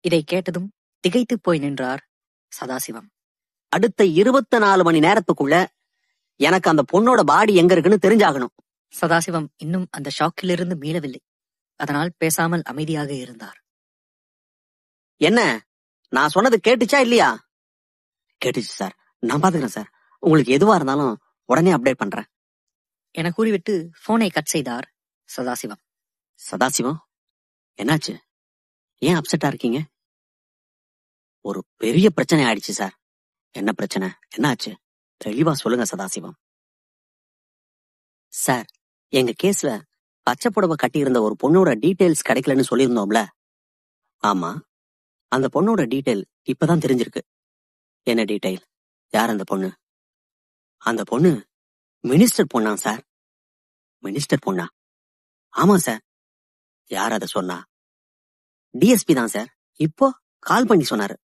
இதை கேட்டதும் திகைத்து போய் நின்றார் சதாசிவம். அடுத்த 24 மணி நேரத்துக்குள்ள எனக்கு அந்த பொண்ணோட பாடி எங்க இருக்குன்னு தெரிஞ்சாகணும். சதாசிவம் இன்னும் அந்த ஷாக்கிலிருந்து மீளவில்லை. அதனால் பேசாமல் அமைதியாக இருந்தார். என்ன, நான் சொன்னது கேட்டுச்சா இல்லையா? கேட்டுச்சு சார், நான் பாத்துக்கிறேன் சார். உங்களுக்கு எதுவா இருந்தாலும் உடனே அப்டேட் பண்றேன் என கூறிவிட்டு போனை கட் செய்தார் சதாசிவம். சதாசிவம், என்னாச்சு? ஏன் அப்செட்டா இருக்கீங்க? ஒரு பெரிய பிரச்சனை ஆயிடுச்சு சார். என்ன பிரச்சனை, என்னாச்சு? தெளிவா சொல்லுங்க சதாசிவம். சார், எங்க கேஸ்ல பச்சை புடவை கட்டியிருந்த ஒரு பொண்ணோட டீடைல்ஸ் கிடைக்கலன்னு சொல்லியிருந்தோம்ல? ஆமா, அந்த பொண்ணோட டீடைல் இப்பதான் தெரிஞ்சிருக்கு. என்ன டீடைல்? யார் அந்த பொண்ணு? அந்த பொண்ணு மினிஸ்டர் பொண்ணா சார். மினிஸ்டர் பொண்ணா? ஆமா சார். யார் அத சொன்னா? டிஎஸ்பி தான் சார். இப்போ கால் பண்ணி சொன்னாரு.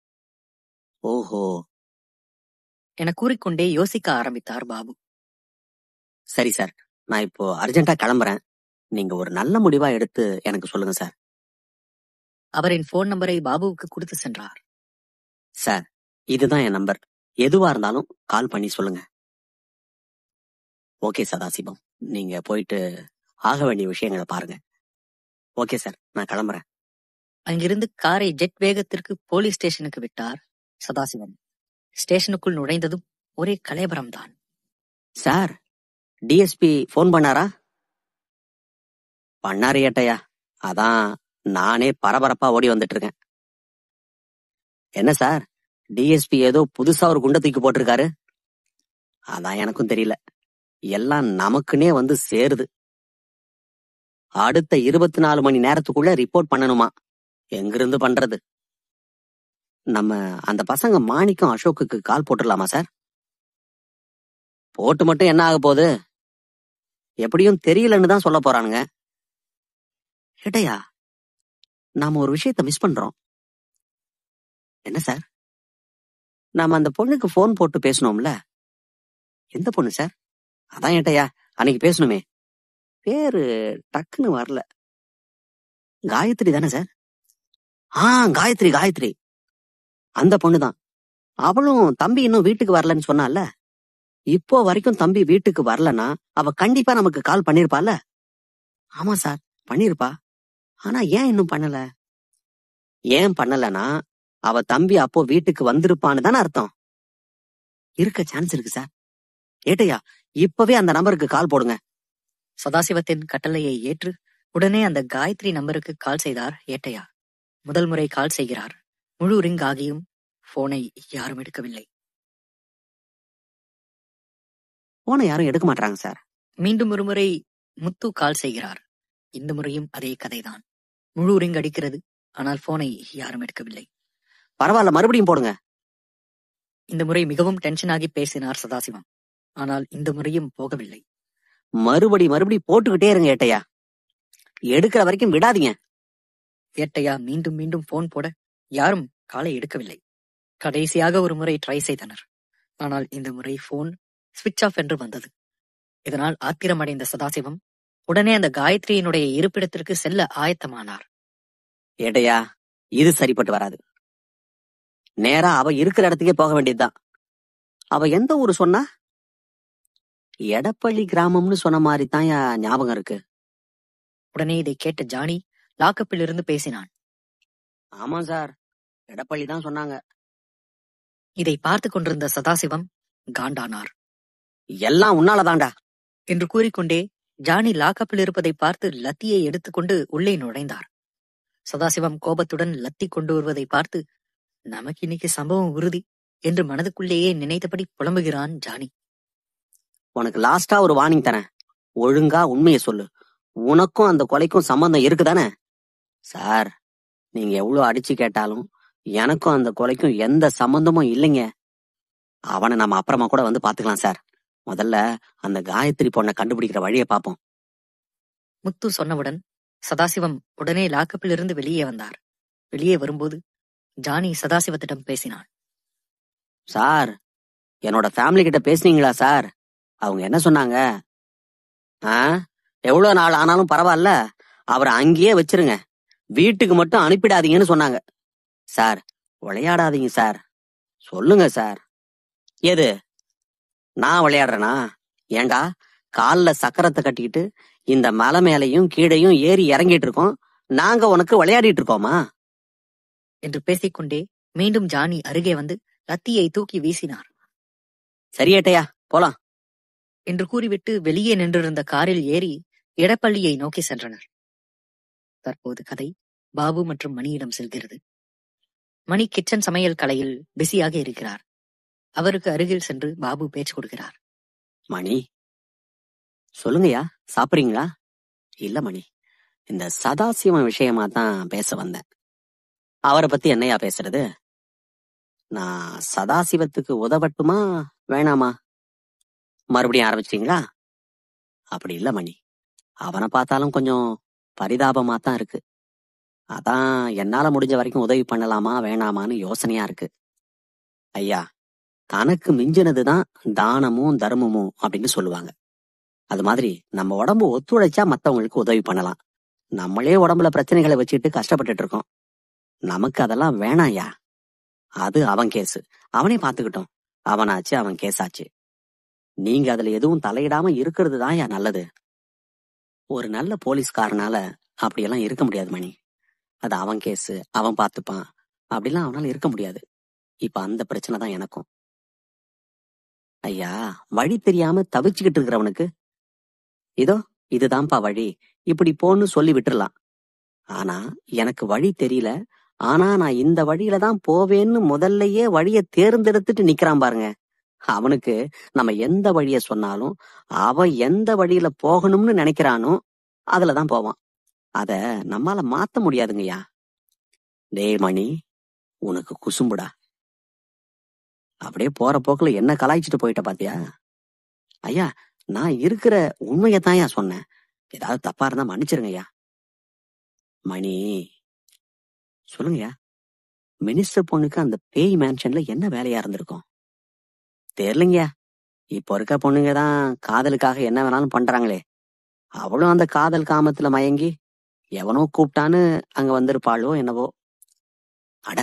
ஓஹோ என கூறிக்கொண்டே யோசிக்க ஆரம்பித்தார் பாபு. சரி சார், நான் இப்போ அர்ஜென்ட்டா கிளம்புறேன். நீங்க ஒரு நல்ல முடிவா எடுத்து எனக்கு சொல்லுங்க சார். அவரின் போன் நம்பரை பாபுவுக்கு கொடுத்து சென்றார். சார், இதுதான் என் நம்பர். எதுவா இருந்தாலும் கால் பண்ணி சொல்லுங்க. ஓகே சதாசிவம், நீங்க போயிட்டு ஆக வேண்டிய விஷயங்களை பாருங்க. ஓகே சார், நான் கிளம்புறேன். அங்கிருந்து காரை ஜெட் வேகத்திற்கு போலீஸ் ஸ்டேஷனுக்கு விட்டார் சதாசிவம். ஸ்டேஷனுக்குள் நுழைந்ததும் ஒரே கலேபரம்தான். சார், டிஎஸ்பி போன் பண்ணாரா? பண்ணாரு ஏட்டையா. அதான் நானே பரபரப்பா ஓடி வந்துட்டு இருக்கேன். என்ன சார், டிஎஸ்பி ஏதோ புதுசா ஒரு குண்டை தூக்கி போட்டிருக்காரு? அதான் எனக்கும் தெரியல. எல்லாம் நமக்குன்னே வந்து சேருது. அடுத்த 24 மணி நேரத்துக்குள்ள ரிப்போர்ட் பண்ணணுமா? எங்கிருந்து பண்றது? நம்ம அந்த பசங்க மாணிக்கம் அசோக்குக்கு கால் போட்டுடலாமா சார்? போட்டு மட்டும் என்ன ஆக போகுது? எப்படியும் தெரியலன்னு தான் சொல்ல போறானுங்க. ஏட்டையா, நாம ஒரு விஷயத்த மிஸ் பண்றோம். என்ன சார்? நாம அந்த பொண்ணுக்கு போன் போட்டு பேசணும்ல? எந்த பொண்ணு சார்? அதான் ஏட்டையா, அன்னைக்கு பேசணுமே. பேரு டக்குன்னு வரல. காயத்ரி தானே சார்? காயத்ரி காயத்ரி, அந்த பொண்ணுதான். அவளும் தம்பி இன்னும் வீட்டுக்கு வரலன்னு சொன்னால. இப்போ வரைக்கும் தம்பி வீட்டுக்கு வரலன்னா அவ கண்டிப்பா நமக்கு கால் பண்ணிருப்பால. ஆமா சார், பண்ணிருப்பா. ஆனா ஏன் இன்னும் பண்ணல? ஏன் பண்ணலனா அவ தம்பி அப்போ வீட்டுக்கு வந்திருப்பான்னு தானே அர்த்தம். இருக்க சான்ஸ் இருக்கு சார். ஏட்டையா, இப்பவே அந்த நம்பருக்கு கால் போடுங்க. சதாசிவத்தின் கட்டளையை ஏற்று உடனே அந்த காயத்ரி நம்பருக்கு கால் செய்தார் ஏட்டையா. முதல் முறை கால் செய்கிறார். முழு ரிங் ஆகியும் போனை யாரும் எடுக்கவில்லை. போனை யாரும் எடுக்க மாட்டாங்க சார். மீண்டும் ஒரு முறை முத்து கால் செய்கிறார். இந்த முறையும் அதே கதைதான். முழு ரிங் அடிக்கிறது, ஆனால் போனை யாரும் எடுக்கவில்லை. பரவாயில்ல, மறுபடியும் போடுங்க. இந்த முறை மிகவும் டென்ஷனாகி பேசினார் சதாசிவம். ஆனால் இந்த முறையும் போகவில்லை. மறுபடி போட்டுக்கிட்டே இருங்க ஏட்டையா, எடுக்கிற வரைக்கும் விடாதீங்க. ஏட்டையா மீண்டும் மீண்டும் போன் போட யாரும் காலை எடுக்கவில்லை. கடைசியாக ஒரு முறை ட்ரை செய்தனர். ஆனால் இந்த முறை போன் ஸ்விட்ச் ஆஃப் என்று வந்தது. இதனால் ஆத்திரமடைந்த சதாசிவம் உடனே அந்த காயத்ரியினுடைய இருப்பிடத்திற்கு செல்ல ஆயத்தமானார். ஏட்டையா, இது சரிப்பட்டு வராது. நேரா அவ இருக்கிற இடத்துக்கே போக வேண்டியதுதான். அவ எந்த ஊரு சொன்னா? எடப்பள்ளி கிராமம்னு சொன்ன மாதிரி தான் ஞாபகம் இருக்கு. உடனே இதை கேட்ட ஜானி லாக்கப்பில் இருந்து பேசினான். ஆமா சார், எடப்பள்ளி தான் சொன்னாங்க. இதை பார்த்து கொண்டிருந்த சதாசிவம் காண்டானார். எல்லாம் உன்னாலதான்டா என்று கூறிக்கொண்டே ஜானி லாக்கப்பில் இருப்பதை பார்த்து லத்தியை எடுத்துக்கொண்டு உள்ளே நுழைந்தார். சதாசிவம் கோபத்துடன் லத்தி கொண்டு வருவதை பார்த்து நமக்கு இன்னைக்கு சம்பவம் உறுதி என்று மனதுக்குள்ளேயே நினைத்தபடி புலம்புகிறான் ஜானி. உனக்கு லாஸ்டா ஒரு வார்னிங் தரேன். ஒழுங்கா உண்மையை சொல்லு. உனக்கும் அந்த கொலைக்கும் சம்பந்தம் இருக்குதானே? சார், நீங்க எவ்வளவு அடிச்சு கேட்டாலும் எனக்கும் அந்த கொலைக்கும் எந்த சம்பந்தமும் இல்லைங்க. அவனை நம்ம அப்புறமா கூட வந்து பாத்துக்கலாம் சார். முதல்ல அந்த காயத்ரி பொண்ணை கண்டுபிடிக்கிற வழியை பார்ப்போம். முத்து சொன்னவுடன் சதாசிவம் உடனே லாக்கப்பில் இருந்து வெளியே வந்தார். வெளியே வரும்போது ஜானி சதாசிவத்திடம் பேசினான். சார், என்னோட ஃபேமிலி கிட்ட பேசுனீங்களா சார்? அவங்க என்ன சொன்னாங்க? எவ்வளவு நாள் ஆனாலும் பரவாயில்ல, அவரை அங்கேயே வச்சிருங்க, வீட்டுக்கு மட்டும் அனுப்பிடாதீங்கன்னு சொன்னாங்க. சார், விளையாடாதீங்க சார். சொல்லுங்க சார். எது? நான் விளையாடுறேனா? ஏண்டா, கால்ல சக்கரத்தை கட்டிக்கிட்டு இந்த மலை மேலையும் கீழையும் ஏறி இறங்கிட்டு இருக்கோம். நாங்க உனக்கு விளையாடிட்டு இருக்கோமா? என்று பேசிக்கொண்டே மீண்டும் ஜானி அருகே வந்து லத்தியை தூக்கி வீசினார். சரி ஏட்டையா, போலாம் என்று கூறிவிட்டு வெளியே நின்றிருந்த காரில் ஏறி எடப்பள்ளியை நோக்கி சென்றனர். தற்போது கதை பாபு மற்றும் மணியிடம் செல்கிறது. மணி கிச்சன் சமையல் கலையில் பிஸியாக இருக்கிறார். அவருக்கு அருகில் சென்று பாபு பேச்சு கொடுக்கிறார். மணி, சொல்லுங்கய்யா, சாப்பிடுறீங்களா? இல்ல மணி, இந்த சதாசிவம் விஷயமா தான் பேச வந்தேன். அவரை பத்தி என்னையா பேசுறது? நான் சதாசிவத்துக்கு உதவட்டுமா வேணாமா? மறுபடியும் ஆரம்பிச்சிட்டீங்களா? அப்படி இல்ல மணி, அவனை பார்த்தாலும் கொஞ்சம் பரிதாபமா தான் இருக்கு. அதான் என்னால முடிஞ்ச வரைக்கும் உதவி பண்ணலாமா வேணாமான்னு யோசனையா இருக்கு. ஐயா, தனக்கு மிஞ்சினதுதான் தானமும் தர்மமும் அப்படின்னு சொல்லுவாங்க. அது மாதிரி நம்ம உடம்பு ஒத்துழைச்சா மத்தவங்களுக்கு உதவி பண்ணலாம். நம்மளே உடம்புல பிரச்சனைகளை வச்சுட்டு கஷ்டப்பட்டுட்டு இருக்கோம். நமக்கு அதெல்லாம் வேணாயா. அது அவன் கேஸ், அவனே பாத்துக்கிட்டோம். அவனாச்சு, அவன் கேஸாச்சு. நீங்க அதுல எதுவும் தலையிடாம இருக்கிறது தான் நல்லது. ஒரு நல்ல போலீஸ்காரனால அப்படியெல்லாம் இருக்க முடியாது மணி. அது அவன் கேஸ், அவன் பாத்துப்பான். அப்படிலாம் அவனால இருக்க முடியாது. இப்ப அந்த பிரச்சனை தான் எனக்கும். ஐயா, வழி தெரியாம தவிச்சுக்கிட்டு இருக்கிறவனுக்கு இதோ இதுதான்ப்பா வழி, இப்படி போன்னு சொல்லி விட்டுறலாம். ஆனா எனக்கு வழி தெரியல, ஆனா நான் இந்த வழியில தான் போவேன்னு முதல்லயே வழிய தேர்ந்தெடுத்துட்டு நிக்கிறான் பாருங்க. அவனுக்கு நம்ம எந்த வழிய சொன்னாலும் அவன் எந்த வழியில போகணும்னு நினைக்கிறானோ அதுலதான் போவான். அத நம்மால மாத்த முடியாதுங்கய்யா. டேய் மணி, உனக்கு குசும்புடா. அப்படியே போற போக்குல என்ன கலாய்ச்சிட்டு போயிட்ட பாத்தியா? ஐயா, நான் இருக்கிற உண்மையத்தான் சொன்னேன். ஏதாவது தப்பா இருந்தா மன்னிச்சிருங்கய்யா. மணி, சொல்லுங்கய்யா, மினிஸ்டர் பொண்ணுக்கு அந்த பேய் மேன்ஷன்ல என்ன வேலையா இருந்திருக்கும்? தெரியலங்கய்யா. இப்போ இருக்க பொண்ணுங்க தான் காதலுக்காக என்ன வேணாலும் பண்றாங்களே. அவளும் அந்த காதல் காமத்துல மயங்கி எவனோ கூப்பிட்டான்னு அங்க வந்திருப்பாளோ என்னவோ. அட,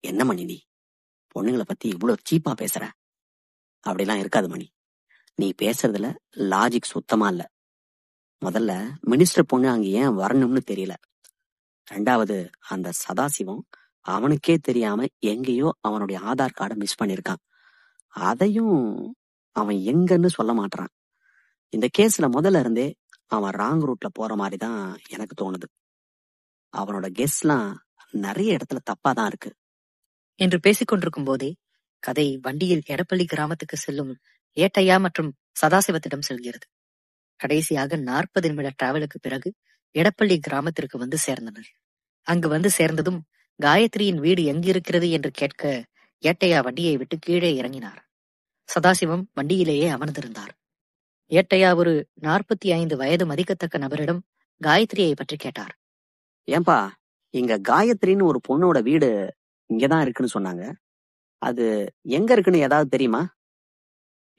என்ன மணி நீ பொண்ணுங்களை பத்தி இவ்வளவு சீப்பா பேசுற? அப்படிலாம் இருக்காது மணி. நீ பேசுறதுல லாஜிக் சுத்தமா இல்ல. முதல்ல மினிஸ்டர் பொண்ணு அங்க ஏன் வரணும்னு தெரியல. ரெண்டாவது, அந்த சதாசிவம் அவனுக்கே தெரியாம எங்கேயோ அவனுடைய ஆதார் கார்டை மிஸ் பண்ணிருக்கான். அதையும் அவன் எங்கன்னு சொல்ல மாட்டான். இந்த கேஸ்ல முதல்ல இருந்தே அவன் ராங் ரூட்ல போற மாதிரிதான் எனக்கு தோணுது. அவனோட கெஸ்லாம் நிறைய இடத்துல தப்பா தான் இருக்கு. என்று பேசிக்கொண்டிருக்கும் போதே கதை வண்டியில் எடப்பள்ளி கிராமத்துக்கு செல்லும் ஏட்டையா மற்றும் சதாசிவத்திடம் செல்கிறது. கடைசியாக 40 நிமிட டிராவலுக்கு பிறகு எடப்பள்ளி கிராமத்திற்கு வந்து சேர்ந்தனர். அங்கு வந்து சேர்ந்ததும் காயத்ரியின் வீடு எங்கிருக்கிறது என்று கேட்க ஏட்டையா வண்டியை விட்டு கீழே இறங்கினார். சதாசிவம் வண்டியிலேயே அமர்ந்திருந்தார். ஏட்டையா ஒரு 45 வயது மதிக்கத்தக்க நபரிடம் காயத்ரியை பற்றி கேட்டார். ஏன்பா, இங்க காயத்ரின்னு ஒரு பொண்ணோட வீடு இங்கதான் இருக்குன்னு சொன்னாங்க. அது எங்க இருக்குன்னு ஏதாவது தெரியுமா?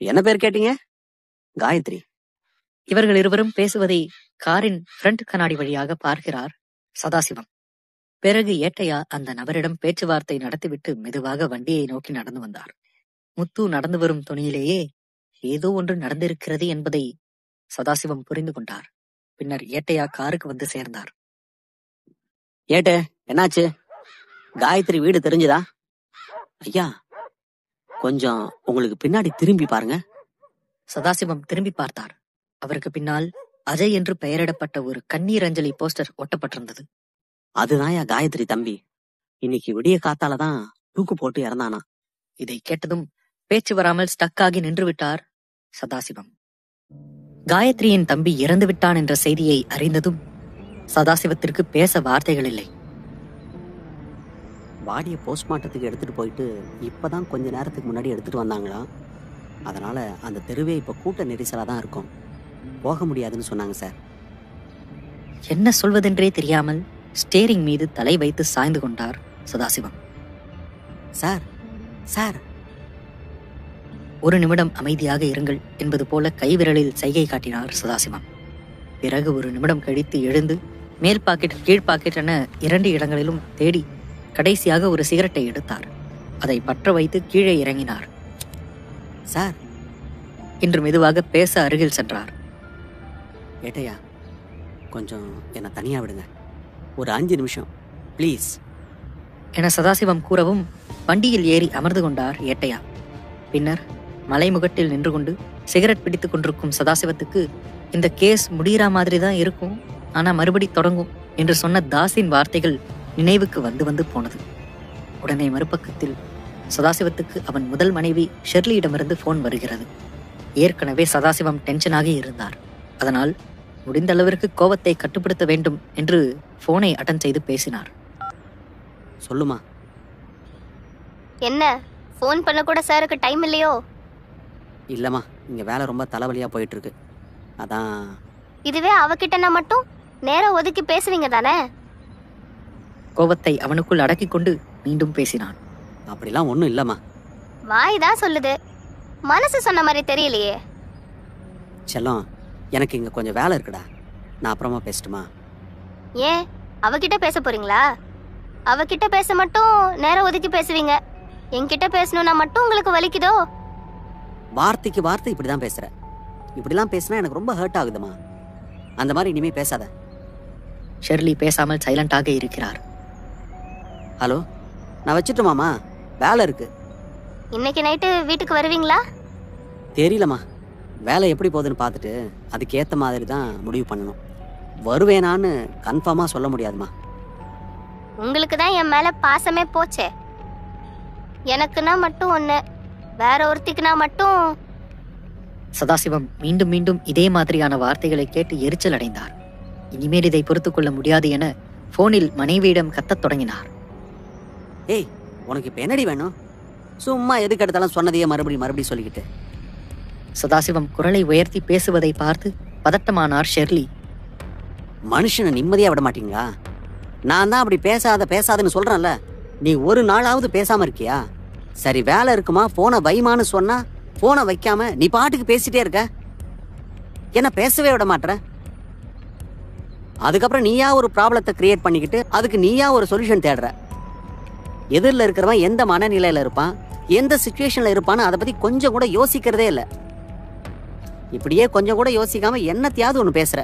என்ன பேர் கேட்டீங்க? காயத்ரி. இவர்கள் இருவரும் பேசுவதை காரின் ஃப்ரண்ட் கண்ணாடி வழியாக பார்க்கிறார் சதாசிவம். பிறகு ஏட்டையா அந்த நபரிடம் பேச்சுவார்த்தை நடத்திவிட்டு மெதுவாக வண்டியை நோக்கி நடந்து வந்தார். முத்து நடந்து வரும் துணியிலேயே ஏதோ ஒன்று நடந்திருக்கிறது என்பதை சதாசிவம் புரிந்து கொண்டார். பின்னர் ஏட்டையா காருக்கு வந்து சேர்ந்தார். ஏட்டு, என்னாச்சு? காயத்ரி வீடு தெரிஞ்சுதா? ஐயா, கொஞ்சம் உங்களுக்கு பின்னாடி திரும்பி பாருங்க. சதாசிவம் திரும்பி பார்த்தார். அவருக்கு பின்னால் அஜய் என்று பெயரிடப்பட்ட ஒரு கண்ணீர் அஞ்சலி போஸ்டர் ஒட்டப்பட்டிருந்தது. அதுதான் காயத்ரி தம்பி. இன்னைக்கு விடிய காத்தாலதான் தூக்கு போட்டு இறந்தானா. இதை கேட்டதும் பேச்சு வராமல் ஸ்டக் ஆகி நின்று விட்டார் சதாசிவம். காயத்ரியின் தம்பி இறந்து விட்டான் என்ற செய்தியை அறிந்ததும் சதாசிவத்திற்கு பேச வார்த்தைகள் இல்லை. பாடியை போஸ்ட்மார்ட்டத்துக்கு எடுத்துட்டு போயிட்டு இப்பதான் கொஞ்ச நேரத்துக்கு முன்னாடி எடுத்துட்டு வந்தாங்களா. அதனால அந்த தெருவே இப்ப கூட்ட நெரிசலா தான் இருக்கும். போக முடியாதுன்னு சொன்னாங்க சார். என்ன சொல்வதென்றே தெரியாமல் ஸ்டேரிங் மீது தலை வைத்து சாய்ந்து கொண்டார் சதாசிவம். சார், சார், ஒரு நிமிடம் அமைதியாக இருங்கள் என்பது போல கைவிரலில் சைகை காட்டினார் சதாசிவம். பிறகு ஒரு நிமிடம் கழித்து எழுந்து மேல் பாக்கெட் கீழ் பாக்கெட் என 2 இடங்களிலும் தேடி கடைசியாக ஒரு சிகரெட்டை எடுத்தார். அதை பற்ற வைத்து கீழே இறங்கினார். சார் என்று மெதுவாக பேச அருகில் சென்றார். ஏட்டையா, கொஞ்சம் என்னை தனியா விடுங்க, ஒரு 5 நிமிஷம் ப்ளீஸ் என சதாசிவம் கூறவும் வண்டியில் ஏறி அமர்ந்து கொண்டார் ஏட்டையா. பின்னர் மலைமுகட்டில் நின்று கொண்டு சிகரெட் பிடித்துக் கொண்டிருக்கும் சதாசிவத்துக்கு இந்த கேஸ் முடிகிற மாதிரி தான் இருக்கும், ஆனா மறுபடி தொடங்கும் என்று சொன்ன தாஸின் வார்த்தைகள் நினைவுக்கு வந்து வந்து போனது. உடனே மறுபக்கத்தில் சதாசிவத்துக்கு அவன் முதல் மனைவி ஷெர்லியிடமிருந்து போன் வருகிறது. ஏற்கனவே சதாசிவம் டென்ஷனாகி இருந்தார். அதனால் முடிந்த அளவிற்கு கோபத்தை கட்டுப்படுத்த வேண்டும் என்று போனை அட்டன் செய்து பேசினார். சொல்லுமா. என்ன ஃபோன் பண்ண கூட சாருக்கு டைம் இல்லையோ? இல்லம்மா, இங்க வேலை ரொம்ப தலைவலியா போயிட்டு இருக்கு, அதான். இதுவே அவகிட்டனா மட்டும் நேரம் ஒதுக்கி பேசுவீங்க தானே? கோபத்தை அவனுக்குள் அடக்கி கொண்டு மீண்டும் பேசினான். அப்படிலாம் ஒன்றும் இல்லம்மா. வாய் தான் சொல்லுது, மனசு சொன்ன மாதிரி தெரியலையே. செல்லம், எனக்கு இங்க கொஞ்சம் வேலை இருக்குடா, நான் அப்புறமா பேசட்டுமா? ஏன் அவகிட்ட பேச போறீங்களா? அவகிட்ட பேச மட்டும் நேரம் ஒதுக்கி பேசுவீங்க, என்கிட்ட பேசணும்னா மட்டும் உங்களுக்கு வலிக்குதோ? வார்த்தைக்கு வார்த்தை இப்படிதான் பேசுற. இப்படிலாம் பேசினா எனக்கு ரொம்ப ஹர்ட் ஆகுதுமா. அந்த மாதிரி இனிமே பேசாத. ஷெர்லி பேசாமல் சைலண்டாக இருக்கிறார். ஹலோ, நான் வச்சுட்டுமாமா, வேலை இருக்கு. இன்னைக்கு நைட்டு வீட்டுக்கு வருவீங்களா? தெரியலம்மா, வேலை எப்படி போகுதுன்னு பார்த்துட்டு அதுக்கேற்ற மாதிரி தான் முடிவு பண்ணணும். வருவேனான்னு கன்ஃபார்மா சொல்ல முடியாதுமா. உங்களுக்கு தான் என் மேல பாசமே போச்சே. எனக்குன்னா மட்டும் ஒண்ணு, வேற ஒருத்திக்குனா மட்டும். சதாசிவம் மீண்டும் மீண்டும் இதே மாதிரியான வார்த்தைகளை கேட்டு எரிச்சல் அடைந்தார். இனிமேல் இதை பொறுத்துக் கொள்ள முடியாது என போனில் மனைவியிடம் கத்தத் தொடங்கினார். ஏய், உனக்கு இப்ப என்னடி வேணும்? சும்மா எதுக்கு எடுத்தாலும் சொன்னதையே மறுபடியும் சொல்லிக்கிட்டு. சதாசிவம் குரலை உயர்த்தி பேசுவதை பார்த்து பதட்டமானார் ஷெர்லி. மனுஷனை நிம்மதியா விட மாட்டீங்களா? நான் தான் அப்படி பேசாதுன்னு சொல்றேன்ல, நீ ஒரு நாளாவது பேசாம இருக்கியா? சரி, வேலை இருக்குமா, போனை வைமான்னு சொன்னா போனை வைக்காம நீ பாட்டுக்கு பேசிட்டே இருக்க. என்ன பேசவே விட மாட்டற? அதுக்கப்புறம் நீயா ஒரு ப்ராப்ளத்தை கிரியேட் பண்ணிக்கிட்டு அதுக்கு நீயா ஒரு சொல்யூஷன் தேடுற. எதிரில் இருக்கிறவன் எந்த மனநிலையில இருப்பான், எந்த சிச்சுவேஷன்ல இருப்பான்னு அதை பத்தி கொஞ்சம் கூட யோசிக்கிறதே இல்லை. இப்படியே கொஞ்சம் கூட யோசிக்காம என்னத்தையாவது ஒன்று பேசுற.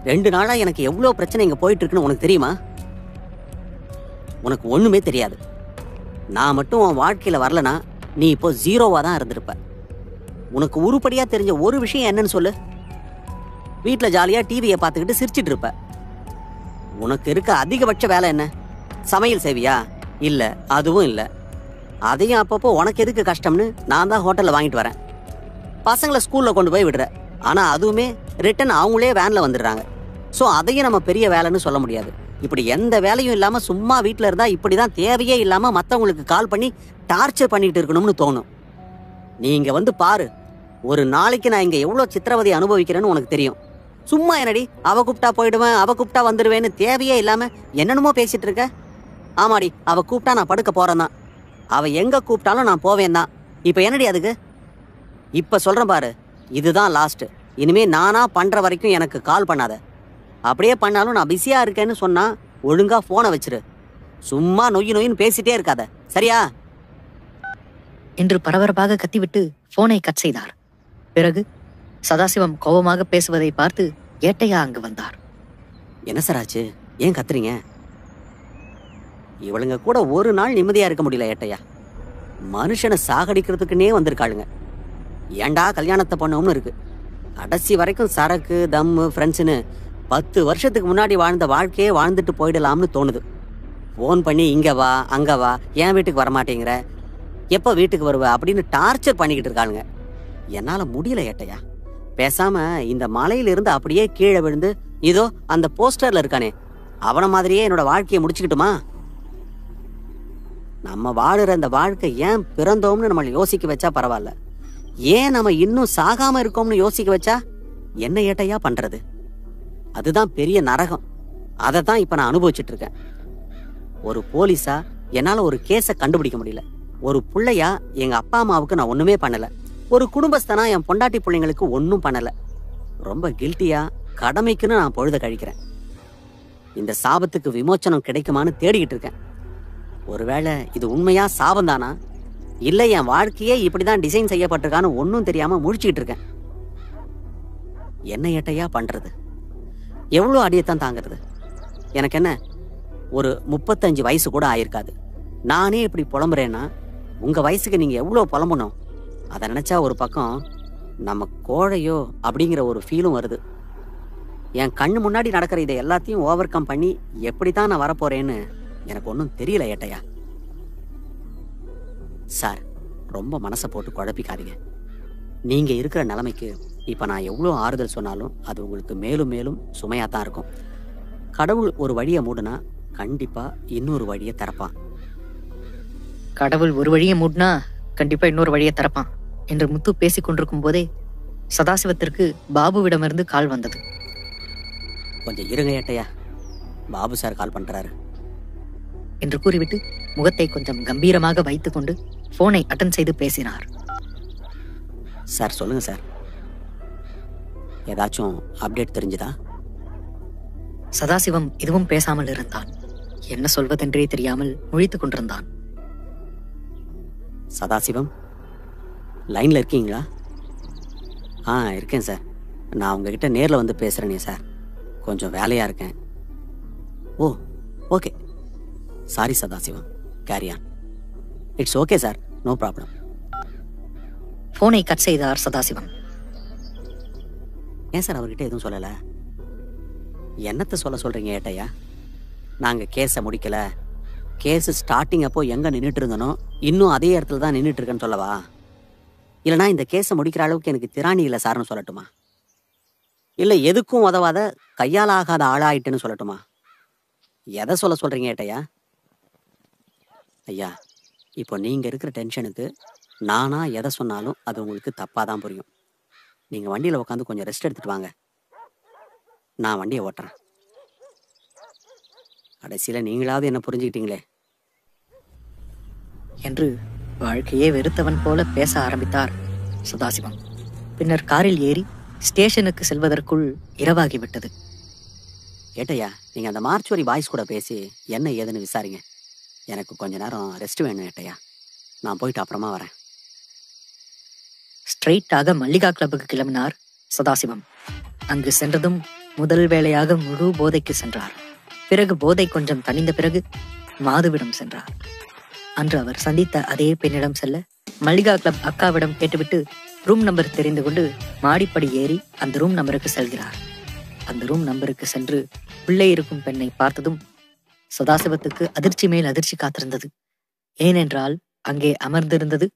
2 நாளா எனக்கு எவ்வளோ பிரச்சனை இங்க போயிட்டு இருக்குன்னு உனக்கு தெரியுமா? உனக்கு ஒண்ணுமே தெரியாது. நான் மட்டும் உன் வாழ்க்கையில வரலனா நீ இப்போ 0வா தான் இருந்திருப்ப. உனக்கு உருப்படியா தெரிஞ்ச ஒரு விஷயம் என்னன்னு சொல்லு. வீட்டுல ஜாலியா டிவியை பார்த்துக்கிட்டு சிரிச்சிட்டு இருப்ப. உனக்கு இருக்க அதிகபட்ச வேலை என்ன? சமையல் செய்வியா? இல்ல, அதுவும் இல்ல. அதையும் அப்பப்போ உனக்கு எதுக்கு கஷ்டம்னு நான் தான் ஹோட்டல்ல வாங்கிட்டு வரேன். பசங்களை ஸ்கூல்ல கொண்டு போய் விடுற, ஆனா அதுவுமே ரிட்டன் அவங்களே வேன்ல வந்துடுறாங்க. ஸோ அதையும் நம்ம பெரிய வேலைன்னு சொல்ல முடியாது. இப்படி எந்த வேலையும் இல்லாம சும்மா வீட்டுல இருந்தா இப்படிதான் தேவையே இல்லாம மத்தவங்களுக்கு கால் பண்ணி டார்ச்சர் பண்ணிட்டு இருக்கணும்னு தோணும். நீங்க வந்து பாரு, ஒரு நாளைக்கு நான் இங்க எவ்வளவு சித்திரவதை அனுபவிக்கிறேன்னு உனக்கு தெரியும். சும்மா என்னடி அவ கூப்பிட்டா போயிடுவேன், அவ கூப்பிட்டா வந்துடுவேன்னு தேவையே இல்லாம என்னென்னமோ பேசிட்டு இருக்க. ஆமாடி, அவ கூப்பிட்டா நான் படுக்க போறேன் தான், அவ எங்க கூப்பிட்டாலும் நான் போவேன் தான். இப்ப என்னடி அதுக்கு? இப்ப சொல்றேன் பாரு, இதுதான் லாஸ்ட். இனிமே நானா பண்ற வரைக்கும் எனக்கு கால் பண்ணாத. அப்படியே பண்ணாலும் நான் பிஸியா இருக்கேன்னு சொன்னா ஒழுங்கா போனை வச்சிரு. சும்மா நொய்யின்னு பேசிட்டே இருக்காத, சரியா? என்று பரபரப்பாக கத்திவிட்டு போனை கட் செய்தார். பிறகு சதாசிவம் கோபமாக பேசுவதை பார்த்து ஏட்டையா அங்கு வந்தார். என்ன சார் ஆச்சு? ஏன் கத்துறீங்க? இவளுங்க கூட ஒரு நாள் நிம்மதியா இருக்க முடியல ஏட்டையா. மனுஷனை சாகடிக்கிறதுக்குன்னே வந்திருக்காளுங்க. ஏண்டா கல்யாணத்தை பண்ணோம்னு இருக்கு. கடைசி வரைக்கும் சரக்கு தம்மு ஃப்ரெண்ட்ஸுன்னு 10 வருஷத்துக்கு முன்னாடி வாழ்ந்த வாழ்க்கையே வாழ்ந்துட்டு போயிடலாம்னு தோணுது. ஃபோன் பண்ணி இங்க வா அங்க வா, என் வீட்டுக்கு வரமாட்டேங்கிற, எப்போ வீட்டுக்கு வருவ அப்படின்னு டார்ச்சர் பண்ணிக்கிட்டு இருக்காளுங்க. என்னால முடியல ஏட்டையா. பேசாம இந்த மலையிலிருந்து அப்படியே கீழே விழுந்து இதோ அந்த போஸ்டர்ல இருக்கானே அவனை மாதிரியே என்னோட வாழ்க்கையை முடிச்சுக்கிட்டுமா? நம்ம வாழுற இந்த வாழ்க்கை ஏன் பிறந்தோம்னு நம்மளை யோசிக்க வச்சா பரவாயில்ல, ஏன் நம்ம இன்னும் சாகாம இருக்கோம்னு யோசிக்க வச்சா என்ன ஏட்டையா பண்றது? அதுதான் பெரிய நரகம். அதை தான் இப்ப நான் அனுபவிச்சுட்டு இருக்கேன். ஒரு போலீஸா என்னால ஒரு கேஸை கண்டுபிடிக்க முடியல. ஒரு பிள்ளையா எங்க அப்பா அம்மாவுக்கு நான் ஒண்ணுமே பண்ணல. ஒரு குடும்பஸ்தனா என் பொண்டாட்டி பிள்ளைங்களுக்கு ஒன்னும் பண்ணல. ரொம்ப கில்ட்டியா கடமைக்குன்னு நான் பொழுத கழிக்கிறேன். இந்த சாபத்துக்கு விமோச்சனம் கிடைக்குமான்னு தேடிக்கிட்டு இருக்கேன். ஒருவேளை இது உண்மையா சாபம் தானா, இல்ல என் வாழ்க்கையே இப்படிதான் டிசைன் செய்யப்பட்டிருக்கான்னு ஒன்னும் தெரியாம முழிச்சுக்கிட்டு இருக்கேன். என்ன ஏட்டையா பண்றது? எவ்வளவு அடியத்தான் தாங்கிறது? எனக்கு என்ன, ஒரு 35 வயசு கூட ஆயிருக்காது. நானே இப்படி புலம்புறேன்னா உங்க வயசுக்கு நீங்க எவ்வளவு புலம்பணும்? அதை நினைச்சா ஒரு பக்கம் நம்ம கோழையோ அப்படிங்கிற ஒரு ஃபீலும் வருது. என் கண்ணு முன்னாடி நடக்கிற இதை எல்லாத்தையும் ஓவர் கம் பண்ணி எப்படித்தான் நான் வரப்போறேன்னு எனக்கு ஒன்றும் தெரியல ஏட்டையா. சார், ரொம்ப மனசை போட்டு குழப்பிக்காதீங்க. நீங்க இருக்கிற நிலைமைக்கு இப்ப நான் எவ்வளோ ஆறுதல் சொன்னாலும் அது உங்களுக்கு மேலும் மேலும் சுமையாத்தான் இருக்கும். கடவுள் ஒரு வழியை மூடுனா கண்டிப்பா இன்னொரு வழியை திறப்பான். கடவுள் ஒரு வழியை மூடினா கண்டிப்பா இன்னொரு வழியை திறப்பான் என்று முத்து பேசிக் கொண்டிருக்கும் போதே சதாசிவத்திற்கு பாபுவிடமிருந்து கால் வந்தது. கொஞ்சம் இருங்க ஏட்டையா, பாபு சார் கால் பண்றாரு என்று கூறிவிட்டு முகத்தை கொஞ்சம் கம்பீரமாக வைத்துக் கொண்டு போனை அட்டன் செய்து பேசினார். சார் சொல்லுங்க சார், ஏதாச்சும் அப்டேட் தெரிஞ்சுதா? சதாசிவம் எதுவும் பேசாமல் இருந்தான். என்ன சொல்வதென்றே தெரியாமல் முழித்துக் கொண்டிருந்தான். சதாசிவம், லைன்ல இருக்கீங்களா? இருக்கேன் சார். நான் உங்ககிட்ட நேரில் வந்து பேசுறேனே சார், கொஞ்சம் வேலையா இருக்கேன். Oh okay, sorry Sadasivam, carry on. It's okay sir, no problem. போனை கட் செய்தார் சதாசிவம். ஏன் சார் அவர்கிட்ட எதுவும் சொல்லல? என்னத்தை சொல்றீங்க ஏட்டையா? நாங்க கேஸை முடிக்கல, கேஸ் ஸ்டார்டிங் அப்போ எங்க நின்றுட்டு இருந்தனோ இன்னும் அதே இடத்துல தான் நின்றுட்டு இருக்கேன்னு சொல்லவா? இல்லைனா இந்த கேஸை முடிக்கிற அளவுக்கு எனக்கு திராணி இல்லை சார்னு சொல்லட்டுமா? இல்லை எதுக்கும் உதவாத கையால் ஆகாத ஆளாயிட்டுன்னு சொல்லட்டுமா? எதை சொல்றீங்க ஏட்டையா? ஐயா, இப்போ நீங்க இருக்கிற டென்ஷனுக்கு நானா எதை சொன்னாலும் அது உங்களுக்கு தப்பாக தான் புரியும். நீங்க வண்டியில் உட்காந்து கொஞ்சம் ரெஸ்ட் எடுத்துட்டு வாங்க, நான் வண்டியை ஓட்டுறேன். கடைசியில் நீங்களாவது என்ன புரிஞ்சுக்கிட்டீங்களே என்று வாழ்க்கையே வெறுத்தவன் போல பேச ஆரம்பித்தார் சதாசிவம். பின்னர் காரில் ஏறி ஸ்டேஷனுக்கு செல்வதற்குள் இரவாகிவிட்டது. ஏட்டையா, நீங்க அந்த மார்ச்சுவரி பாய்ஸ் கூட பேசி என்ன ஏதுன்னு விசாரிங்க. எனக்கு கொஞ்ச நேரம் ரெஸ்ட் வேணும் ஏட்டையா, நான் போயிட்டு அப்புறமா வரேன். ஸ்ட்ரெயிட்டாக மல்லிகா கிளப்புக்கு கிளம்பினார் சதாசிவம். அங்கு சென்றதும் முதல் வேளையாக முழு போதைக்கு சென்றார். பிறகு போதை கொஞ்சம் தணிந்த பிறகு மாதுவிடம் சென்றார். அன்று அவர் சந்தித்த அதே பெண்ணிடம் செல்ல மல்லிகா கிளப் அக்காவிடம் கேட்டுவிட்டு ரூம் நம்பர் தெரிந்து கொண்டு மாடிப்படி ஏறி அந்த ரூம் நம்பருக்கு செல்கிறார். அந்த ரூம் நம்பருக்கு சென்று உள்ளே இருக்கும் பெண்ணை பார்த்ததும் சதாசிவத்துக்கு அதிர்ச்சி மேல் அதிர்ச்சி காத்திருந்தது. ஏனென்றால் அங்கே அமர்ந்திருந்தது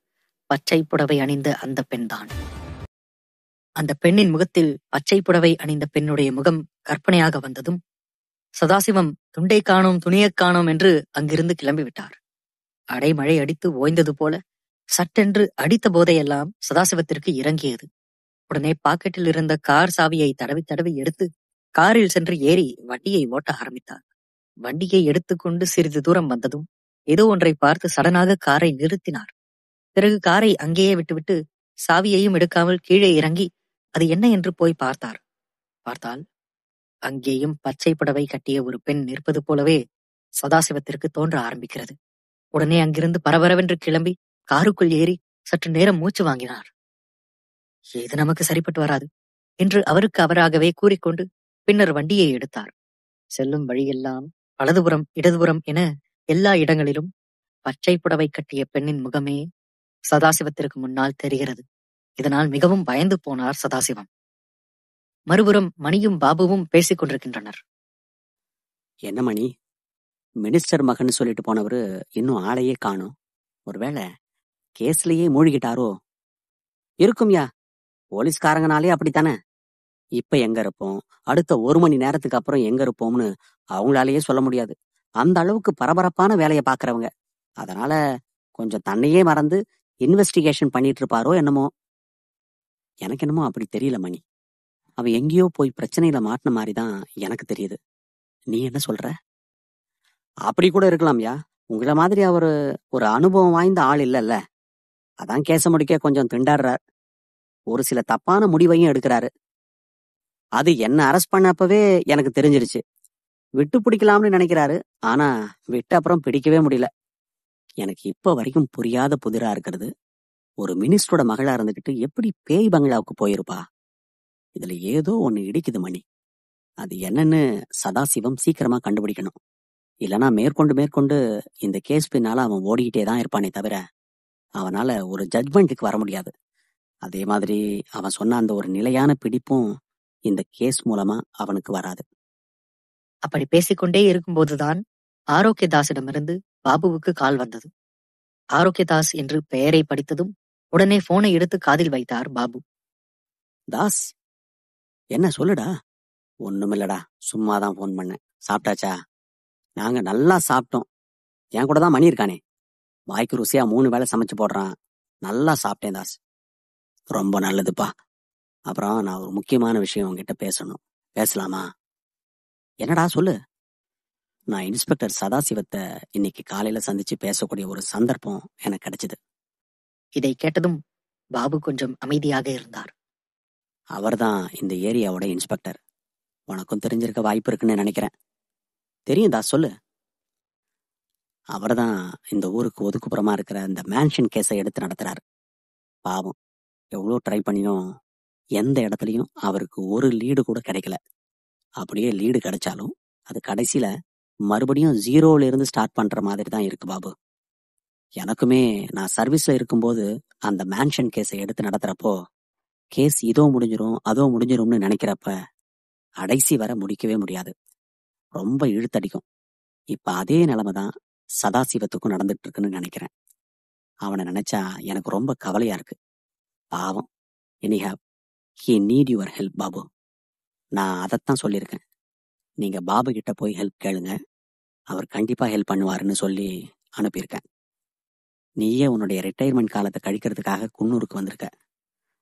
பச்சை புடவை அணிந்த அந்த பெண்தான். அந்த பெண்ணின் முகத்தில் பச்சை புடவை அணிந்த பெண்ணுடைய முகம் கற்பனையாக வந்ததும் சதாசிவம் துண்டை காணோம் துணியைக் காணோம் என்று அங்கிருந்து கிளம்பிவிட்டார். அடைமழை அடித்து ஓய்ந்தது போல சட்டென்று அடித்த போதையெல்லாம் சதாசிவத்திற்கு இறங்கியது. உடனே பாக்கெட்டில் இருந்த கார் சாவியை தடவி தடவி எடுத்து காரில் சென்று ஏறி வண்டியை ஓட்ட ஆரம்பித்தார். வண்டியை எடுத்துக்கொண்டு சிறிது தூரம் வந்ததும் ஏதோ ஒன்றை பார்த்து சடனாக காரை நிறுத்தினார். பிறகு காரை அங்கேயே விட்டுவிட்டு சாவியையும் எடுக்காமல் கீழே இறங்கி அது என்ன என்று போய் பார்த்தால் அங்கேயும் பச்சை புடவை கட்டிய ஒரு பெண் நிற்பது போலவே சதாசிவத்திற்கு தோன்ற ஆரம்பிக்கிறது. உடனே அங்கிருந்து பரபரவென்று கிளம்பி காருக்குள் ஏறி சற்று நேரம் மூச்சு வாங்கினார். இது நமக்கு சரிப்பட்டு வராது என்று அவருக்கு அவராகவே கூறிக்கொண்டு பின்னர் வண்டியை எடுத்தார். செல்லும் வழியெல்லாம் வலதுபுறம் இடதுபுறம் என எல்லா இடங்களிலும் பச்சை புடவை கட்டிய பெண்ணின் முகமே சதாசிவத்திற்கு முன்னால் தெரிகிறது. இதனால் மிகவும் பயந்து போனார் சதாசிவம். மறுபுறம் மணியும் பாபுவும் பேசிக் கொண்டிருக்கின்றனர். என்ன மணி, மினிஸ்டர் மகன் சொல்லிட்டு போனவரு இன்னும் ஆளையே காணோம். ஒருவேளை கேஸ்லயே மூழ்கிட்டாரோ? இருக்கும்யா, போலீஸ்காரங்கனாலே அப்படித்தானே. இப்ப எங்க இருப்போம், அடுத்த 1 மணி நேரத்துக்கு அப்புறம் எங்க இருப்போம்னு அவங்களாலேயே சொல்ல முடியாது. அந்த அளவுக்கு பரபரப்பான வேலையை பாக்குறவங்க. அதனால கொஞ்சம் தன்னையே மறந்து இன்வெஸ்டிகேஷன் பண்ணிட்டு இருப்பாரோ என்னமோ. எனக்கு என்னமோ அப்படி தெரியல மணி. அவன் எங்கேயோ போய் பிரச்சனையில மாட்டின மாதிரிதான் எனக்கு தெரியுது. நீ என்ன சொல்ற? அப்படி கூட இருக்கலாம்யா. உங்களை மாதிரி அவரு ஒரு அனுபவம் வாய்ந்த ஆள் இல்லல்ல. அதான் கேச முடிக்க கொஞ்சம் திண்டாடுறார். ஒரு சில தப்பான முடிவையும் எடுக்கிறாரு. அது என்ன அரெஸ்ட் பண்ணப்பவே எனக்கு தெரிஞ்சிருச்சு. விட்டு பிடிக்கலாம்னு நினைக்கிறாரு. ஆனா விட்டு அப்புறம் பிடிக்கவே முடியல. எனக்கு இப்ப வரைக்கும் புரியாத புதிரா இருக்கிறது, ஒரு மினிஸ்டரோட மகளா இருந்துகிட்டு எப்படி பேய் பங்களாவுக்கு போயிருப்பா? இதுல ஏதோ ஒண்ணு இடிக்குது மணி. அது என்னன்னு சதாசிவம் சீக்கிரமா கண்டுபிடிக்கணும். இல்லனா மேற்கொண்டு இந்த கேஸ் பின்னால அவன் ஓடிக்கிட்டே தான் இருப்பானே தவிர அவனால ஒரு ஜட்மெண்ட்டுக்கு வர முடியாது. அதே மாதிரி அவன் சொன்ன அந்த ஒரு நிலையான பிடிப்பும் இந்த கேஸ் மூலமா அவனுக்கு வராது. அப்படி பேசிக்கொண்டே இருக்கும்போதுதான் ஆரோக்கியதாஸிடமிருந்து பாபுவுக்கு கால் வந்தது. ஆரோக்கியதாஸ் என்று பெயரை படித்ததும் உடனே போனை எடுத்து காதில் வைத்தார் பாபு. தாஸ், என்ன சொல்லுடா? ஒண்ணுமில்லடா, சும்மாதான் போன் பண்ணேன். சாப்பிட்டாச்சா? நாங்க நல்லா சாப்பிட்டோம். என் கூட தான் மணி இருக்கானே, வாய்க்கு ருசியா 3 வேளை சமைச்சு போடுறான். நல்லா சாப்பிட்டேன் தாஸ். ரொம்ப நல்லதுப்பா. அப்புறம் நான் ஒரு முக்கியமான விஷயம் உங்ககிட்ட பேசணும். பேசலாமா? என்னடா சொல்லு. நான் இன்ஸ்பெக்டர் சதாசிவத்தை இன்னைக்கு காலையில சந்திச்சு பேசக்கூடிய ஒரு சந்தர்ப்பம் எனக்கு கிடைச்சது. இதை கேட்டதும் பாபு கொஞ்சம் அமைதியாக இருந்தார். அவர்தான் இந்த ஏரியாவோட இன்ஸ்பெக்டர். உனக்கும் தெரிஞ்சிருக்க வாய்ப்பு இருக்குன்னு நினைக்கிறேன். தெரியும் தாஸ், சொல்லு. அவர்தான் இந்த ஊருக்கு ஒதுக்குப்புறமா இருக்கிற இந்த மேன்ஷன் கேஸை எடுத்து நடத்துறாரு. பாவம், எவ்வளோ ட்ரை பண்ணியும் எந்த இடத்துலயும் அவருக்கு ஒரு லீடு கூட கிடைக்கல. அப்படியே லீடு கிடைச்சாலும் அது கடைசியில மறுபடியும் 0ல இருந்து ஸ்டார்ட் பண்ற மாதிரி தான் இருக்கு பாபு. எனக்குமே நான் சர்வீஸ்ல இருக்கும்போது அந்த மேன்ஷன் கேஸை எடுத்து நடத்துறப்போ கேஸ் இதோ முடிஞ்சிரும் அதோ முடிஞ்சிரும்னு நினைக்கிறப்ப கடைசி வரை முடிக்கவே முடியாது. ரொம்ப இழுத்தடிக்கும். இப்ப அதே நிலைமை தான் சதாசிவத்துக்கும் நடந்துட்டு இருக்குன்னு நினைக்கிறேன். அவனை நினைச்சா எனக்கு ரொம்ப கவலையா இருக்கு. பாவம். Anyhow, he need your help Babu. நான் அதைத்தான் சொல்லியிருக்கேன். நீங்க பாபு கிட்ட போய் ஹெல்ப் கேளுங்க, அவர் கண்டிப்பா ஹெல்ப் பண்ணுவாருன்னு சொல்லி அனுப்பியிருக்கேன். நீயே உன்னுடைய ரிட்டையர்மெண்ட் காலத்தை கழிக்கிறதுக்காக குன்னூருக்கு வந்திருக்க.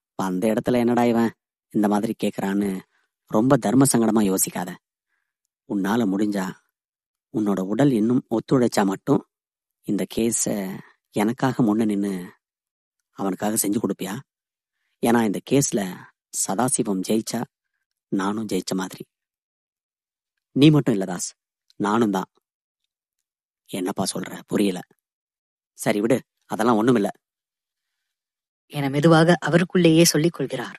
இப்ப அந்த இடத்துல என்னடா இவன் இந்த மாதிரி கேட்கறான்னு ரொம்ப தர்ம சங்கடமா யோசிக்காத. உன்னால முடிஞ்சா, உன்னோட உடல் இன்னும் ஒத்துழைச்சா மட்டும் இந்த கேஸ எனக்காக முன்ன நின்னு அவனுக்காக செஞ்சு கொடுப்பியா? ஏன்னா இந்த கேஸ்ல சதாசிவம் ஜெயிச்சா நானும் ஜெயிச்ச மாதிரி. நீ மட்டும் இல்ல தாஸ், நானும் தான். என்னப்பா சொல்ற? புரியல. சரி விடு, அதெல்லாம் ஒண்ணுமில்ல என மெதுவாக அவருக்குள்ளேயே சொல்லிக் கொள்கிறார்.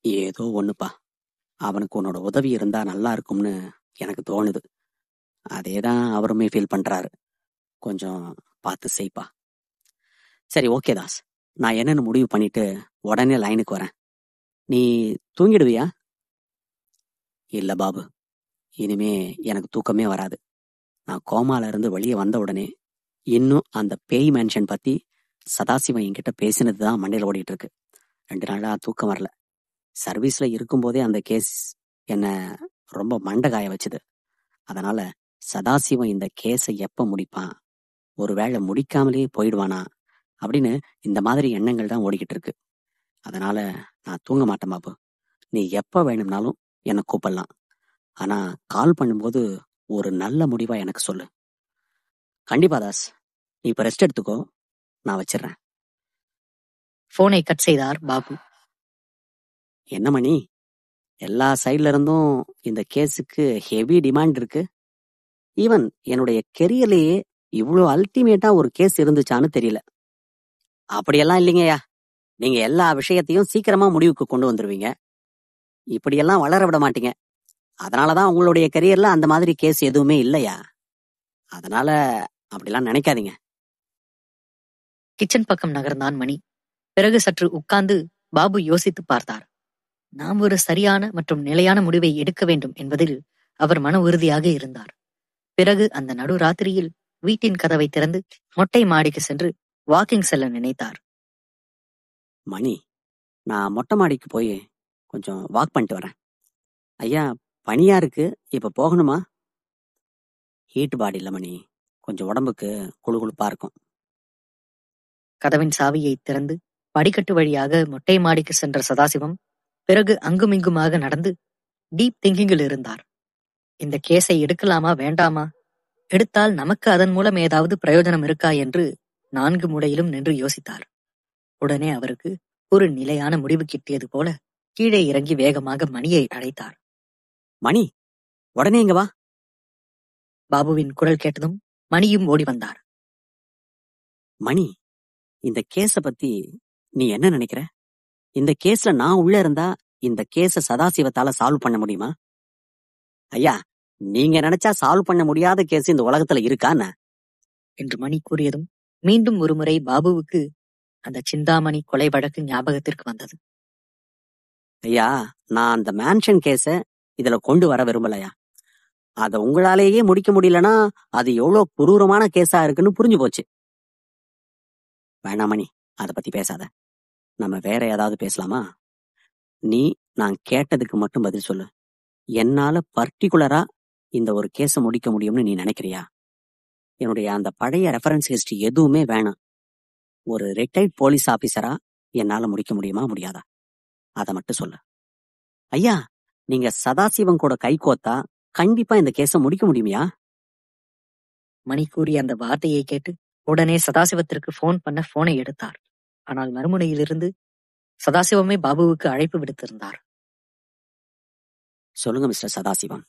ஏதோ ஒண்ணுப்பா, அவனுக்கு உன்னோட உதவி இருந்தா நல்லா இருக்கும்னு எனக்கு தோணுது. அதேதான் அவருமே ஃபீல் பண்றாரு. கொஞ்சம் பார்த்து செய்ப்பா. சரி, ஓகே தாஸ், நான் என்னன்னு முடிவு பண்ணிட்டு உடனே லைனுக்கு வரேன். நீ தூங்கிடுவியா? இல்ல பாபு, இனிமே எனக்கு தூக்கமே வராது. நான் கோமால இருந்து வெளியே வந்த உடனே இன்னும் அந்த பேய் மேன்ஷன் பத்தி சதாசிவம் என்கிட்ட பேசினதுதான் மண்டையில ஓடிட்டு இருக்கு. 2 நாளா தூக்கம் வரல. சர்வீஸ்ல இருக்கும்போதே அந்த கேஸ் என்ன ரொம்ப மண்டை காய வச்சுது. அதனால சதாசிவம் இந்த கேஸை எப்ப முடிப்பான், ஒருவேளை முடிக்காமலே போயிடுவானா அப்படின்னு இந்த மாதிரி எண்ணங்கள் தான் ஓடிக்கிட்டு இருக்கு. அதனால நான் தூங்க மாட்டேன் பாபு. நீ எப்ப வேணும்னாலும் என்னை கூப்பிடலாம். ஆனா கால் பண்ணும்போது ஒரு நல்ல முடிவா எனக்கு சொல்லு. கண்டிப்பா தாஸ். நீ இப்ப ரெஸ்ட் எடுத்துக்கோ, நான் வச்சிடுறேன். போனை கட் செய்தார் பாபு. என்ன மணி, எல்லா சைட்ல இருந்தும் இந்த கேஸுக்கு ஹெவி டிமாண்ட் இருக்கு. ஈவன் என்னுடைய கெரியர்லயே இவ்வளவு அல்டிமேட்டா ஒரு கேஸ் இருந்துச்சான்னு தெரியல. அப்படியெல்லாம் இல்லைங்கய்யா, நீங்க எல்லா விஷயத்தையும் சீக்கிரமா முடிவுக்கு கொண்டு வந்துருவீங்க. இப்படியெல்லாம் வளர விட மாட்டீங்க. அதனாலதான் உங்களுடைய கெரியர்ல அந்த மாதிரி கேஸ் எதுவுமே இல்லையா. அதனால அப்படிலாம் நினைக்காதீங்க. கிச்சன் பக்கம் நகர்ந்தான் மணி. பிறகு சற்று உட்கார்ந்து பாபு யோசித்து பார்த்தார். நாம் ஒரு சரியான மற்றும் நிலையான முடிவை எடுக்க வேண்டும் என்பதில் அவர் மன உறுதியாக இருந்தார். பிறகு அந்த நடுராத்திரியில் வீட்டின் கதவை திறந்து மொட்டை மாடிக்கு சென்று வாக்கிங் செல்ல நினைத்தார். மணி, நான் மொட்டை மாடிக்கு போய் கொஞ்சம் வாக் பண்ணிட்டு வரேன். ஐயா, பனியா இருக்கு, இப்ப போகணுமா? ஹீட் பாடி இல்ல மணி, கொஞ்சம் உடம்புக்கு குளுகுளுப்பா இருக்கும். கதவின் சாவியை திறந்து படிக்கட்டு வழியாக மொட்டை மாடிக்கு சென்ற சதாசிவம் பிறகு அங்குமிங்குமாக நடந்து டீப் திங்கிங்கில் இருந்தார். இந்த கேஸை எடுக்கலாமா வேண்டாமா, எடுத்தால் நமக்கு அதன் மூலம் ஏதாவது பிரயோஜனம் இருக்கா என்று 4 மூலையிலும் நின்று யோசித்தார். உடனே அவருக்கு ஒரு நிலையான முடிவு கிட்டியது போல கீழே இறங்கி வேகமாக மணியை அழைத்தார். மணி, உடனே இங்க வா. பாபுவின் குரல் கேட்டதும் மணியும் ஓடி வந்தார். மணி, இந்த கேஸ பத்தி நீ என்ன நினைக்கிற? இந்த கேஸ்ல நான் உள்ள இருந்தா இந்த கேஸ சதாசிவத்தால சால்வ் பண்ண முடியுமா? ஐயா, நீங்க நினைச்சா சால்வ் பண்ண முடியாத கேஸ் இந்த உலகத்துல இருக்கான்னு என்று மணி கூறியதும் மீண்டும் ஒருமுறை பாபுவுக்கு அந்த சிந்தாமணி கொலை வழக்கு ஞாபகத்திற்கு வந்தது. ஐயா, நான் அந்த மேன்ஷன் கேஸ இதுல கொண்டு வர விரும்பலையா. அத உங்களாலேயே முடிக்க முடியலன்னா அது எவ்வளவு குரூரமான கேஸா இருக்குன்னு புரிஞ்சு போச்சு. வேணாம் மணி, அத பத்தி பேசாத. நம்ம வேற ஏதாவது பேசலாமா? நீ நான் கேட்டதுக்கு மட்டும் பதில் சொல்லு. என்னால பர்டிகுலரா இந்த ஒரு கேஸ முடிக்க முடியும்னு நீ நினைக்கிறியா? என்னுடைய அந்த பழைய ரெஃபரன்ஸ் ஹிஸ்டரி எதுவுமே வேணாம். ஒரு ரிட்டையர்ட் போலீஸ் ஆபீசரா என்னால முடிக்க முடியுமா முடியாதா? அத மட்டும் சொல்லு. ஐயா, நீங்க சதாசிவம் கூட கை கோத்தா கண்டிப்பா இந்த கேஸ முடிக்க முடியுமையா? மணி கூறிய அந்த வார்த்தையை கேட்டு உடனே சதாசிவத்திற்கு போன் பண்ண போனை எடுத்தார். ஆனால் மறுமுனையிலிருந்து சதாசிவமே பாபுவுக்கு அழைப்பு விடுத்திருந்தார். சொல்லுங்க மிஸ்டர் சதாசிவம்.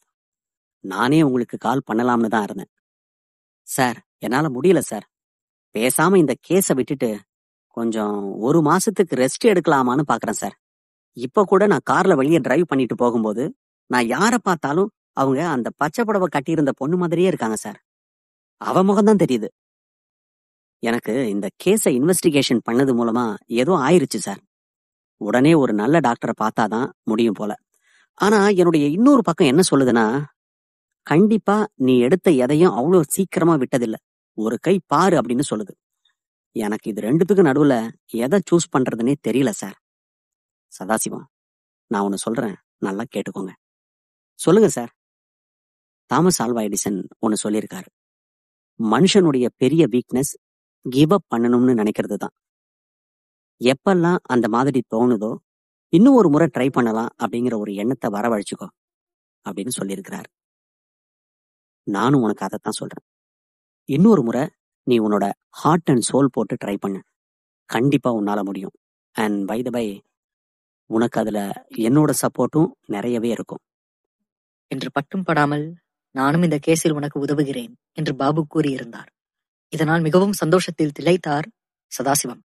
நானே உங்களுக்கு கால் பண்ணலாம்னு தான் இருந்தேன். சார், என்னால முடியல சார். பேசாம இந்த கேஸ விட்டுட்டு கொஞ்சம் 1 மாசத்துக்கு ரெஸ்ட் எடுக்கலாமான்னு பாக்குறேன் சார். இப்ப கூட நான் கார்ல வெளியே டிரைவ் பண்ணிட்டு போகும்போது நான் யார பார்த்தாலும் அவங்க அந்த பச்சை புடவை கட்டியிருந்த பொண்ணு மாதிரியே இருக்காங்க சார். அவ முகம்தான் தெரியுது. எனக்கு இந்த கேஸ இன்வெஸ்டிகேஷன் பண்ணது மூலமா ஏதோ ஆயிருச்சு சார். உடனே ஒரு நல்ல டாக்டரை பார்த்தாதான் முடியும் போல. ஆனா என்னுடைய இன்னொரு பக்கம் என்ன சொல்லுதுன்னா, கண்டிப்பா நீ எடுத்த எதையும் அவ்வளவு சீக்கிரமா விட்டதில்ல, ஒரு கை பாரு அப்படின்னு சொல்லுது. எனக்கு இது ரெண்டுத்துக்கும் நடுவுல எதை சூஸ் பண்றதுன்னே தெரியல சார். சதாசிவம், நான் ஒன்னு சொல்றேன், நல்லா கேட்டுக்கோங்க. சொல்லுங்க சார். தாமஸ் ஆல்வா எடிசன் ஒன்னு சொல்லியிருக்காரு. மனுஷனுடைய பெரிய வீக்னஸ் கிவ் அப் பண்ணணும்னு நினைக்கிறது தான். எப்பெல்லாம் அந்த மாதிரி தோணுதோ இன்னும் ஒரு முறை ட்ரை பண்ணலாம் அப்படிங்கிற ஒரு எண்ணத்தை வரவழைச்சுக்கோ அப்படின்னு சொல்லியிருக்கிறார். நானும் உனக்கு அதைத்தான் சொல்றேன். இன்னொரு முறை நீ உன்னோட ஹார்ட் அண்ட் சோல் போட்டு ட்ரை பண்ணு. கண்டிப்பா உன்னால முடியும். அண்ட் பை த பை, உனக்கு அதுல என்னோட சப்போர்ட்டும் நிறையவே இருக்கும் என்று பட்டும் படாமல் நானும் இந்த கேஸில் உனக்கு உதவுகிறேன் என்று பாபு கூறியிருந்தார். இதனால் மிகவும் சந்தோஷத்தில் திளைத்தார் சதாசிவம்.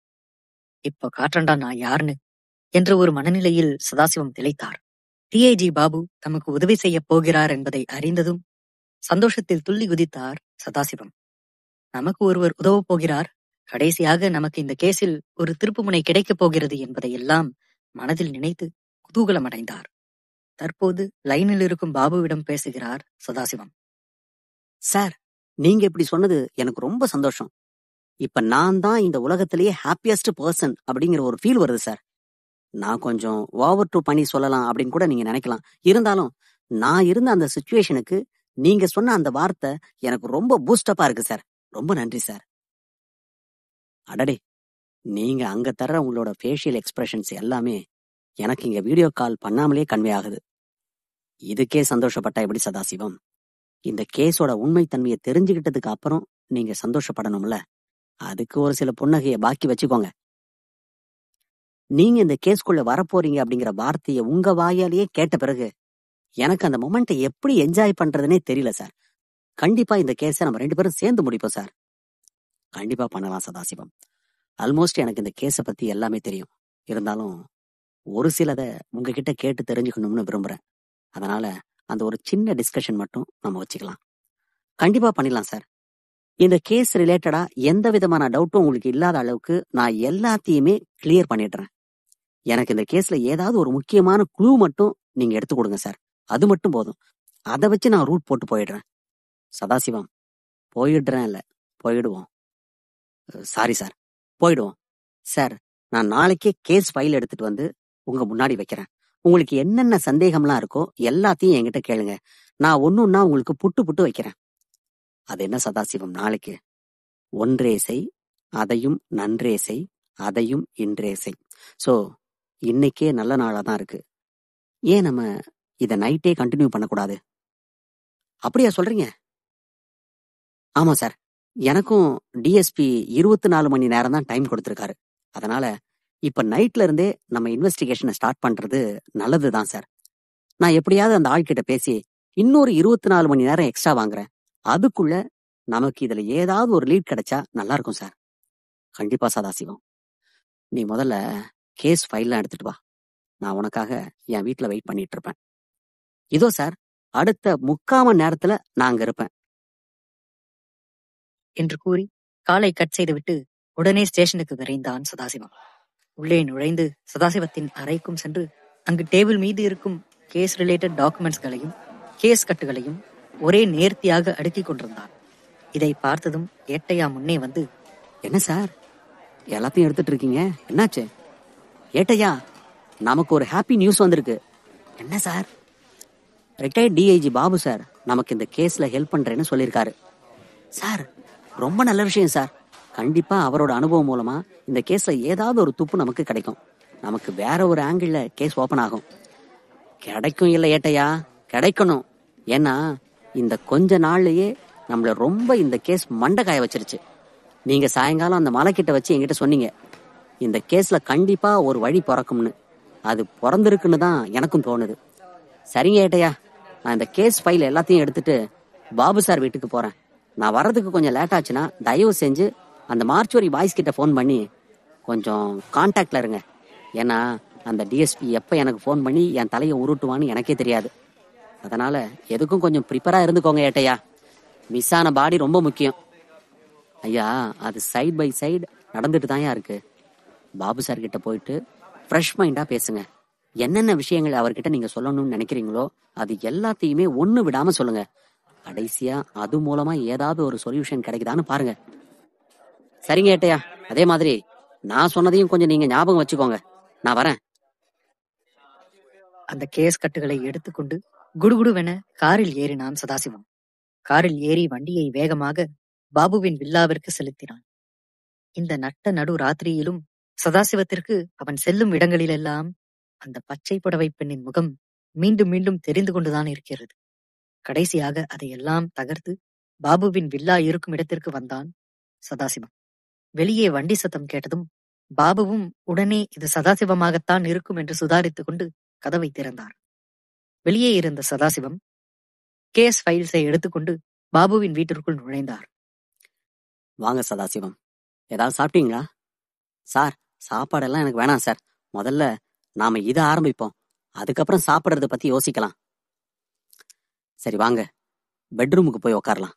இப்ப காற்றண்டா நான் யாருன்னு என்ற ஒரு மனநிலையில் சதாசிவம் திளைத்தார். டிஐஜி பாபு தமக்கு உதவி செய்ய போகிறார் என்பதை அறிந்ததும் சந்தோஷத்தில் துள்ளி குதித்தார் சதாசிவம். நமக்கு ஒருவர் உதவப் போகிறார், கடைசியாக நமக்கு இந்த கேஸில் ஒரு திருப்புமுனை கிடைக்கப் போகிறது என்பதை எல்லாம் மனதில் நினைத்து குதூகலம் அடைந்தார். தற்போது லைனில் இருக்கும் பாபுவிடம் பேசுகிறார் சதாசிவம். சார், நீங்க இப்படி சொன்னது எனக்கு ரொம்ப சந்தோஷம். இப்ப நான் தான் இந்த உலகத்திலேயே ஹாப்பியஸ்ட் பர்சன் அப்படிங்கிற ஒரு ஃபீல் வருது சார். நான் கொஞ்சம் ஓவர் டூ பண்ணி சொல்லலாம் அப்படின்னு கூட நீங்க நினைக்கலாம். இருந்தாலும் நான் இருந்த அந்த சிச்சுவேஷனுக்கு நீங்க சொன்ன அந்த வார்த்தை எனக்கு ரொம்ப பூஸ்டப்பா இருக்கு சார். ரொம்ப நன்றி சார். அடடே, நீங்க அங்க தர்ற உங்களோட ஃபேஷியல் எக்ஸ்பிரஷன்ஸ் எல்லாமே எனக்கு இங்க வீடியோ கால் பண்ணாமலே கன்வே ஆகுது. இதுக்கே சந்தோஷப்பட்டா எப்படி சதாசிவம்? இந்த கேஸோட உண்மைத்தன்மையை தெரிஞ்சுக்கிட்டதுக்கு அப்புறம் நீங்க சந்தோஷப்படணும்ல. அதுக்கு ஒரு சில புன்னகையை பாக்கி வச்சுக்கோங்க. நீங்க இந்த கேஸ்குள்ள வரப்போறீங்க அப்படிங்கிற வார்த்தையை உங்க வாயாலேயே கேட்ட பிறகு எனக்கு அந்த மொமெண்ட்டை எப்படி என்ஜாய் பண்றதுனே தெரியல சார். கண்டிப்பா இந்த கேஸை நம்ம 2 பேரும் சேர்ந்து முடிப்போம் சார். கண்டிப்பா பண்ணலாம் சதாசிவம். ஆல்மோஸ்ட் எனக்கு இந்த கேஸை பத்தி எல்லாமே தெரியும். இருந்தாலும் ஒரு சிலதை உங்ககிட்ட கேட்டு தெரிஞ்சுக்கணும்னு விரும்புறேன். அதனால அந்த ஒரு சின்ன டிஸ்கஷன் மட்டும் நம்ம வச்சுக்கலாம். கண்டிப்பா பண்ணிடலாம் சார். இந்த கேஸ் ரிலேட்டடா எந்த விதமான டவுட்டும் உங்களுக்கு இல்லாத அளவுக்கு நான் எல்லாத்தையுமே கிளியர் பண்ணிடுறேன். எனக்கு இந்த கேஸ்ல ஏதாவது ஒரு முக்கியமான க்ளூ மட்டும் நீங்க எடுத்து கொடுங்க சார். அது மட்டும் போதும். அதை வச்சு நான் ரூட் போட்டு போயிடுறேன். சதாசிவம், போயிடுறேன் இல்ல, போயிடுவோம். சாரி சார், போயிடுவோம். சார், நான் நாளைக்கே கேஸ் ஃபைல் எடுத்துட்டு வந்து உங்க முன்னாடி வைக்கிறேன். உங்களுக்கு என்னென்ன சந்தேகம்லாம் இருக்கோ எல்லாத்தையும் என்கிட்ட கேளுங்க. நான் ஒன்னொன்னா உங்களுக்கு புட்டு புட்டு வைக்கிறேன். அது என்ன சதாசிவம், நாளைக்கு ஒன்றே செய், அதையும் நன்றே செய், அதையும் இன்றே செய். சோ இன்னைக்கே நல்ல நாளா தான் இருக்கு. ஏன் நம்ம இத நைட்டே கண்டினியூ பண்ணக்கூடாது? அப்படியா சொல்றீங்க? ஆமா சார், எனக்கும் டிஎஸ்பி 24 மணி நேரம் தான் டைம் கொடுத்திருக்காரு. அதனால இப்ப நைட்ல இருந்தே நம்ம இன்வெஸ்டிகேஷனை ஸ்டார்ட் பண்றது நல்லதுதான் சார். நான் எப்படியாவது அந்த ஆள்கிட்ட பேசி இன்னொரு 24 மணி நேரம் எக்ஸ்ட்ரா வாங்குறேன். அதுக்குள்ள நமக்கு இதுல ஏதாவது ஒரு லீட் கிடைச்சா நல்லா இருக்கும் சார். கண்டிப்பா சதாசிவம். நீ முதல்ல கேஸ் ஃபைல்லாம் எடுத்துட்டு வா. நான் உனக்காக என் வீட்டுல வெயிட் பண்ணிட்டு இருப்பேன். இதோ சார், அடுத்த 3/4 மணி நேரத்துல நான் அங்க இருப்பேன் என்று கூறி காலை கட் செய்துவிட்டு உடனே ஸ்டேஷனுக்கு விரைந்தான் சதாசிவம். உள்ளே நுழைந்து சதாசிவத்தின் அறைக்கும் சென்று அங்கு டேபிள் மீது இருக்கும் கேஸ் ரிலேட்டட் டாக்குமெண்ட்ஸ்களையும் கேஸ் கட்டுகளையும் ஒரே நேர்த்தியாக அடுக்கிக் கொண்டிருந்தான். இதை பார்த்ததும் ஏட்டையா முன்னே வந்து, என்ன சார் எல்லாத்தையும் எடுத்துட்டு இருக்கீங்க, என்னாச்சு? ஏட்டையா, நமக்கு ஒரு ஹாப்பி நியூஸ் வந்திருக்கு. என்ன sir? Retired DIG Babu sir நமக்கு இந்த கேஸ்ல ஹெல்ப் பண்றேன்னு சொல்லியிருக்காரு. சார், ரொம்ப நல்ல விஷயம் சார். கண்டிப்பா அவரோட அனுபவம் மூலமா இந்த கேஸ்ல ஏதாவது ஒரு துப்பு நமக்கு கிடைக்கும். நமக்கு வேற ஒரு ஆங்கிள் கேஸ் ஓபன் ஆகும். கிடைக்கும் இல்ல ஏட்டையா, கிடைக்கணும். ஏன்னா இந்த கொஞ்ச நாள்லயே நம்மள ரொம்ப இந்த கேஸ் மண்டை காய வச்சிருச்சு. நீங்க சாயங்காலம் அந்த மலை கிட்ட வச்சு என்கிட்ட சொன்னீங்க, இந்த கேஸ்ல கண்டிப்பா ஒரு வழி பிறக்கும்னு. அது பிறந்திருக்குன்னு தான் எனக்கும் தோணுது. சரிங்க ஏட்டையா, நான் இந்த கேஸ் ஃபைல் எல்லாத்தையும் எடுத்துட்டு பாபு சார் வீட்டுக்கு போறேன். நான் வர்றதுக்கு கொஞ்சம் லேட் ஆச்சுன்னா தயவு செஞ்சு அந்த மார்ச்சுவரி பாய்ஸ் கிட்ட ஃபோன் பண்ணி கொஞ்சம் கான்டாக்ட்ல இருங்க. ஏன்னா அந்த டிஎஸ்பி எப்ப எனக்கு ஃபோன் பண்ணி என் தலையை உருட்டுவான்னு எனக்கே தெரியாது. அதனால எதுக்கும் கொஞ்சம் ப்ரிப்பரா இருந்துக்கோங்க ஏட்டையா. மிஸ் ஆன பாடி ரொம்ப முக்கியம். ஐயா, அது சைட் பை சைடு நடந்துட்டு தான் இருக்கு. பாபு சார் கிட்ட போயிட்டு ஃப்ரெஷ் மைண்டா பேசுங்க. என்னென்ன விஷயங்கள் அவர்கிட்ட நீங்க சொல்லணும்னு நினைக்கிறீங்களோ அது எல்லாத்தையுமே ஒண்ணு விடாம சொல்லுங்க. கடைசியா அது மூலமா ஏதாவது ஒரு சொல்யூஷன் கிடைக்குதான்னு பாருங்க. சரிங்க ஏட்டையா, அதே மாதிரி நான் சொன்னதையும் கொஞ்சம் நீங்க ஞாபகம் வச்சுக்கோங்க. நான் வரேன். அந்த கேஸ் கட்டுகளை எடுத்துக்கொண்டு குடுகுடுவென காரில் ஏறினான் சதாசிவம். காரில் ஏறி வண்டியை வேகமாக பாபுவின் வில்லாவிற்கு செலுத்தினான். இந்த நட்ட நடு ராத்திரியிலும் சதாசிவத்திற்கு அவன் செல்லும் இடங்களிலெல்லாம் அந்த பச்சை புடவை பெண்ணின் முகம் மீண்டும் மீண்டும் தெரிந்து கொண்டுதான் இருக்கிறது. கடைசியாக அதையெல்லாம் தகர்த்து பாபுவின் வில்லா இருக்கும் இடத்திற்கு வந்தான் சதாசிவம். வெளியே வண்டி சத்தம் கேட்டதும் பாபுவும் உடனே இது சதாசிவமாகத்தான் இருக்கும் என்று சுதாரித்துக் கொண்டு கதவை திறந்தார். வெளியே இருந்த சதாசிவம் கேஸ் ஃபைல்ஸை எடுத்துக்கொண்டு பாபுவின் வீட்டிற்குள் நுழைந்தார். வாங்க சதாசிவம், ஏதாவது சாப்பிட்டீங்களா? சார், சாப்பாடெல்லாம் எனக்கு வேணாம் சார். முதல்ல நாம இதை ஆரம்பிப்போம், அதுக்கப்புறம் சாப்பிடறத பத்தி யோசிக்கலாம். சரி வாங்க, பெட்ரூமுக்கு போய் உட்காரலாம்.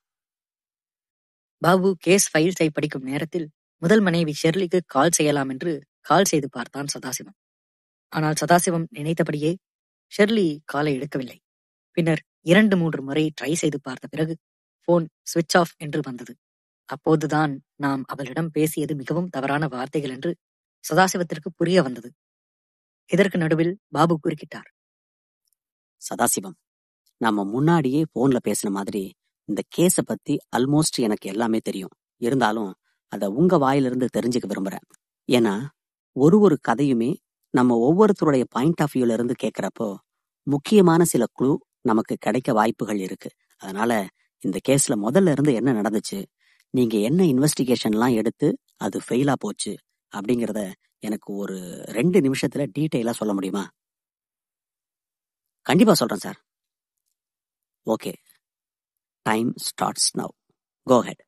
பாபு கேஸ் ஃபைல்ஸை படிக்கும் நேரத்தில் முதல் மனைவி ஷெர்லிக்கு கால் செய்யலாம் என்று கால் செய்து பார்த்தான் சதாசிவம். ஆனால் சதாசிவம் நினைத்தபடியே ஷெர்லி காலை எடுக்கவில்லை. பின்னர் 2-3 முறை ட்ரை செய்து பார்த்த பிறகு போன் சுவிட்ச் ஆஃப் என்று வந்தது. அப்போதுதான் நாம் அவளிடம் பேசியது மிகவும் தவறான வார்த்தைகள் என்று சதாசிவத்திற்கு புரிய வந்தது. இதற்கு நடுவில் பாபு குறுக்கிட்டார். சதாசிவம், நம்ம முன்னாடியே போன்ல பேசின மாதிரி இந்த கேஸ பத்தி ஆல்மோஸ்ட் எனக்கு எல்லாமே தெரியும். இருந்தாலும் அத உங்க வாயிலிருந்து தெரிஞ்சுக்க விரும்புறேன். ஏன்னா ஒரு கதையுமே நம்ம ஒவ்வொருத்தருடைய பாயிண்ட் ஆஃப் வியூல இருந்து கேட்கிறப்போ முக்கியமான சில க்ளூ நமக்கு கிடைக்க வாய்ப்புகள் இருக்கு. அதனால இந்த கேஸ்ல முதல்ல இருந்து என்ன நடந்துச்சு, நீங்க என்ன இன்வெஸ்டிகேஷன்லாம் எடுத்து அது ஃபெயிலா போச்சு அப்படிங்கறத எனக்கு ஒரு 2 நிமிஷத்துல டீட்டெயிலா சொல்ல முடியுமா? கண்டிப்பா சொல்றேன் sir. Okay, time starts now. Go ahead.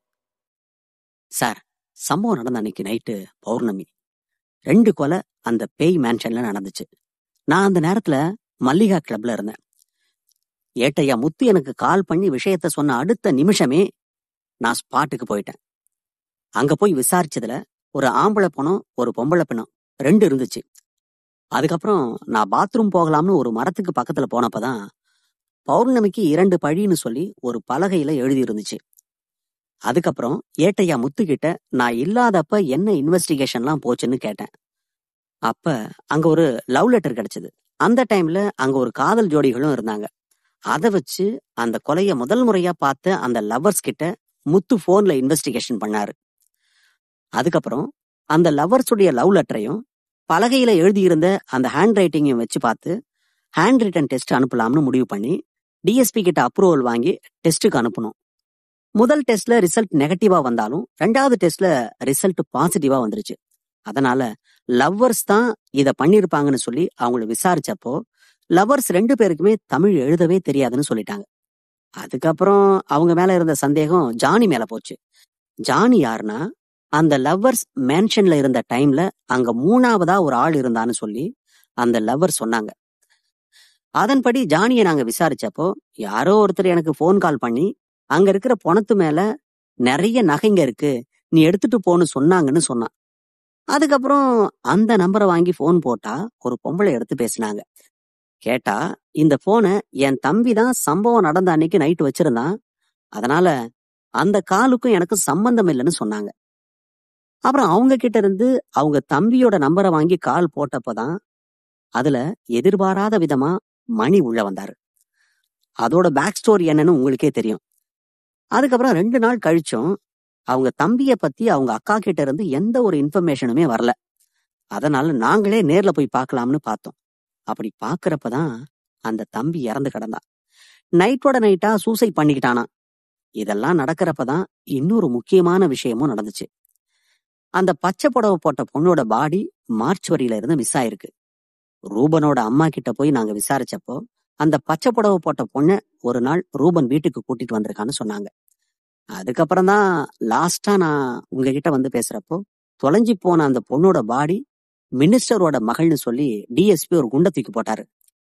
Sir, சம்பவம் நடந்த அன்னைக்கு நைட்டு பௌர்ணமி. 2 கொலை அந்த பேய் மேன்ஷன்ல நடந்துச்சு. நான் அந்த நேரத்துல மல்லிகா கிளப்ல இருந்தேன். ஏட்டையா முத்து எனக்கு கால் பண்ணி விஷயத்த சொன்ன அடுத்த நிமிஷமே நான் ஸ்பாட்டுக்கு போயிட்டேன். அங்க போய் விசாரிச்சதுல ஒரு ஆம்பளை பணம் ஒரு பொம்பளை பணம் 2 இருந்துச்சு. அதுக்கப்புறம் நான் பாத்ரூம் போகலாம்னு ஒரு மரத்துக்கு பக்கத்துல போனப்பதான் பௌர்ணமிக்கு 2 பழின்னு சொல்லி ஒரு பலகையில எழுதி இருந்துச்சு. அதுக்கப்புறம் ஏட்டையா முத்துக்கிட்ட நான் இல்லாதப்ப என்ன இன்வெஸ்டிகேஷன்லாம் போச்சுன்னு கேட்டேன். அப்ப அங்க ஒரு லவ் லெட்டர் கிடைச்சது. அந்த டைம்ல அங்க ஒரு காதல் ஜோடிகளும் இருந்தாங்க. அதை வச்சு அந்த கொலைய முதல் முறையா பார்த்த அந்த லவ்வர்ஸ் கிட்ட முத்து போன்ல இன்வெஸ்டிகேஷன் பண்ணாரு. அதுக்கப்புறம் அந்த லவ்வர்ஸுடைய லவ் லெட்டரையும் பலகையில எழுதியிருந்த அந்த ஹேண்ட் ரைட்டிங்கையும் வச்சு பார்த்து ஹேண்ட் ரிட்டன் டெஸ்ட் அனுப்பலாம்னு முடிவு பண்ணி டிஎஸ்பி கிட்ட அப்ரூவல் வாங்கி டெஸ்ட்டுக்கு அனுப்பணும். முதல் டெஸ்ட்ல ரிசல்ட் நெகட்டிவா வந்தாலும் 2வது டெஸ்ட்ல ரிசல்ட் பாசிட்டிவா வந்துருச்சு. அதனால லவ்வர்ஸ் தான் இத பண்ணிருப்பாங்கன்னு சொல்லி அவங்கள விசாரிச்சப்போ லவ்வர்ஸ் 2 பேருக்குமே தமிழ் எழுதவே தெரியாதுன்னு சொல்லிட்டாங்க. அதுக்கப்புறம் அவங்க மேல இருந்த சந்தேகம் ஜானி மேல போச்சு. ஜானி யாருன்னா அந்த லவ்வர்ஸ் மேன்ஷன்ல இருந்த டைம்ல அங்க 3ஆவதா ஒரு ஆள் இருந்தான்னு சொல்லி அந்த லவ்வர் சொன்னாங்க. அதன்படி ஜானியை நாங்க விசாரிச்சப்போ யாரோ ஒருத்தர் எனக்கு ஃபோன் கால் பண்ணி அங்க இருக்கிற பணத்து மேல நிறைய நகைங்க இருக்கு, நீ எடுத்துட்டு போன்னு சொன்னாங்கன்னு சொன்னான். அதுக்கப்புறம் அந்த நம்பரை வாங்கி ஃபோன் போட்டா ஒரு பொம்பளை எடுத்து பேசினாங்க. கேட்டா இந்த போனை என் தம்பி தான் சம்பவம் நடந்த அன்னைக்கு நைட்டு வச்சிருந்தான், அதனால அந்த காலுக்கும் எனக்கும் சம்பந்தம் இல்லைன்னு சொன்னாங்க. அப்புறம் அவங்க கிட்ட இருந்து அவங்க தம்பியோட நம்பரை வாங்கி கால் போட்டப்பதான் அதுல எதிர்பாராத விதமா மணி உள்ள வந்தாரு. அதோட பேக் ஸ்டோரி என்னன்னு உங்களுக்கே தெரியும். அதுக்கப்புறம் 2 நாள் கழிச்சும் அவங்க தம்பிய பத்தி அவங்க அக்கா கிட்ட இருந்து எந்த ஒரு இன்ஃபர்மேஷனுமே வரல. அதனால நாங்களே நேர்ல போய் பார்க்கலாம்னு பார்த்தோம். அப்படி பாக்குறப்பதான் அந்த தம்பி இறந்து கிடந்தான். நைட்டோட நைட்டா சூசைட் பண்ணிக்கிட்டானா. இதெல்லாம் நடக்கிறப்பதான் இன்னொரு முக்கியமான விஷயமும் நடந்துச்சு. அந்த பச்சை புடவை போட்ட பொண்ணோட பாடி மார்ச்சுவரியில இருந்து மிஸ் ஆயிருக்கு. ரூபனோட அம்மா கிட்ட போய் நாங்க விசாரிச்சப்போ அந்த பச்சை புடவை போட்ட பொண்ணை ஒரு நாள் ரூபன் வீட்டுக்கு கூட்டிட்டு வந்திருக்கான்னு சொன்னாங்க. அதுக்கப்புறம் தான் லாஸ்டா நான் உங்ககிட்ட வந்து பேசுறப்போ தொலைஞ்சி போன அந்த பொண்ணோட பாடி மினிஸ்டரோட மகள்னு சொல்லி டிஎஸ்பி ஒரு குண்டை தூக்கி போட்டாரு.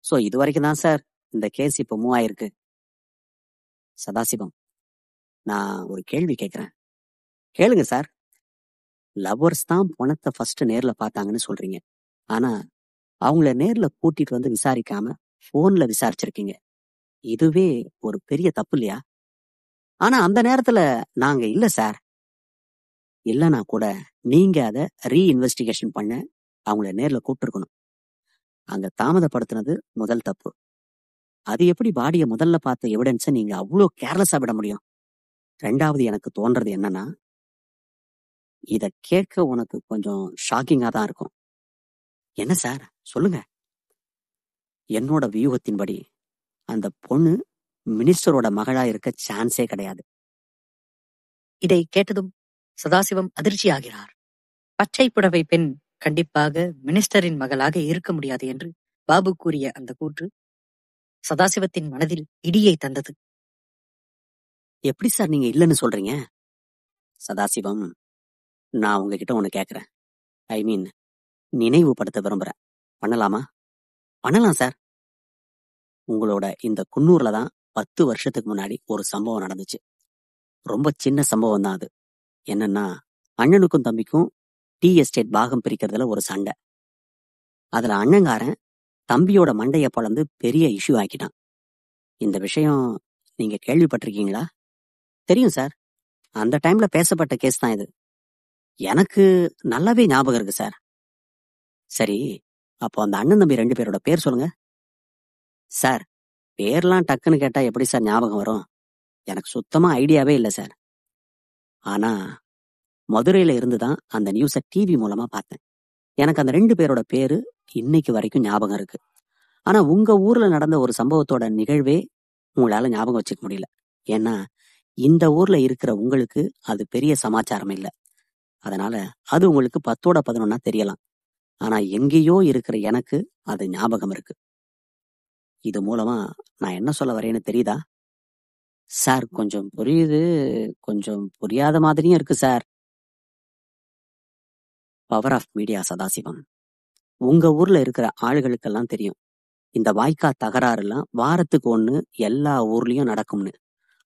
சோ இது வரைக்கும் தான் சார் இந்த கேஸ் இப்ப மூவ் ஆயிருக்கு. சதாசிவம், நான் ஒரு கேள்வி கேட்கிறேன், கேளுங்க சார். லவ்வர்ஸ் தான் பணத்தை ஃபர்ஸ்ட் நேர்ல பார்த்தாங்கன்னு சொல்றீங்க, ஆனா அவங்கள நேர்ல கூட்டிட்டு வந்து விசாரிக்காம போன்ல விசாரிச்சிருக்கீங்க. இதுவே ஒரு பெரிய தப்பு இல்லையா? ஆனா அந்த நேரத்துல நாங்க இல்ல சார். இல்லைன்னா கூட நீங்க அதை ரீஇன்வெஸ்டிகேஷன் பண்ண அவங்கள நேர்ல கூப்பிட்டுருக்கணும். அங்க தாமதப்படுத்தினது முதல் தப்பு. அது எப்படி பாடியை முதல்ல பார்த்த எவிடன்ஸை நீங்க அவ்வளோ கேர்லெஸ்ஸா விட முடியும்? 2வது எனக்கு தோன்றது என்னன்னா, இத கேட்க உனக்கு கொஞ்சம் ஷாக்கிங்கா தான் இருக்கும். என்ன சார் சொல்லுங்க. என்னோட வியூகத்தின்படி அந்த பொண்ணு மினிஸ்டரோட மகளா இருக்க சான்ஸே கிடையாது. இதை கேட்டதும் சதாசிவம் அதிர்ச்சியாகிறார். பச்சை புடவை பெண் கண்டிப்பாக மினிஸ்டரின் மகளாக இருக்க முடியாது என்று பாபு கூறிய அந்த கூற்று சதாசிவத்தின் மனதில் இடியை தந்தது. எப்படி சார் நீங்க இல்லைன்னு சொல்றீங்க? சதாசிவம், நான் உங்ககிட்ட ஒண்ணு கேக்குறேன். ஐ மீன் நினைவுபடுத்த விரும்புறேன். பண்ணலாமா? பண்ணலாம் சார். உங்களோட இந்த குன்னூர்ல தான் 10 வருஷத்துக்கு முன்னாடி ஒரு சம்பவம் நடந்துச்சு. ரொம்ப சின்ன சம்பவம் தான் அது. என்னன்னா, அண்ணனுக்கும் தம்பிக்கும் டீ எஸ்டேட் பாகம் பிரிக்கிறதுல ஒரு சண்டை. அதுல அண்ணங்காரன் தம்பியோட மண்டைய பொளந்து பெரிய இஷ்யூ ஆக்கிட்டான். இந்த விஷயம் நீங்க கேள்விப்பட்டிருக்கீங்களா? தெரியும் சார். அந்த டைம்ல பேசப்பட்ட கேஸ் தான் இது. எனக்கு நல்லாவே ஞாபகம் இருக்கு சார். சரி, அப்போ அந்த அண்ணன் தம்பி 2 பேரோட பேர் சொல்லுங்க. சார், பேர்லாம் டக்குன்னு கேட்டா எப்படி சார் ஞாபகம் வரும்? எனக்கு சுத்தமா ஐடியாவே இல்லை சார். ஆனா மதுரையில இருந்துதான் அந்த நியூஸை டிவி மூலமா பார்த்தேன். எனக்கு அந்த 2 பேரோட பேரு இன்னைக்கு வரைக்கும் ஞாபகம் இருக்கு. ஆனா உங்க ஊர்ல நடந்த ஒரு சம்பவத்தோட நிகழ்வே உங்களால ஞாபகம் வச்சுக்க முடியல. ஏன்னா இந்த ஊர்ல இருக்கிற உங்களுக்கு அது பெரிய சமாச்சாரம் இல்லை. அதனால அது உங்களுக்கு 10ஓட 11 தெரியலாம். ஆனா எங்கேயோ இருக்கிற எனக்கு அது ஞாபகம் இருக்கு. இது மூலமா நான் என்ன சொல்ல வரேன்னு தெரியுதா? சார், கொஞ்சம் புரியுது, கொஞ்சம் புரியாத மாதிரியும் இருக்கு sir. Power of media Sadasivam. உங்க ஊர்ல இருக்கிற ஆளுகளுக்கெல்லாம் தெரியும் இந்த வாய்க்கா தகராறுலாம் வாரத்துக்கு 1 எல்லா ஊர்லயும் நடக்கும்னு.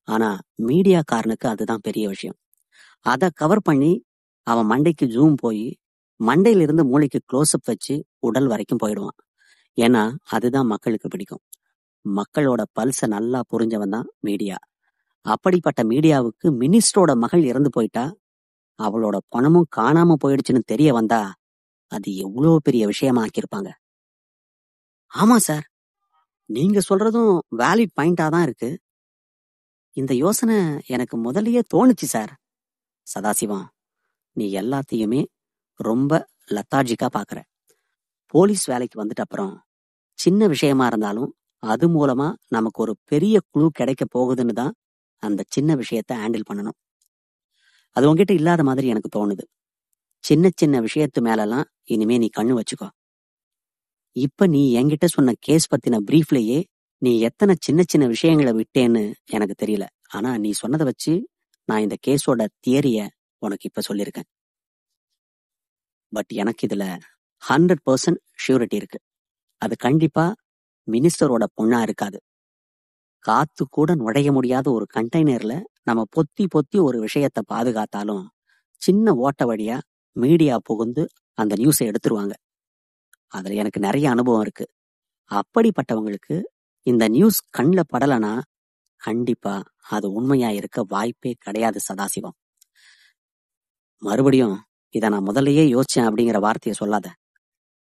ஆனா மீடியாக்காரனுக்கு அதுதான் பெரிய விஷயம். அதை கவர் பண்ணி அவன் மண்டைக்கு ஜூம் போய் மண்டையில இருந்து மூளைக்கு க்ளோஸ்அப் வச்சு உடல் வரைக்கும் போயிடுவான். ஏன்னா அதுதான் மக்களுக்கு பிடிக்கும். மக்களோட பல்ஸை நல்லா புரிஞ்சவன் தான் மீடியா. அப்படிப்பட்ட மீடியாவுக்கு மினிஸ்டரோட மகள் இறந்து போயிட்டா, அவளோட பணமும் காணாம போயிடுச்சுன்னு தெரிய வந்தா அது எவ்வளவு பெரிய விஷயமா ஆக்கியிருப்பாங்க. ஆமா சார், நீங்க சொல்றதும் வேலிட் பாயிண்டா தான் இருக்கு. இந்த யோசனை எனக்கு முதல்லயே தோணுச்சு சார். சதாசிவம், நீ எல்லாத்தையுமே ரொம்ப லத்தார்ஜிக்கா பாக்குற. போலீஸ் வேலைக்கு வந்துட்ட அப்புறம் சின்ன விஷயமா இருந்தாலும் அது மூலமா நமக்கு ஒரு பெரிய க்ளூ கிடைக்க போகுதுன்னு தான் அந்த சின்ன விஷயத்த ஹேண்டில் பண்ணணும். அது உங்ககிட்ட இல்லாத மாதிரி எனக்கு தோணுது. சின்ன சின்ன விஷயத்து மேலெல்லாம் இனிமே நீ கண்ணு வச்சுக்கோ. இப்ப நீ என்கிட்ட சொன்ன கேஸ் பத்தின பிரீஃப்லயே நீ எத்தனை சின்ன சின்ன விஷயங்களை விட்டேன்னு எனக்கு தெரியல. ஆனா நீ சொன்னதை வச்சு நான் இந்த கேஸோட தியரிய உனக்கு இப்ப சொல்லியிருக்கேன். பட் எனக்கு இதுல 100% ஷூரிட்டி இருக்கு. அது கண்டிப்பா மினிஸ்டரோட பொண்ணா இருக்காது. காத்து கூட நுழைய முடியாத ஒரு கண்டெய்னர்ல நம்ம பொத்தி பொத்தி ஒரு விஷயத்த பாதுகாத்தாலும் சின்ன ஓட்ட வழியா மீடியா புகுந்து அந்த நியூஸை எடுத்துருவாங்க. அதுல எனக்கு நிறைய அனுபவம் இருக்கு. அப்படிப்பட்டவங்களுக்கு இந்த நியூஸ் கண்ல படலனா கண்டிப்பா அது உண்மையா இருக்க வாய்ப்பே கிடையாது சதாசிவம். மறுபடியும் இத நான் முதல்லயே யோசிச்சேன் அப்படிங்கிற வார்த்தையை சொல்லாத.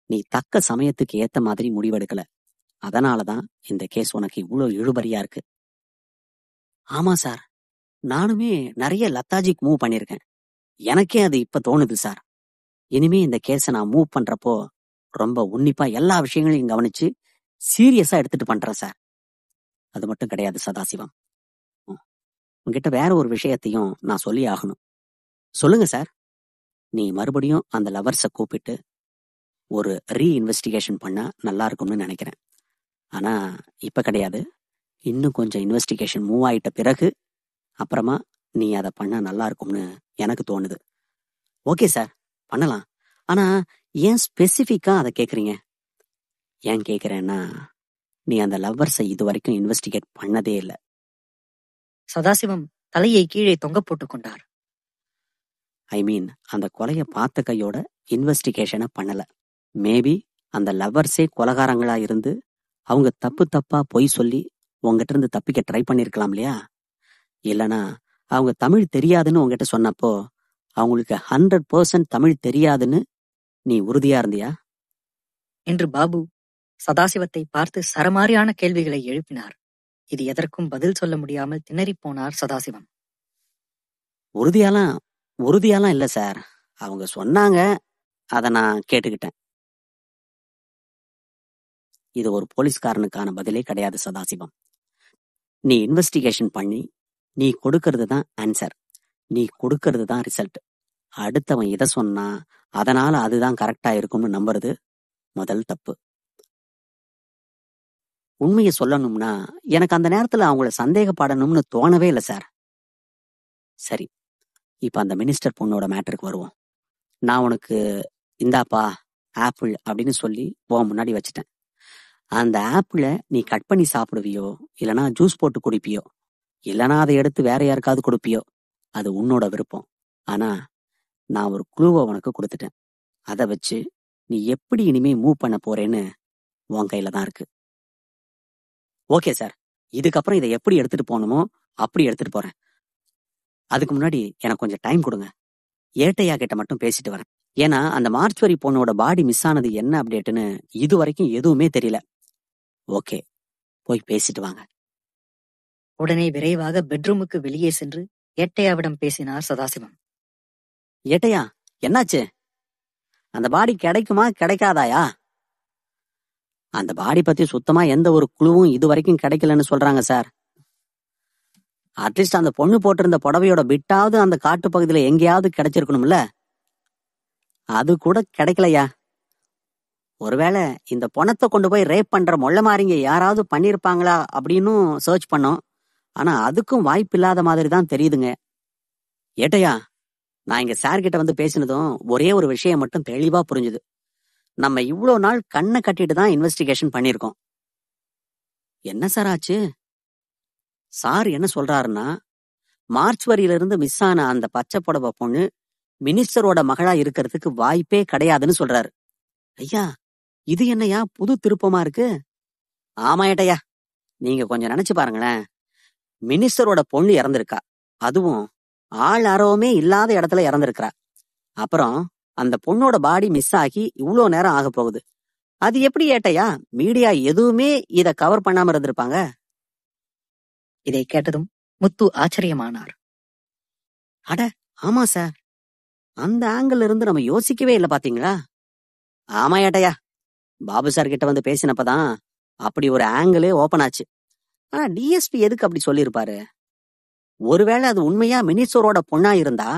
நீ தக்க சமயத்துக்கு ஏத்த மாதிரி முடிவெடுக்கல. அதனாலதான் இந்த கேஸ் உனக்கு இவ்வளவு இழுபறியா இருக்கு. ஆமா சார், நானுமே நிறைய லத்தாஜிக் மூவ் பண்ணிருக்கேன். எனக்கே அது இப்ப தோணுது சார். இனிமே இந்த கேஸை நான் மூவ் பண்றப்போ ரொம்ப உன்னிப்பா எல்லா விஷயங்களையும் கவனிச்சு சீரியஸா எடுத்துட்டு பண்றேன் சார். அது மட்டும் கிடையாது சதாசிவம், உங்ககிட்ட வேற ஒரு விஷயத்தையும் நான் சொல்லி ஆகணும். சொல்லுங்க சார். நீ மறுபடியும் அந்த லவர்ஸை கூப்பிட்டு ஒரு ரீஇன்வெஸ்டிகேஷன் பண்ணா நல்லா இருக்கும்னு நினைக்கிறேன். ஆனா இப்ப கிடையாது. இன்னும் கொஞ்சம் இன்வெஸ்டிகேஷன் மூவ் ஆயிட்ட பிறகு அப்புறமா நீ அதை பண்ணா நல்லா இருக்கும்னு எனக்கு தோணுது. ஓகே சார், பண்ணலாம். ஆனா ஏன் ஸ்பெசிபிக்கா அதை கேக்குறீங்க? ஏன் கேக்குறேன்னா, நீ அந்த லவ்வர்ஸை இது வரைக்கும் இன்வெஸ்டிகேட் பண்ணதே இல்லை. சதாசிவம் தலையை கீழே தொங்க போட்டுக் கொண்டார். ஐ மீன், அந்த கொலைய பார்த்த கையோட இன்வெஸ்டிகேஷனை பண்ணல. மேபி அந்த லவ்வர்ஸே கொலகாரங்களா இருந்து அவங்க தப்பு தப்பா பொய் சொல்லி உங்ககிட்ட இருந்து தப்பிக்க ட்ரை பண்ணிருக்கலாம் இல்லையா? இல்லனா அவங்க தமிழ் தெரியாதுன்னு உங்ககிட்ட சொன்னப்போ அவங்களுக்கு 100% தமிழ் தெரியாதுன்னு நீ உறுதியா இருந்தியா? என்று பாபு சதாசிவத்தை பார்த்து சரமாரியான கேள்விகளை எழுப்பினார். இது எதற்கும் பதில் சொல்ல முடியாமல் திணறிப் போனார் சதாசிவம். உறுதியாலாம் இல்ல சார். அவங்க சொன்னாங்க, அத நான் கேட்டுக்கிட்டேன். இது ஒரு போலீஸ்காரனுக்கான பதிலே கிடையாது சதாசிவம். நீ இன்வெஸ்டிகேஷன் பண்ணி நீ கொடுக்கறது தான் ஆன்சர், நீ கொடுக்கறது தான் ரிசல்ட். அடுத்தவன் இதை சொன்னா அதனால அதுதான் கரெக்டா இருக்கும்னு நம்புறது முதல் தப்பு. உண்மையை சொல்லணும்னா எனக்கு அந்த நேரத்துல அவங்கள சந்தேகப்படணும்னு தோணவே இல்லை சார். சரி, இப்ப அந்த மினிஸ்டர் பொண்ணோட மேட்டருக்கு வருவோம். நான் உனக்கு இந்தாப்பா ஆப்பிள் அப்படின்னு சொல்லி உன் முன்னாடி வச்சுட்டேன். அந்த ஆப்பிளை நீ கட் பண்ணி சாப்பிடுவியோ, இல்லனா ஜூஸ் போட்டு குடிப்பியோ, இல்லனா அதை எடுத்து வேற யாருக்காவது கொடுப்பியோ, அது உன்னோட விருப்பம். ஆனா நான் ஒரு க்ளூவை உனக்கு கொடுத்துட்டேன். அதை வச்சு நீ எப்படி இனிமே மூவ் பண்ண போறேன்னு உன் கையில தான் இருக்கு. ஓகே சார், இதுக்கப்புறம் இதை எப்படி எடுத்துட்டு போகணுமோ அப்படி எடுத்துட்டு போறேன். அதுக்கு முன்னாடி எனக்கு கொஞ்சம் டைம் கொடுங்க. ஏட்டையா கிட்ட மட்டும் பேசிட்டு வரேன். ஏன்னா அந்த மார்ச்சுவரி பொண்ணோட பாடி மிஸ் ஆனது என்ன அப்டேட்னு இது வரைக்கும் எதுவுமே தெரியல. ஓகே, போய் பேசிட்டு வாங்க. உடனே விரைவாக பெட்ரூமுக்கு வெளியே சென்று ஏட்டையாவிடம் பேசினார் சதாசிவம். ஏட்டையா, என்னாச்சு? அந்த பாடி கிடைக்குமா கிடைக்காதாயா? அந்த பாடி பத்தி சுத்தமா எந்த ஒரு குழுவும் இது வரைக்கும் கிடைக்கலன்னு சொல்றாங்க சார். அட்லீஸ்ட் அந்த பொண்ணு போட்டிருந்த புடவையோட பிட்டாவது அந்த காட்டு பகுதியில எங்கேயாவது கிடைச்சிருக்கணும்ல. அது கூட கிடைக்கலையா? ஒருவேளை இந்த பொணத்தை கொண்டு போய் ரேப் பண்ற மொள்ள மாறிங்க யாராவது பண்ணிருப்பாங்களா அப்படின்னு சர்ச் பண்ணோம். ஆனா அதுக்கும் வாய்ப்பு இல்லாத மாதிரி தான் தெரியுதுங்க. ஏட்டையா, நான் இங்க சார் கிட்ட வந்து பேசினதும் ஒரே ஒரு விஷயம் மட்டும் தெளிவா புரிஞ்சுது. நம்ம இவ்வளவு நாள் கண்ணை கட்டிட்டு தான் இன்வெஸ்டிகேஷன் பண்ணிருக்கோம். என்ன சார் ஆச்சு? சார் என்ன சொல்றாருன்னா, மார்ச்சுவரியில இருந்து மிஸ் ஆன அந்த பச்சை புடவை பொண்ணு மினிஸ்டரோட மகளா இருக்கிறதுக்கு வாய்ப்பே கிடையாதுன்னு சொல்றாரு. ஐயா, இது என்னையா புது திருப்பமா இருக்கு? ஆமா ஏட்டையா, நீங்க கொஞ்சம் நினைச்சு பாருங்களேன். மினிஸ்டரோட பொண்ணு இறந்திருக்கா, அதுவும் ஆள் அரவமே இல்லாத இடத்துல இறந்திருக்கிறா. அப்புறம் அந்த பொண்ணோட பாடி மிஸ் ஆகி இவ்வளவு நேரம் ஆக போகுது. அது எப்படி ஏட்டையா மீடியா எதுவுமே இத கவர் பண்ணாம இருந்திருப்பாங்க? இதை கேட்டதும் முத்து ஆச்சரியமானார். அட ஆமா சார், அந்த ஆங்கிள் இருந்து நம்ம யோசிக்கவே இல்லை பாத்தீங்களா? ஆமா ஏட்டையா, பாபு சார் கிட்ட வந்து பேசினப்பதான் அப்படி ஒரு ஆங்கிளே ஓபன் ஆச்சு. ஆனா டிஎஸ்பி எதுக்கு அப்படி சொல்லியிருப்பாரு? ஒருவேளை அது உண்மையா மினிஸ்டரோட பொண்ணா இருந்தா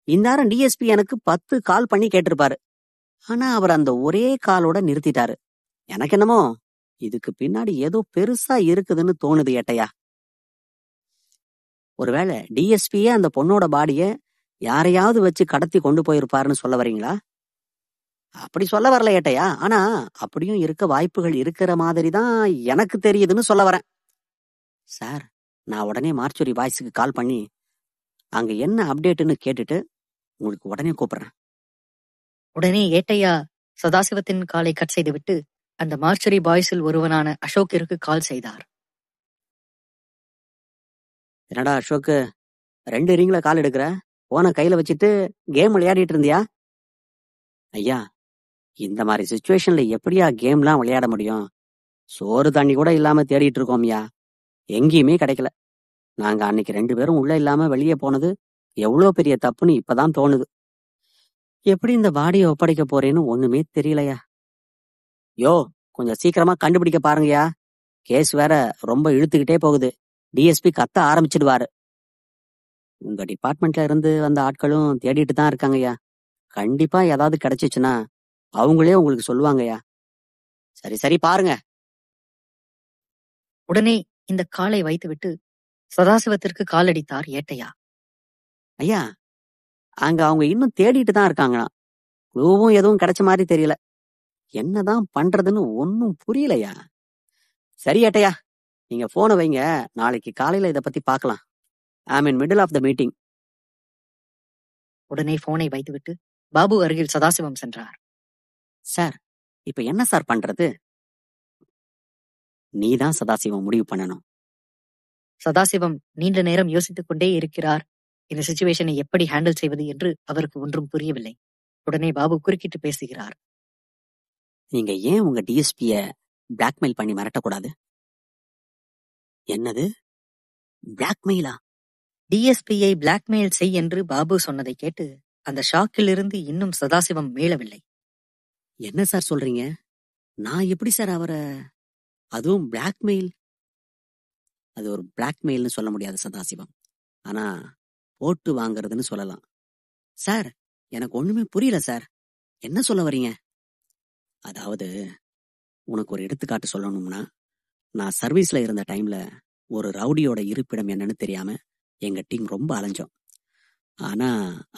இந்நேரம் டிஎஸ்பி எனக்கு 10 கால் பண்ணி கேட்டிருப்பாரு. ஆனா அவர் அந்த ஒரே காலோட நிறுத்திட்டாரு. எனக்கு என்னமோ இதுக்கு பின்னாடி ஏதோ பெருசா இருக்குதுன்னு தோணுது ஏட்டையா. ஒருவேளை டிஎஸ்பியே அந்த பொண்ணோட பாடிய யாரையாவது வச்சு கடத்தி கொண்டு போயிருப்பாருன்னு சொல்ல வரீங்களா? அப்படி சொல்ல வரல ஏட்டையா. ஆனா அப்படியும் இருக்க வாய்ப்புகள் இருக்கிற மாதிரி தான் எனக்கு தெரியுதுன்னு சொல்ல வரேன். சார், நான் உடனே மார்ச்சுரி வாய்ஸுக்கு கால் பண்ணி அங்க என்ன அப்டேட்னு கேட்டுட்டு உங்களுக்கு உடனே கூப்பிடுறேன். உடனே ஏட்டையா சதாசிவத்தின் காலை கட் செய்துவிட்டு அந்த மார்ச்சரி பாய்ஸில் ஒருவனான அசோக்கிற்கு கால் செய்தார். என்னடா அசோக், 2 ரிங்ல கால் எடுக்கிற? போனை கையில வச்சுட்டு கேம் விளையாடிட்டு இருந்தியா? ஐயா, இந்த மாதிரி சுச்சுவேஷன்ல எப்படியா கேம்லாம் விளையாட முடியும்? சோறு தண்ணி கூட இல்லாம தேடிட்டு இருக்கோம்யா. எங்கேயுமே கிடைக்கல. நாங்க அன்னைக்கு 2 பேரும் உள்ள இல்லாம வெளியே போனது எவ்வளவு பெரிய தப்புன்னு இப்பதான் தோணுது. எப்படி இந்த பாடியை ஒப்படைக்க போறேன்னு ஒண்ணுமே தெரியலையா. யோ, கொஞ்சம் சீக்கிரமா கண்டுபிடிக்க பாருங்கயா. கேஸ் வேற ரொம்ப இழுத்துக்கிட்டே போகுது. டிஎஸ்பி கத்த ஆரம்பிச்சிடுவாரு. உங்க டிபார்ட்மெண்ட்ல இருந்து வந்த ஆட்களும் தேடிட்டு தான் இருக்காங்கய்யா. கண்டிப்பா ஏதாவது கிடைச்சிச்சுன்னா அவங்களே உங்களுக்கு சொல்லுவாங்கய்யா. சரி சரி பாருங்க. உடனே இந்த காலை வைத்துவிட்டு சதாசிவத்திற்கு கால் அடித்தார் ஏட்டையா. ஐயா, அங்க அவங்க இன்னும் தேடிட்டு தான் இருக்காங்களாம். க்ளூவும் எதுவும் கிடைச்ச மாதிரி தெரியல. என்னதான் பண்றதுன்னு ஒன்னும் புரியலையா. சரி ஏட்டையா, நீங்க போனை வைங்க. நாளைக்கு காலையில இத பத்தி பார்க்கலாம். ஐ மீன் மிடில் ஆஃப் த மீட்டிங். உடனே போனை வைத்துவிட்டு பாபு அருகில் சதாசிவம் சென்றார். சார், இப்ப என்ன சார் பண்றது? நீதான் சதாசிவம் முடிவு பண்ணணும். சதாசிவம் நீண்ட நேரம் யோசித்துக் கொண்டே இருக்கிறார். இந்த சிச்சுவேஷனை எப்படி ஹேண்டில் செய்வது என்று அவருக்கு ஒன்றும் புரியவில்லை. உடனே பாபு குறுக்கிட்டு பேசுகிறார். நீங்க ஏன் உங்க டிஎஸ்பிய பிளாக்மெயில் பண்ணி மிரட்டக்கூடாது? என்னது, பிளாக்மெயிலா? டிஎஸ்பியை பிளாக்மெயில் செய் என்று பாபு சொன்னதை கேட்டு அந்த ஷாக்கிலிருந்து இன்னும் சதாசிவம் மீளவில்லை. என்ன சார் சொல்றீங்க? நான் எப்படி சார் அவரை, அதுவும் பிளாக்மெயில்? அது ஒரு பிளாக்மெயில்னு சொல்ல முடியாது சதாசிவம். ஆனா போட்டு வாங்குறதுன்னு சொல்லலாம். சார், எனக்கு ஒண்ணுமே புரியல சார். என்ன சொல்ல வரீங்க? அதாவது, உனக்கு ஒரு எடுத்துக்காட்டு சொல்லணும்னா, நான் சர்வீஸ்ல இருந்த டைம்ல ஒரு ரவுடியோட இருப்பிடம் என்னன்னு தெரியாம எங்க டீம் ரொம்ப அலைஞ்சோம். ஆனா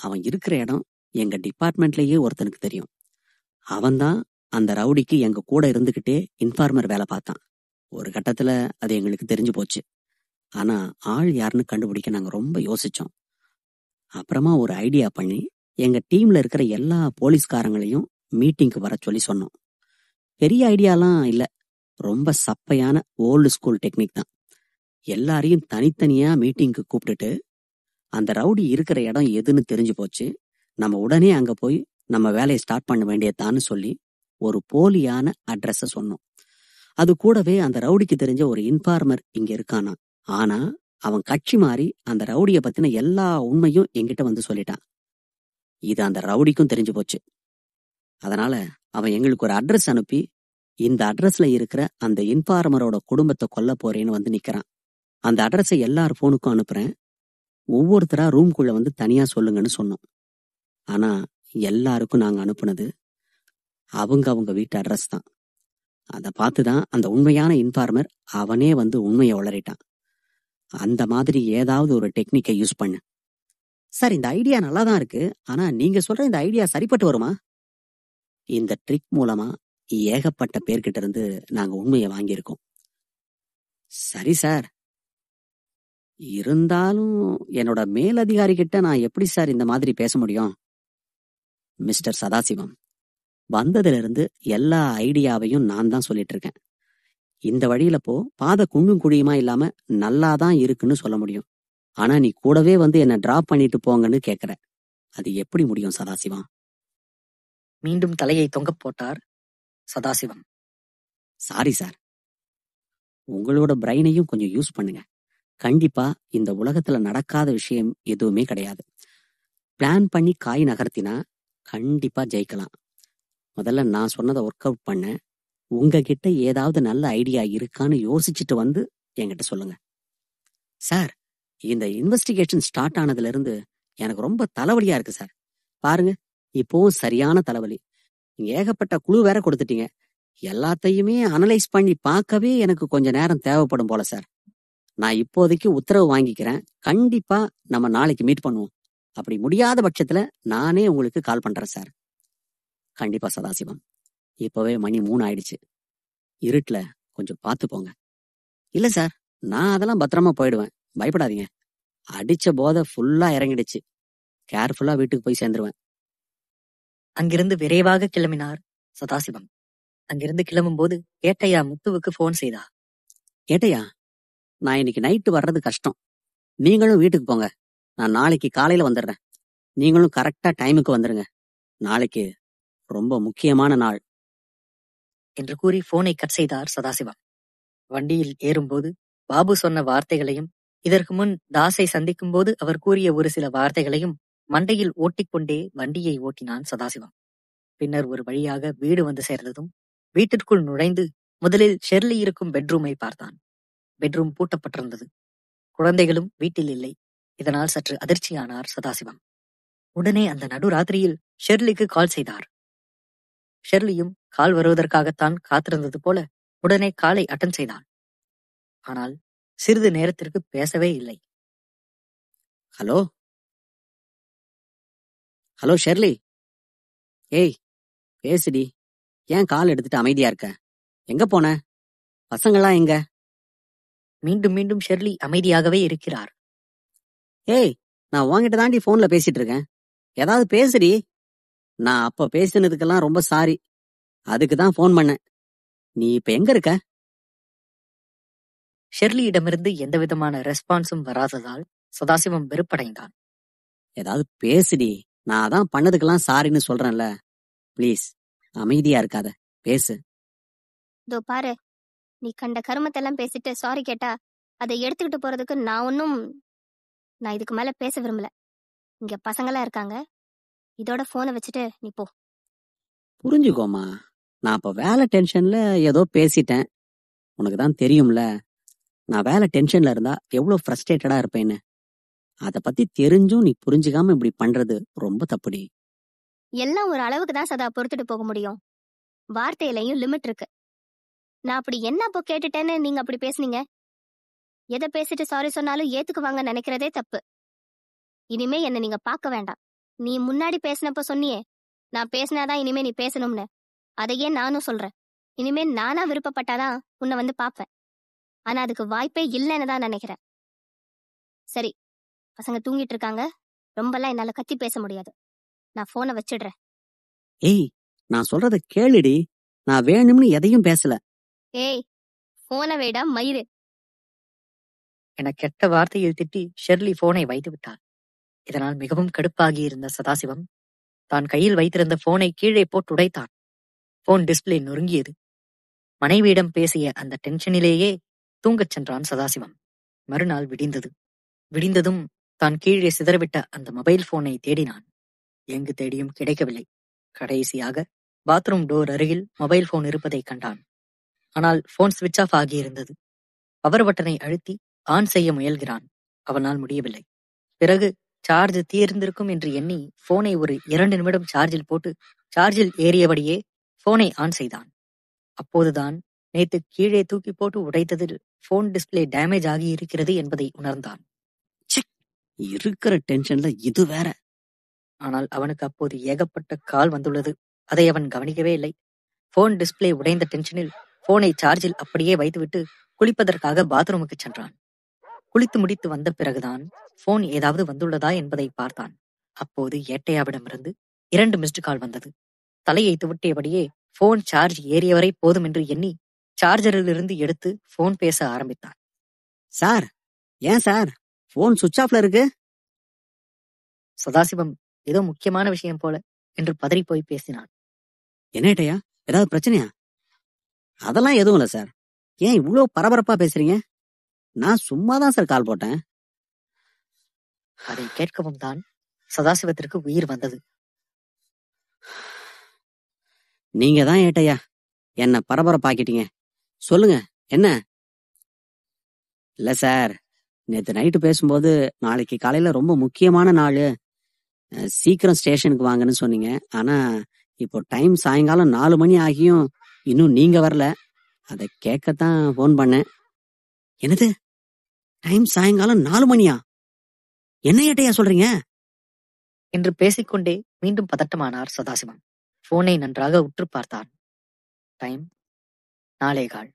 அவன் இருக்கிற இடம் எங்க டிபார்ட்மெண்ட்லயே ஒருத்தனுக்கு தெரியும். அவன்தான் அந்த ரவுடிக்கு எங்க கூட இருந்துகிட்டே இன்ஃபார்மர் வேலை பார்த்தான். ஒரு கட்டத்துல அது எங்களுக்கு தெரிஞ்சு போச்சு. ஆனா ஆள் யாருன்னு கண்டுபிடிக்க நாங்க ரொம்ப யோசிச்சோம். அப்புறமா ஒரு ஐடியா பண்ணி எங்க டீம்ல இருக்கிற எல்லா போலீஸ்காரங்களையும் மீட்டிங்க்கு வர சொல்லி சொன்னோம். பெரிய ஐடியாலாம் இல்ல, ரொம்ப சப்பையான ஓல்டு ஸ்கூல் டெக்னிக் தான். எல்லாரையும் தனித்தனியா மீட்டிங்க்கு கூப்பிட்டுட்டு அந்த ரவுடி இருக்கிற இடம் எதுன்னு தெரிஞ்சு போச்சு, நம்ம உடனே அங்க போய் நம்ம வேலையை ஸ்டார்ட் பண்ண வேண்டியதான்னு சொல்லி ஒரு போலியான அட்ரஸ சொன்னோம். அது கூடவே அந்த ரவுடிக்கு தெரிஞ்ச ஒரு இன்ஃபார்மர் இங்க இருக்கானா. ஆனா அவன் கட்சி மாறி அந்த ரவுடிய பத்தின எல்லா உண்மையும் என்கிட்ட வந்து சொல்லிட்டான். இது அந்த ரவுடிக்கும் தெரிஞ்சு போச்சு. அதனால அவன் எங்களுக்கு ஒரு அட்ரஸ் அனுப்பி, இந்த அட்ரஸ்ல இருக்கிற அந்த இன்ஃபார்மரோட குடும்பத்தை கொல்ல போறேன்னு வந்து நிக்கிறான். அந்த அட்ரஸை எல்லார் போனுக்கும் அனுப்புறேன், ஒவ்வொருத்தரா ரூம்குள்ள வந்து தனியா சொல்லுங்கன்னு சொன்னோம். ஆனா எல்லாருக்கும் நாங்க அனுப்புனது அவங்க வீட்டு அட்ரஸ் தான். அதை பார்த்துதான் அந்த உண்மையான இன்ஃபார்மர் அவனே வந்து உண்மையை உளறிட்டான். அந்த மாதிரி ஏதாவது ஒரு டெக்னிக்கை யூஸ் பண்ணு. சார், இந்த ஐடியா நல்லா தான் இருக்கு. ஆனா நீங்க சொல்ற இந்த ஐடியா சரிப்பட்டு வருமா? இந்த ட்ரிக் மூலமா ஏகப்பட்ட பேர்கிட்ட இருந்து நாங்க உண்மையை வாங்கியிருக்கோம். சரி சார், இருந்தாலும் என்னோட மேலதிகாரி கிட்ட நான் எப்படி சார் இந்த மாதிரி பேச முடியும்? மிஸ்டர் சதாசிவம், வந்ததுல இருந்து எல்லா ஐடியாவையும் நான் தான் சொல்லிட்டு இருக்கேன். இந்த வழியில போ, பாதை குண்டும் குழியுமா இல்லாம நல்லாதான் இருக்குன்னு சொல்ல முடியும். ஆனா நீ கூடவே வந்து என்ன டிராப் பண்ணிட்டு போங்கன்னு கேக்குற. அது எப்படி முடியும் சதாசிவம்? மீண்டும் தலையை தொங்க போட்டார் சதாசிவம். சாரி சார், உங்களோட பிரைனையும் கொஞ்சம் யூஸ் பண்ணுங்க. கண்டிப்பா இந்த உலகத்துல நடக்காத விஷயம் எதுவுமே கிடையாது. பிளான் பண்ணி காய் நகர்த்தினா கண்டிப்பா ஜெயிக்கலாம். முதல்ல நான் சொன்னதை ஒர்க் அவுட் பண்ண, உங்ககிட்ட ஏதாவது நல்ல ஐடியா இருக்கான்னு யோசிச்சுட்டு வந்து என்கிட்ட சொல்லுங்க. சார், இந்த இன்வெஸ்டிகேஷன் ஸ்டார்ட் ஆனதுல இருந்து எனக்கு ரொம்ப தலைவலியா இருக்கு சார். பாருங்க, இப்போவும் சரியான தலைவலி. ஏகப்பட்ட குழு வேற கொடுத்துட்டீங்க. எல்லாத்தையுமே அனலைஸ் பண்ணி பார்க்கவே எனக்கு கொஞ்ச நேரம் தேவைப்படும் போல சார். நான் இப்போதைக்கு உத்தரவு வாங்கிக்கிறேன். கண்டிப்பா நம்ம நாளைக்கு மீட் பண்ணுவோம். அப்படி முடியாத பட்சத்துல நானே உங்களுக்கு கால் பண்றேன் சார். கண்டிப்பா சதாசிவம். இப்பவே மணி 3 ஆயிடுச்சு. இருட்டுல கொஞ்சம் பார்த்து போங்க. இல்ல சார், நான் அதெல்லாம் பத்திரமா போயிடுவேன், பயப்படாதீங்க. அடிச்ச போதை ஃபுல்லா இறங்கிடுச்சு. கேர்ஃபுல்லா வீட்டுக்கு போய் சேர்ந்துருவேன். அங்கிருந்து விரைவாக கிளம்பினார் சதாசிவம். அங்கிருந்து கிளம்பும்போது ஏட்டையா முத்துவுக்கு போன் செய்தார். ஏட்டையா, நான் இன்னைக்கு நைட்டு வர்றது கஷ்டம். நீங்களும் வீட்டுக்கு போங்க. நான் நாளைக்கு காலையில வந்துடுறேன். நீங்களும் கரெக்டா டைமுக்கு வந்துருங்க. நாளைக்கு ரொம்ப முக்கியமான நாள் என்று கூறி போனை கட் செய்தார் சதாசிவம். வண்டியில் ஏறும்போது பாபு சொன்ன வார்த்தைகளையும் இதற்கு முன் தாஸை சந்திக்கும் போது அவர் கூறிய ஒரு சில வார்த்தைகளையும் மண்டையில் ஓட்டிக்கொண்டே வண்டியை ஓட்டினான் சதாசிவம். பின்னர் ஒரு வழியாக வீடு வந்து சேர்ந்ததும் வீட்டிற்குள் நுழைந்து முதலில் ஷெர்லி இருக்கும் பெட்ரூமை பார்த்தான். பெட்ரூம் பூட்டப்பட்டிருந்தது. குழந்தைகளும் வீட்டில் இல்லை. இதனால் சற்று அதிர்ச்சியானார் சதாசிவம். உடனே அந்த நடுராத்திரியில் ஷெர்லிக்கு கால் செய்தார். ஷெர்லியும் கால் வருவதற்காகத்தான் காத்திருந்தது போல உடனே காலை அட்டன் செய்தான். ஆனால் சிறிது நேரத்திற்கு பேசவே இல்லை. ஹலோ ஹலோ ஷெர்லி, ஏய் பேசுடி. ஏன் கால் எடுத்துட்டு அமைதியா இருக்க? எங்க போன? பசங்களாம் எங்க? மீண்டும் மீண்டும் ஷெர்லி அமைதியாகவே இருக்கிறார். ஏய், நான் உன்கிட்ட தாண்டி போன்ல பேசிட்டு இருக்கேன். ஏதாவது பேசுடி. நான் அப்ப பேசினதுக்கெல்லாம் ரொம்ப சாரி. அதுக்கு தான் போன் பண்ணேன். நீ இப்ப எங்க இருக்க? ஷெர்லியிடமிருந்து எந்தவிதமான ரெஸ்பான்ஸும் வராததால் சதாசிவம் வெறுப்படைந்தான். ஏதாவது பேசுடி. நான் அதான் பண்ணதுக்கெல்லாம் சாரின்னு சொல்றேன்ல. ப்ளீஸ் அமைதியா இருக்காத, பேசு. இதோ பாரு, நீ கண்ட கருமத்தெல்லாம் பேசிட்டு சாரி கேட்டா அதை எடுத்துக்கிட்டு போறதுக்கு நான் இதுக்கு மேல பேச விரும்பல. இங்க பசங்களாம் இருக்காங்க. இதோட போனை வச்சுட்டு நீ போ. புரிஞ்சுக்கோமா, நான் அப்ப வேலை டென்ஷன்ல ஏதோ பேசிட்டேன். உனக்கு தான் தெரியும்ல, நான் வேலை டென்ஷன்ல இருந்தா எவ்வளவு ஃப்ரஸ்ட்ரேட்டடா இருப்பேன்னு. அத பத்தி தெரிஞ்சும் நீ புரிஞ்சுக்காம இப்படி பண்றது ரொம்ப தப்புடி. எல்லாம் ஒரு அளவுக்கு தான் சதா பொறுத்துட்டு போக முடியும். வார்த்தையிலையும் லிமிட் இருக்கு. நான் அப்படி என்ன அப்போ கேட்டுட்டேன்னு நீங்க அப்படி பேசுனீங்க? எதை பேசிட்டு சாரி சொன்னாலும் ஏத்துக்குவாங்க நினைக்கிறதே தப்பு. இனிமே என்ன நீங்க பார்க்க வேண்டாம். நீ முன்னாடி பேசினப்ப சொன்னியே, நான் பேசினாதான் இனிமே நீ பேசணும்னு. அதையே நானும் சொல்றேன். இனிமே நானா விருப்பப்பட்டாதான் உன்னை வந்து பாப்பேன். ஆனா அதுக்கு வாய்ப்பே இல்லைன்னு தான் நினைக்கிறேன். சரி, பசங்க தூங்கிட்டு இருக்காங்க. ரொம்பலாம் என்னால கத்தி பேச முடியாது. நான் போனை வச்சிடுறேன். ஏய், நான் சொல்றத கேளுடி. நான் வேணும்னு எதையும் பேசல. ஏய், போனை வைடா மயிறு என கெட்ட வார்த்தையில் திட்டி ஷெர்லி போனை வைத்து விட்டார். இதனால் மிகவும் கடுப்பாகி இருந்த சதாசிவம் தான் கையில் வைத்திருந்த போனை கீழே போட்டு உடைத்தான். Phone display நொறுங்கியது. மனைவியிடம் பேசிய அந்த டென்ஷனிலேயே தூங்கச் சென்றான் சதாசிவம். மறுநாள் விடிந்தது. விடிந்ததும் தான் கீழே சிதறவிட்ட அந்த மொபைல் போனை தேடினான். எங்கு தேடியும் கிடைக்கவில்லை. கடைசியாக பாத்ரூம் டோர் அருகில் மொபைல் போன் இருப்பதை கண்டான். ஆனால் போன் சுவிட்ச் ஆஃப் ஆகியிருந்தது. பவர் பட்டனை அழுத்தி ஆன் செய்ய முயல்கிறான். அவனால் முடியவில்லை. பிறகு சார்ஜ் தீர்ந்திருக்கும் என்று எண்ணி போனை ஒரு 2 நிமிடம் சார்ஜில் போட்டு சார்ஜில் ஏறியபடியே போனை ஆன் செய்தான். அப்போதுதான் நேத்து கீழே தூக்கி போட்டு உடைத்ததில் போன் டிஸ்பிளே டேமேஜ் ஆகி இருக்கிறது என்பதை உணர்ந்தான். இருக்கிற டென்ஷன்ல இது வேற. ஆனால் அவனுக்கு அப்போது ஏகப்பட்ட கால் வந்துள்ளது. அதை அவன் கவனிக்கவே இல்லை. போன் டிஸ்பிளே உடைந்த டென்ஷனில் போனை சார்ஜில் அப்படியே வைத்துவிட்டு குளிப்பதற்காக பாத்ரூமுக்கு சென்றான். குளித்து முடித்து வந்த பிறகுதான் போன் ஏதாவது வந்துள்ளதா என்பதை பார்த்தான். அப்போது ஏட்டையாவிடமிருந்து 2 மிஸ்டு கால் வந்தது. தலையை துவட்டியபடியே போன் சார்ஜ் ஏறியவரை போதும் என்று எண்ணி சார்ஜரிலிருந்து எடுத்து போன் பேச ஆரம்பித்தான். சார், ஏன் சார் போன் சுவிட்ச் ஆஃப்ல இருக்கு? சதாசிவம் ஏதோ முக்கியமான விஷயம் போல என்று பதறி போய் பேசினான். என்னட்டையா, ஏதாவது பிரச்சனையா? அதெல்லாம் எதுவும் இல்ல சார். ஏன் இவ்வளவு பரபரப்பா பேசுறீங்க? நான் சும்மாதான் சார் கால் போட்டேன். அதை கேட்கவும் தான் சதாசிவத்திற்கு உயிர் வந்தது. நீங்க தான் ஏட்டையா என்ன பரபரப்பாக்கிட்டீங்க. சொல்லுங்க, என்ன? இல்ல சார், நேத்து நைட்டு பேசும்போது நாளைக்கு காலையில ரொம்ப முக்கியமான நாள், சீக்கிரம் ஸ்டேஷனுக்கு வாங்கன்னு சொன்னீங்க. ஆனா இப்போ டைம் சாயங்காலம் 4 மணி ஆகியும் இன்னும் நீங்க வரல. அதை கேட்கத்தான் போன் பண்ணேன். என்னது, டைம் சாயங்காலம் 4 மணியா? என்ன ஏட்டையா சொல்றீங்க? என்று பேசிக்கொண்டே மீண்டும் பதட்டமானார் சதாசிவம். போனை நன்றாக உற்று பார்த்தான். டைம் 4:15.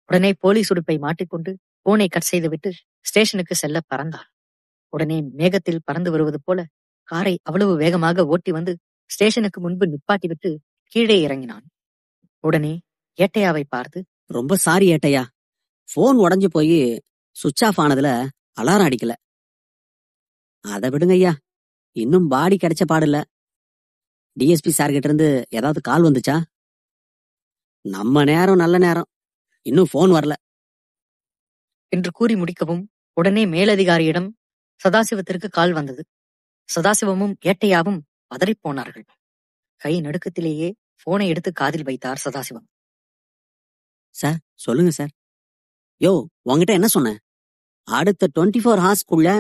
உடனே போலீஸ் உடுப்பை மாட்டிக்கொண்டு போனை கட் செய்துவிட்டு ஸ்டேஷனுக்கு செல்ல பறந்தான். உடனே மேகத்தில் பறந்து வருவது போல காரை அவ்வளவு வேகமாக ஓட்டி வந்து ஸ்டேஷனுக்கு முன்பு நிப்பாட்டிவிட்டு கீழே இறங்கினான். உடனே ஏட்டையாவை பார்த்து, ரொம்ப சாரி ஏட்டையா, போன் உடைஞ்சு போய் சுவிட்ச் ஆஃப் ஆனதுல அலாரம் அடிக்கல. அதை விடுங்க ஐயா, இன்னும் பாடி கிடைச்ச பாடில்ல. டிஎஸ்பி சார் கிட்ட இருந்து ஏதாவது கால் வந்துச்சா? நம்ம நேரம் நல்ல நேரம், இன்னும் போன் வரல என்று கூறி முடிக்கவும் உடனே மேலதிகாரியிடம் சதாசிவத்திற்கு கால் வந்தது. சதாசிவமும் ஏட்டையாவும் பதறிப்போனார்கள். கை நடுக்கத்திலேயே போனை எடுத்து காதில் வைத்தார் சதாசிவம். சார் சொல்லுங்க சார். யோ, உங்ககிட்ட என்ன சொன்னேன்? அடுத்த 24 ஹார்ஸ்க்குள்ள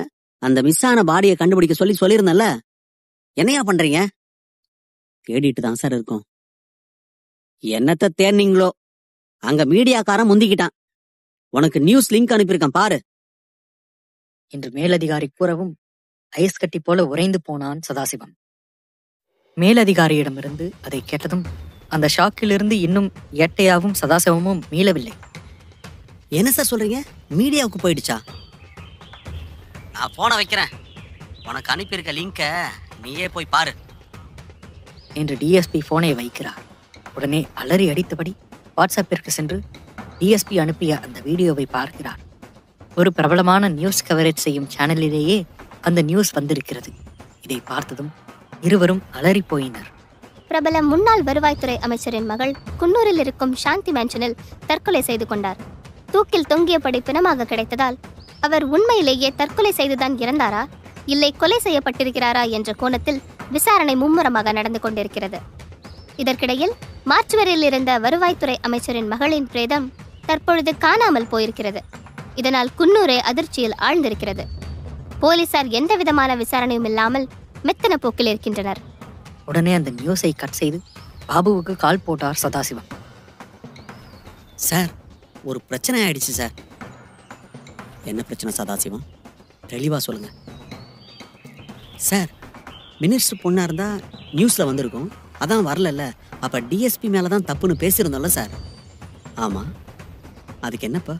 அந்த மிஸ் ஆன பாடியை கண்டுபிடிக்க சொல்லியிருந்தேன்ல, என்னையா பண்றீங்க? தேடிட்டு தான் சார் இருக்கோம். என்னத்த தேர்னீங்களோ, அங்க மீடியாக்காரன் முந்திக்கிட்டான். உனக்கு நியூஸ் லிங்க் அனுப்பியிருக்கேன் பாரு என்று மேலதிகாரி கூறவும் ஐஸ் கட்டி போல உறைந்து போனான் சதாசிவம். மேலதிகாரியிடமிருந்து அதை கேட்டதும் அந்த ஷாக்கிலிருந்து இன்னும் ஏட்டையாவும் சதாசிவமும் மீளவில்லை. என்ன சார் சொல்றீங்க? மீடியாவுக்கு போயிடுச்சா? நான் போன வைக்கிறேன், உனக்கு அனுப்பியிருக்க லிங்க நீயே போய் பாரு என்று டிஎஸ்பி போனை வைக்கிறார். உடனே அலறி அடித்தபடி வாட்ஸ்அப்பிற்கு சென்று டிஎஸ்பி அனுப்பிய அந்த வீடியோவை பார்க்கிறார். ஒரு பிரபலமான நியூஸ் கவரேஜ் செய்யும் சேனலிலேயே அந்த நியூஸ் வந்திருக்கிறது. இதை பார்த்ததும் இருவரும் அலறி போயினர். பிரபல முன்னாள் வருவாய்த்துறை அமைச்சரின் மகள் குன்னூரில் இருக்கும் சாந்தி மேன்ஷனில் தற்கொலை செய்து கொண்டார். தூக்கில் தொங்கியபடி பிணமாக கிடைத்ததால் அவர் உண்மையிலேயே தற்கொலை செய்துதான் இறந்தாரா, இல்லை கொலை செய்யப்பட்டிருக்கிறாரா என்ற கோணத்தில் விசாரணை மும்முரமாக நடந்து கொண்டிருக்கிறது. இதற்கிடையில் மார்ச்சுவரியில் இருந்த வருவாய்த்துறை அமைச்சரின் மகளின் பிரேதம் தற்பொழுது காணாமல் போயிருக்கிறது. இதனால் குன்னூரே அதிர்ச்சியில் ஆழ்ந்திருக்கிறது. போலீசார் எந்த விதமான விசாரணையும் இல்லாமல் மெத்தன போக்கில் இருக்கின்றனர். உடனே அந்த நியூஸை கட் செய்து பாபுவுக்கு கால் போட்டார் சதாசிவம். சார், ஒரு பிரச்சனை ஆயிடுச்சு சார். என்ன பிரச்சனை சதாசிவம்? தெளிவா சொல்லுங்க சார். மினிஸ்டர் பொண்ணா இருந்தா நியூஸ்ல வந்திருக்கும், அதான் வரல. அப்ப டிஎஸ்பி மேலதான் தப்புன்னு பேசியிருந்தோம்ல சார். ஆமா, அதுக்கு என்னப்பா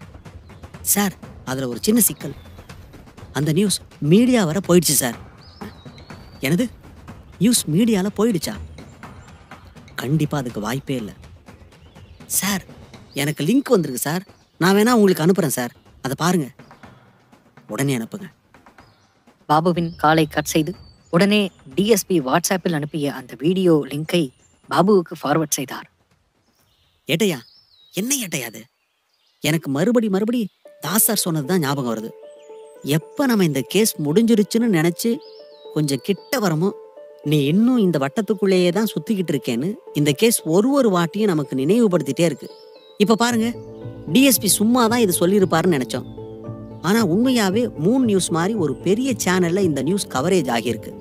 சார்? அதுல ஒரு சின்ன சிக்கல். அந்த நியூஸ் மீடியா வர போயிடுச்சு சார். என்னது, நியூஸ் மீடியால போயிடுச்சா? கண்டிப்பா அதுக்கு வாய்ப்பே இல்லை சார். எனக்கு லிங்க் வந்திருக்கு சார், நான் வேணா உங்களுக்கு அனுப்புறேன் சார், அதை பாருங்க. உடனே அனுப்புங்க. பாபுவின் காலை கட் செய்து உடனே டிஎஸ்பி வாட்ஸ்அப்பில் அனுப்பிய அந்த வீடியோ லிங்கை பாபுவுக்கு ஃபார்வர்ட் செய்தார். ஏட்டையா, என்ன ஏட்டையா அது? எனக்கு மறுபடி தாசார் சொன்னதுதான் ஞாபகம் வருது. எப்ப நம்ம இந்த கேஸ் முடிஞ்சிருச்சுன்னு நினைச்சு கொஞ்சம் கிட்ட வரமோ, நீ இன்னும் இந்த வட்டத்துக்குள்ளேயே தான் சுத்திக்கிட்டு இருக்கேன்னு இந்த கேஸ் ஒரு வாட்டியும் நமக்கு நினைவுபடுத்திட்டே இருக்கு. இப்ப பாருங்க, டிஎஸ்பி சும்மா தான் இது சொல்லியிருப்பாருன்னு நினைச்சோம். ஆனா உண்மையாவே மூன் நியூஸ் மாதிரி ஒரு பெரிய சேனல்ல இந்த நியூஸ் கவரேஜ் ஆகியிருக்கு.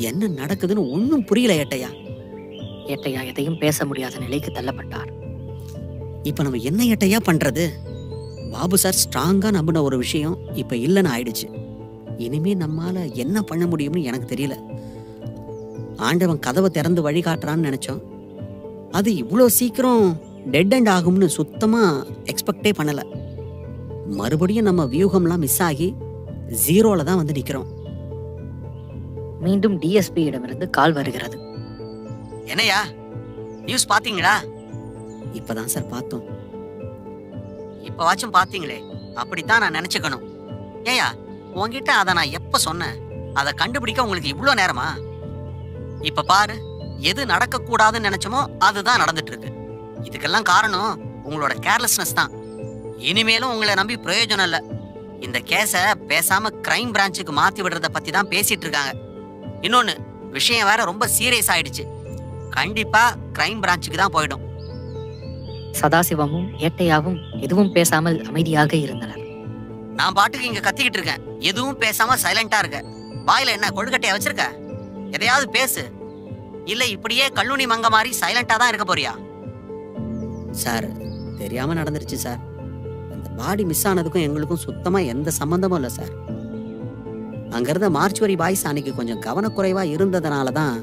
என்ன நடக்குதுன்னு ஒன்னும் புரியல ஏட்டையா. ஏட்டையா எதையும் பேச முடியாத நிலைக்கு தள்ளப்பட்டார். இப்ப நம்ம என்ன ஏட்டையா பண்றது? பாபு சார் ஸ்ட்ராங்கா நம்பின ஒரு விஷயம் இப்ப இல்லைன்னு ஆயிடுச்சு. இனிமே நம்மால என்ன பண்ண முடியும்னு எனக்கு தெரியல. ஆண்டவன் கதவை திறந்து வழிகாட்டுறான்னு நினைச்சோம். அது இவ்வளோ சீக்கிரம் டெட் அண்ட் ஆகும்னு சுத்தமா எக்ஸ்பெக்டே பண்ணல. மறுபடியும் நம்ம வியூகம்லாம் மிஸ் ஆகி ஜீரோல தான் வந்து நிக்கிறோம். மீண்டும் டிஎஸ்பி இடமிருந்து கால் வருகிறது. என்னையா, நியூஸ் பாத்தீங்களா? இப்பதான் சார் பார்த்தோம். இப்பவாச்சும் பாத்தீங்களே, அப்படித்தான் நான் நினைச்சுக்கணும். ஏயா, உங்ககிட்ட அதை நான் எப்ப சொன்னேன்? அதை கண்டுபிடிக்க உங்களுக்கு இவ்வளவு நேரமா? இப்ப பாரு, எது நடக்க கூடாதுன்னு நினைச்சோமோ அதுதான் நடந்துட்டு இருக்கு. இதுக்கெல்லாம் காரணம் உங்களோட கேர்லெஸ்னஸ் தான். இனிமேலும் உங்களை நம்பி பிரயோஜனம் இல்ல. இந்த கேஸ பேசாம கிரைம் பிரான்ச்சுக்கு மாத்தி விடுறத பத்தி தான் பேசிட்டு இருக்காங்க. இன்னொன்னு விஷயம் வேற ரொம்ப சீரியஸ் ஆயிடுச்சு. கண்டிப்பா கிரைம் பிரான்ச்சுக்கு தான் போயிடும். சதாசிவமும் ஏட்டையாவும் எதுவும் பேசாமல் அமைதியாக இருந்தனர். நான் பாட்டுக்கு இங்க கத்திக்கிட்டு இருக்கேன், எதுவும் பேசாம சைலண்டா இருக்க. வாயில என்ன கொழுக்கட்டையா வச்சிருக்க? எதையாவது பேசு, இல்ல இப்படியே கல்லூனி மங்க மாதிரி சைலண்டா தான் இருக்க போறியா? சார், தெரியாம நடந்துருச்சு சார். அந்த பாடி மிஸ் ஆனதுக்கும் எங்களுக்கும் சுத்தமா எந்த சம்பந்தமும் இல்ல சார். அங்க இருந்த மார்ச்சுவரி பாய்ஸ் அன்னைக்கு கொஞ்சம் கவனக்குறைவா இருந்ததுனாலதான்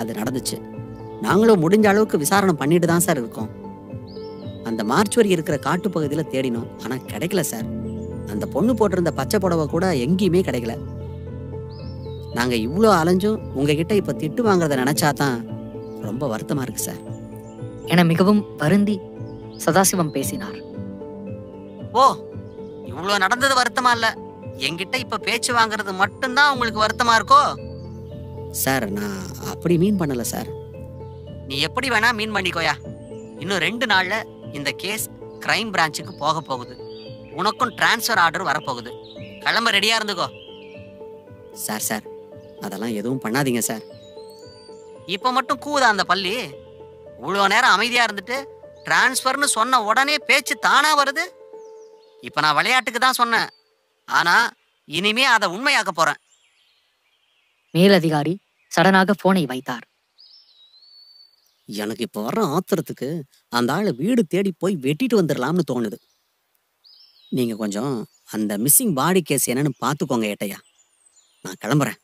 அது நடந்துச்சு. நாங்களும் முடிஞ்ச அளவுக்கு விசாரணை பண்ணிட்டு தான் சார் இருக்கோம். அந்த மார்ச்சுவரி இருக்கிற காட்டு பகுதியில தேடினோம், ஆனா கிடைக்கல சார். அந்த பொண்ணு போட்டிருந்த பச்சை புடவை கூட எங்கேயுமே கிடைக்கல. நாங்க இவ்வளோ அலைஞ்சும் உங்ககிட்ட இப்ப திட்டு வாங்குறத நினைச்சாதான் ரொம்ப வருத்தமா இருக்கு சார் என மிகவும் வருந்தி சதாசிவம் பேசினார். ஓ, இவ்வளோ நடந்தது வருத்தமா இல்ல, என்கிட்ட இப்ப பேச்சு வாங்குறது மட்டும்தான் உங்களுக்கு வருத்தமா இருக்கோ? சார், நான் அப்படி மீன் பண்ணல சார். நீ எப்படி வேணா மீன் பண்ணிக்கோயா. இன்னும் 2 நாள்ல இந்த கேஸ் கிரைம் பிரான்ச்சுக்கு போக போகுது. உனக்கும் டிரான்ஸ்ஃபர் ஆர்டர் வரப்போகுது. கிளம்ப ரெடியா இருந்துக்கோ. சார் சார், அதெல்லாம் எதுவும் பண்ணாதீங்க சார். இப்ப மட்டும் கூதா அந்த பள்ளி? இவ்வளோ நேரம் அமைதியா இருந்துட்டு டிரான்ஸ்ஃபர்னு சொன்ன உடனே பேச்சு தானா வருது. இப்ப நான் விளையாட்டுக்கு தான் சொன்னேன், ஆனா இனிமே அதை உண்மையாக்க போறேன். மேலதிகாரி சடனாக போனை வைத்தார். எனக்கு இப்ப வர்ற ஆத்திரத்துக்கு அந்த ஆளை வீடு தேடி போய் வெட்டிட்டு வந்துடலாம்னு தோணுது. நீங்க கொஞ்சம் அந்த மிஸ்ஸிங் பாடி கேஸ் என்னன்னு பாத்துக்கோங்க ஏட்டையா. நான் கிளம்புறேன்.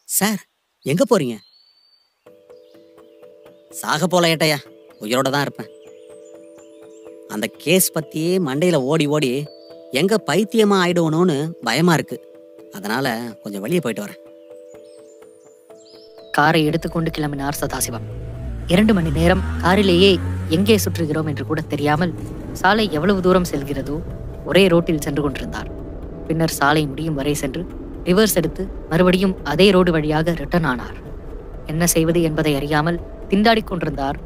சார், எங்க போறீங்க? சாக போல ஏட்டையா, உயிரோட தான் இருப்பேன். அந்த கேஸ் பத்தியே மண்டையில ஓடி ஓடி எங்க பைத்தியமா ஆயிடுவனோன்னு பயமா இருக்கு. அதனால கொஞ்சம் வெளியே போயிட்டு வரேன். காரை எடுத்துக்கொண்டு கிளம்பினார் சதாசிவம். 2 மணி நேரம் காரிலேயே எங்கே சுற்றுகிறோம் என்று கூட தெரியாமல் சாலை எவ்வளவு தூரம் செல்கிறதோ ஒரே ரோட்டில் சென்று கொண்டிருந்தார். பின்னர் சாலை முடியும் வரை சென்று ரிவர்ஸ் எடுத்து மறுபடியும் அதே ரோடு வழியாக ரிட்டர்ன் ஆனார். என்ன செய்வது என்பதை அறியாமல் திண்டாடிக் கொண்டிருந்தார்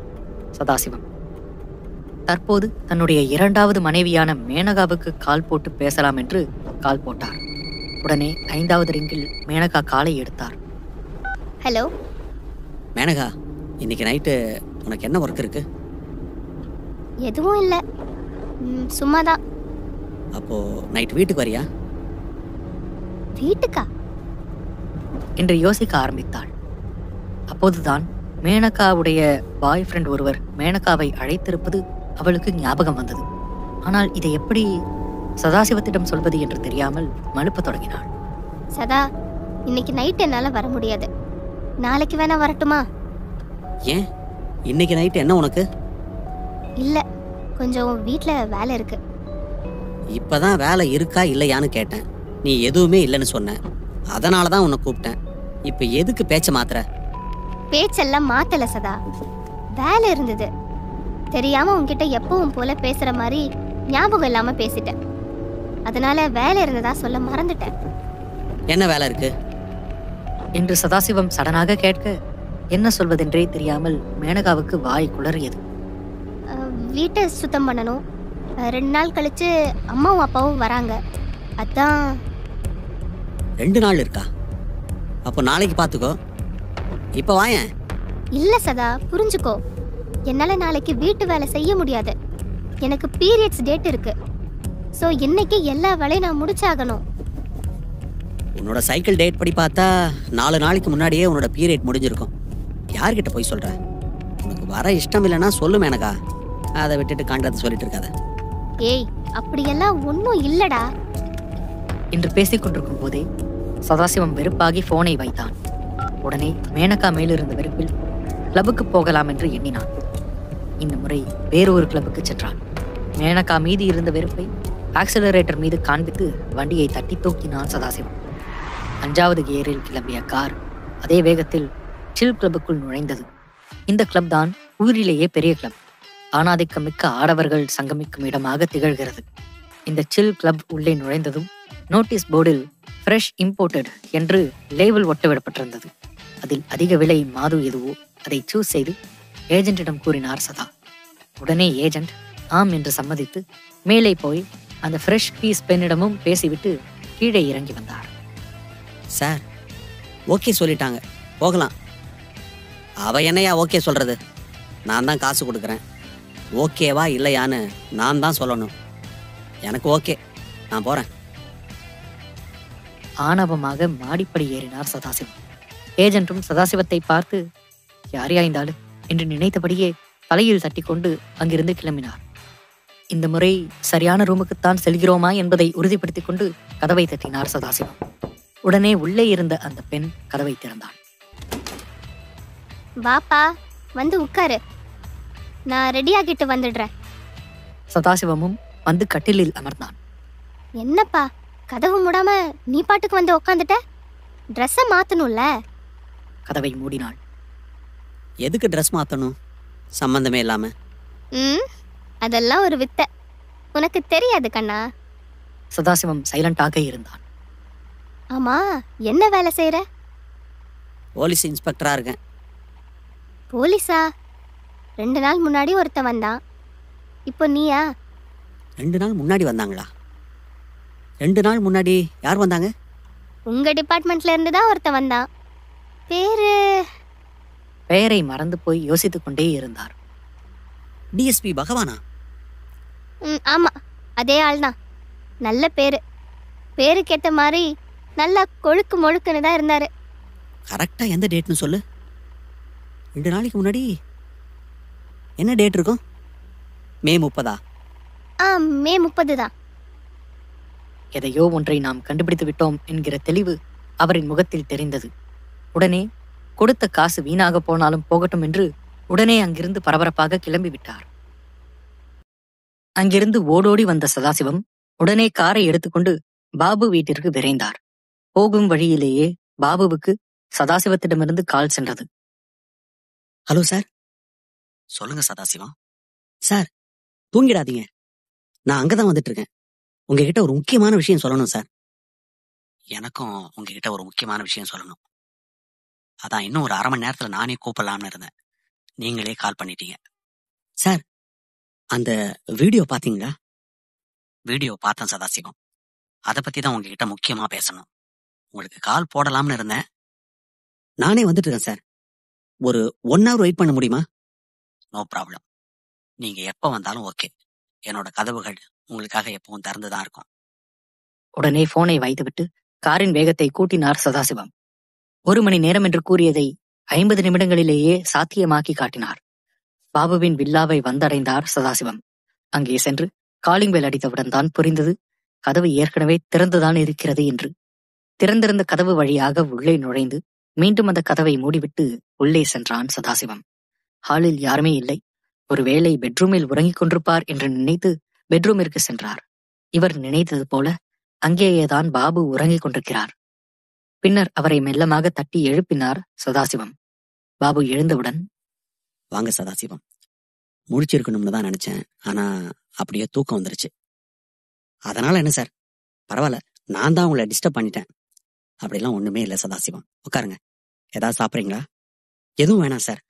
சதாசிவம். தற்போது தன்னுடைய 2வது மனைவியான மேனகாவுக்கு கால் போட்டு பேசலாம் என்று கால் போட்டார். உடனே 5வது ரிங்கில் மேனகா காலை எடுத்தார். ஹலோ மேனகா, இன்னைக்கு நைட்டு உனக்கு என்ன ஒர்க் இருக்கு? எதுவும் இல்ல, சும்மாதான். அப்போ நைட் வீட்டுக்கு வரியா? வீட்டுக்கா என்று யோசிக்க ஆரம்பித்தாள். அப்போதுதான் மேனகாவுடைய பாய் ஃப்ரெண்ட் ஒருவர் மேனகாவை அழைத்திருப்பது அவளுக்கு ஞாபகம் வந்தது. ஆனால் இதை எப்படி சதாசிவத்திடம் சொல்வது என்று தெரியாமல் மழுப்ப தொடங்கினாள். சதா, இன்னைக்கு நைட் என்னால வர முடியாது, நாளைக்கு வேணா வரட்டுமா? ஏன், இன்னைக்கு நைட் என்ன உனக்கு? இல்ல, கொஞ்சம் வீட்ல வேலை இருக்கு. இப்பதான் வேலை இருக்கா இல்லையான்னு கேட்டேன். நீ எதுவுமே இல்லைன்னு சொன்ன. அதனாலதான் உன்னை கூப்பிட்டேன். இப்ப எதுக்கு பேச்ச மாத்துற? பேச்செல்லாம் மாத்தல சதா, வேலை இருந்தது. தெரியாம உன்கிட்ட எப்பவும் போல பேசுற மாதிரி ஞாபகம் இல்லாம பேசிட்டேன். அதனால வேலை இருந்ததா சொல்ல மறந்துட்டேன். என்ன வேலை இருக்கு என்று சதாசிவம் சடனாக கேட்க என்ன சொல்வதென்றே தெரியாமல் மேனகாவுக்கு வாய் குளறியது. வீட்டை சுத்தம் பண்ணணும். 2 நாள் கழிச்சு அம்மாவும் அப்பாவும் வராங்க, அதான். 2 நாள் இருக்கா? அப்போ நாளைக்கு பாத்துக்கோ. இப்ப வாயேன். இல்ல சதா, புரிஞ்சுக்கோ. என்னால நாளைக்கு வீட்டு வேலை செய்ய முடியாது. எனக்கு பீரியட்ஸ் டேட் இருக்கு. சோ இன்னைக்கு எல்லா வேலையும் நான் முடிச்சாகணும். உன்னோட சைக்கிள் டேட் படி பார்த்தா 4 நாளைக்கு முன்னாடியே உன்னோட பீரியட் முடிஞ்சிருக்கும். யார்கிட்ட போய் சொல்ற? உனக்கு வர இஷ்டம் இல்லைன்னா சொல்லு மேனகா. அதை விட்டுட்டு காண்டத்தை சொல்லிட்டு இருக்காத. ஏய், அப்படியெல்லாம் ஒன்னும் இல்லடா என்று பேசிக் கொண்டிருக்கும் போதே சதாசிவம் வெறுப்பாகி போனை வைத்தான். உடனே மேனகா மேலிருந்த வெறுப்பில் கிளப்புக்கு போகலாம் என்று எண்ணினான். இந்த முறை வேறொரு கிளப்புக்கு சென்றான். மேனகா மீது இருந்த வெறுப்பை ஆக்சிலரேட்டர் மீது காண்பித்து வண்டியை தட்டி தூக்கினான் சதாசிவம். 5வது கியரில் கிளம்பிய கார் அதே வேகத்தில் சில் கிளப்புக்குள் நுழைந்தது. இந்த கிளப் தான் ஊரிலேயே பெரிய கிளப். ஆணாதிக்கம் மிக்க ஆடவர்கள் சங்கமிக்கும் இடமாக திகழ்கிறது. இந்த சில் கிளப் உள்ளே நுழைந்ததும் நோட்டீஸ் போர்டில் ஃப்ரெஷ் இம்போர்ட்டட் என்று லேபிள் ஒட்டவிடப்பட்டிருந்தது. அதில் அதிக விலை மாது எதுவோ அதை சூஸ் செய்து ஏஜென்ட்டிடம் கூறினார் சதா. உடனே ஏஜென்ட் ஆம் என்று சம்மதித்து மேலே போய் அந்த ஃப்ரெஷ் பீஸ் பெண்ணிடமும் பேசிவிட்டு கீழே இறங்கி வந்தார். சார், ஓகே சொல்லிட்டாங்க, போகலாம். அவ என்னையா ஓகே சொல்றது? நான் தான் காசு கொடுக்குறேன். ஓகேவா இல்லையான்னு நான் தான் சொல்லணும். எனக்கு ஓகே, நான் போறேன். ஆணவமாக மாடிப்படி ஏறினார் சதாசிவம். ஏஜென்ட்டும் சதாசிவத்தை பார்த்து யாரையா இந்த ஆளு என்று நினைத்தபடியே தலையில் தட்டி கொண்டு அங்கிருந்து கிளம்பினார். இந்த முறை சரியான ரூமுக்குத்தான் செல்கிறோமா என்பதை உறுதிப்படுத்திக் கொண்டு கதவை தட்டினார் சதாசிவம். உடனே உள்ளே இருந்த அந்த பெண் கதவை திறந்தாள். வாப்பா, வந்து உட்காரு. நான் ரெடி ஆகிட்டு வந்துடுறேன். சதாசிவமும் வந்து கட்டிலில் அமர்ந்தான். என்னப்பா, கதவு மூடாம நீ பாட்டுக்கு வந்து உக்காந்துட்ட? ட்ரெஸ்ஸை மாத்தணும்ல. கதவை மூடினாள். எதுக்கு ட்ரெஸ் மாத்தணும் சம்பந்தமே இல்லாம? ம், அதெல்லாம் ஒரு வித்தை. உனக்கு தெரியாது கண்ணா. சதாசிவம் சைலண்டாக இருந்தான். ஆமா, என்ன வேலை செய்யற? போலீஸ் இன்ஸ்பெக்டரா இருக்கேன். போலீஸா? 2 நாள் முன்னாடி ஒருத்தன் வந்தான். இப்போ நீயா? 2 நாள் முன்னாடி வந்தாங்களா? 2 நாள் முன்னாடி யார் வந்தாங்க? உங்க டிபார்ட்மெண்ட்ல இருந்து தான் ஒருத்தன் வந்தான். பேரு பெயரை மறந்து போய் யோசித்துக் கொண்டே இருந்தார். டிஎஸ்பி பகவானா? ஆமா, அதே ஆள் தான். நல்ல பேரு. பேருக்கேத்த மாதிரி நல்லா கொழுக்கு மொழுக்குன்னு தான் இருந்தாரு. கரெக்டா எந்த டேட்னு சொல்லு. 2 நாளைக்கு முன்னாடி என்ன டேட் இருக்கும்? மே 30. மே 30 தான். எதையோ ஒன்றை நாம் கண்டுபிடித்து விட்டோம் என்கிற தெளிவு அவரின் முகத்தில் தெரிந்தது. உடனே கொடுத்த காசு வீணாக போனாலும் போகட்டும் என்று உடனே அங்கிருந்து பரபரப்பாக கிளம்பி விட்டார். அங்கிருந்து ஓடோடி வந்த சதாசிவம் உடனே காரை எடுத்துக்கொண்டு பாபு வீட்டிற்கு விரைந்தார். போகும் வழியிலேயே பாபுவுக்கு சதாசிவத்திடமிருந்து கால் சென்றது. Hello sir. சொல்லுங்க சதாசிவம். சார், தூங்கிடாதீங்க. நான் அங்கதான் வந்துட்டு இருக்கேன். உங்ககிட்ட ஒரு முக்கியமான விஷயம் சொல்லணும் சார். எனக்கும் உங்ககிட்ட ஒரு முக்கியமான விஷயம் சொல்லணும். அதான் இன்னும் ஒரு 1/2 மணி நேரத்துல நானே கூப்பிடலாம்னு இருந்தேன். நீங்களே கால் பண்ணிட்டீங்க. சார், அந்த வீடியோ பாத்தீங்களா? வீடியோ பார்த்தேன் சதாசிவம். அதை பத்தி தான் உங்ககிட்ட முக்கியமா பேசணும். உங்களுக்கு கால் போடலாம்னு இருந்தேன். நானே வந்துட்டு இருக்கேன் சார். ஒரு 1 hour வெயிட் பண்ண முடியுமா? No problem. நீங்க எப்ப வந்தாலும் ஓகே. என்னோட கதவுகள் உங்களுக்காக எப்பவும் திறந்துதான் இருக்கும். உடனே போனை வைத்துவிட்டு காரின் வேகத்தை கூட்டினார் சதாசிவம். 1 மணி நேரம் என்று கூறியதை 50 நிமிடங்களிலேயே சாத்தியமாக்கி காட்டினார். பாபுவின் வில்லாவை வந்தடைந்தார் சதாசிவம். அங்கே சென்று காலிங் பெல் அடித்தவுடன் தான் புரிந்தது கதவு ஏற்கனவே திறந்துதான் இருக்கிறது என்று. திறந்திருந்த கதவு வழியாக உள்ளே நுழைந்து மீண்டும் அந்த கதவை மூடிவிட்டு உள்ளே சென்றான் சதாசிவம். ஹாலில் யாருமே இல்லை. ஒருவேளை பெட்ரூமில் உறங்கிக் கொண்டிருப்பார் என்று நினைத்து பெட்ரூமிற்கு சென்றார். இவர் நினைத்தது போல அங்கேயேதான் பாபு உறங்கிக் கொண்டிருக்கிறார். பின்னர் அவரை மெல்லமாக தட்டி எழுப்பினார் சதாசிவம். பாபு எழுந்தவுடன், வாங்க சதாசிவம். முழிச்சிருக்கணும்னு தான் நினைச்சேன். ஆனா அப்படியே தூக்கம் வந்துருச்சு. அதனால என்ன சார், பரவாயில்ல, நான் தான் உங்களை டிஸ்டர்ப் பண்ணிட்டேன். அப்படிலாம் ஒண்ணுமே இல்லை சதாசிவம். உட்காருங்க. ஏதாவது சாப்பிட்றீங்களா? எதுவும் வேணாம் சார்.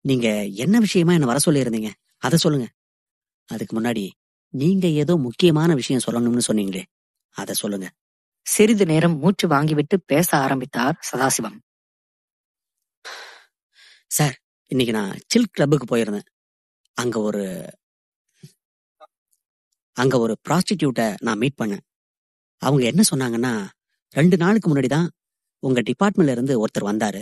நீங்க என்ன விஷயமா என்ன வர சொல்லி இருந்தீங்க, அதை சொல்லுங்க. அதுக்கு முன்னாடி நீங்க ஏதோ முக்கியமான விஷயம் சொல்லணும்னு சொன்னீங்களே, அதை சொல்லுங்க. சிறிது நேரம் மூச்சு வாங்கிவிட்டு பேச ஆரம்பித்தார் சதாசிவம். சார், இன்னைக்கு நான் சில் கிளப்புக்கு போயிருந்தேன். அங்க ஒரு ப்ராஸ்டிடியூட்டை நான் மீட் பண்ணேன். அவங்க என்ன சொன்னாங்கன்னா, 2 நாளுக்கு முன்னாடி தான் உங்க டிபார்ட்மெண்ட்ல இருந்து ஒருத்தர் வந்தாரு.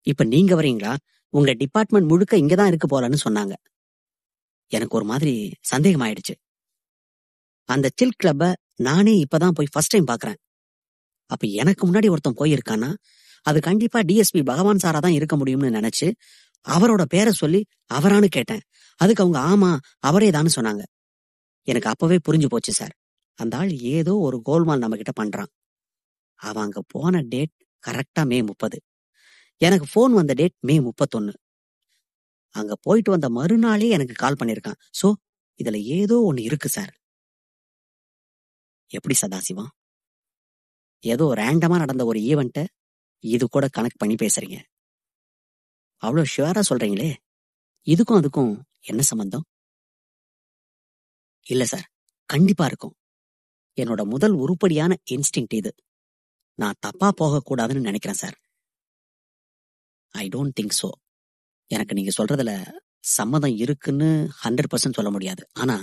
இப்ப நீங்க வரீங்களா, உங்க டிபார்ட்மெண்ட் முழுக்க இங்கதான் இருக்கு போலன்னு சொன்னாங்க. எனக்கு ஒரு மாதிரி சந்தேகம் ஆயிடுச்சு. அந்த சில் கிளப்ப நானே இப்பதான் போய் ஃபர்ஸ்ட் டைம் பாக்குறேன். அப்ப எனக்கு முன்னாடி ஒருத்தன் போயிருக்கானா, அது கண்டிப்பா டிஎஸ்பி பகவான் சாரா தான் இருக்க முடியும்னு நினைச்சு அவரோட பேரை சொல்லி அவரானு கேட்டேன். அதுக்கு அவங்க ஆமா அவரே தான் சொன்னாங்க. எனக்கு அப்பவே புரிஞ்சு போச்சு சார், அந்த ஆள் ஏதோ ஒரு கோல்மால் நம்ம கிட்ட பண்றான். அவன் அங்க போன டேட் கரெக்டா மே 30. எனக்கு போன் வந்த டேட் மே 31. அங்க போயிட்டு வந்த மறுநாளே எனக்கு கால் பண்ணிருக்கான். சோ இதுல ஏதோ ஒண்ணு இருக்கு சார். எப்படி சதாசிவம், ஏதோ ரேண்டமா நடந்த ஒரு ஈவெண்ட்டை இது கூட கனெக்ட் பண்ணி பேசுறீங்க? அவ்வளவு ஷுவரா சொல்றீங்களே, இதுக்கும் அதுக்கும் என்ன சம்பந்தம்? இல்ல சார், கண்டிப்பா இருக்கும். என்னோட முதல் உருப்படியான இன்ஸ்டிங்க்ட் இது. நான் தப்பா போகக்கூடாதுன்னு நினைக்கிறேன் sir. I don't think so. எனக்கு நீங்க சொல்றதுல சம்மதம் இருக்குன்னு 100% சொல்ல முடியாது. ஆனா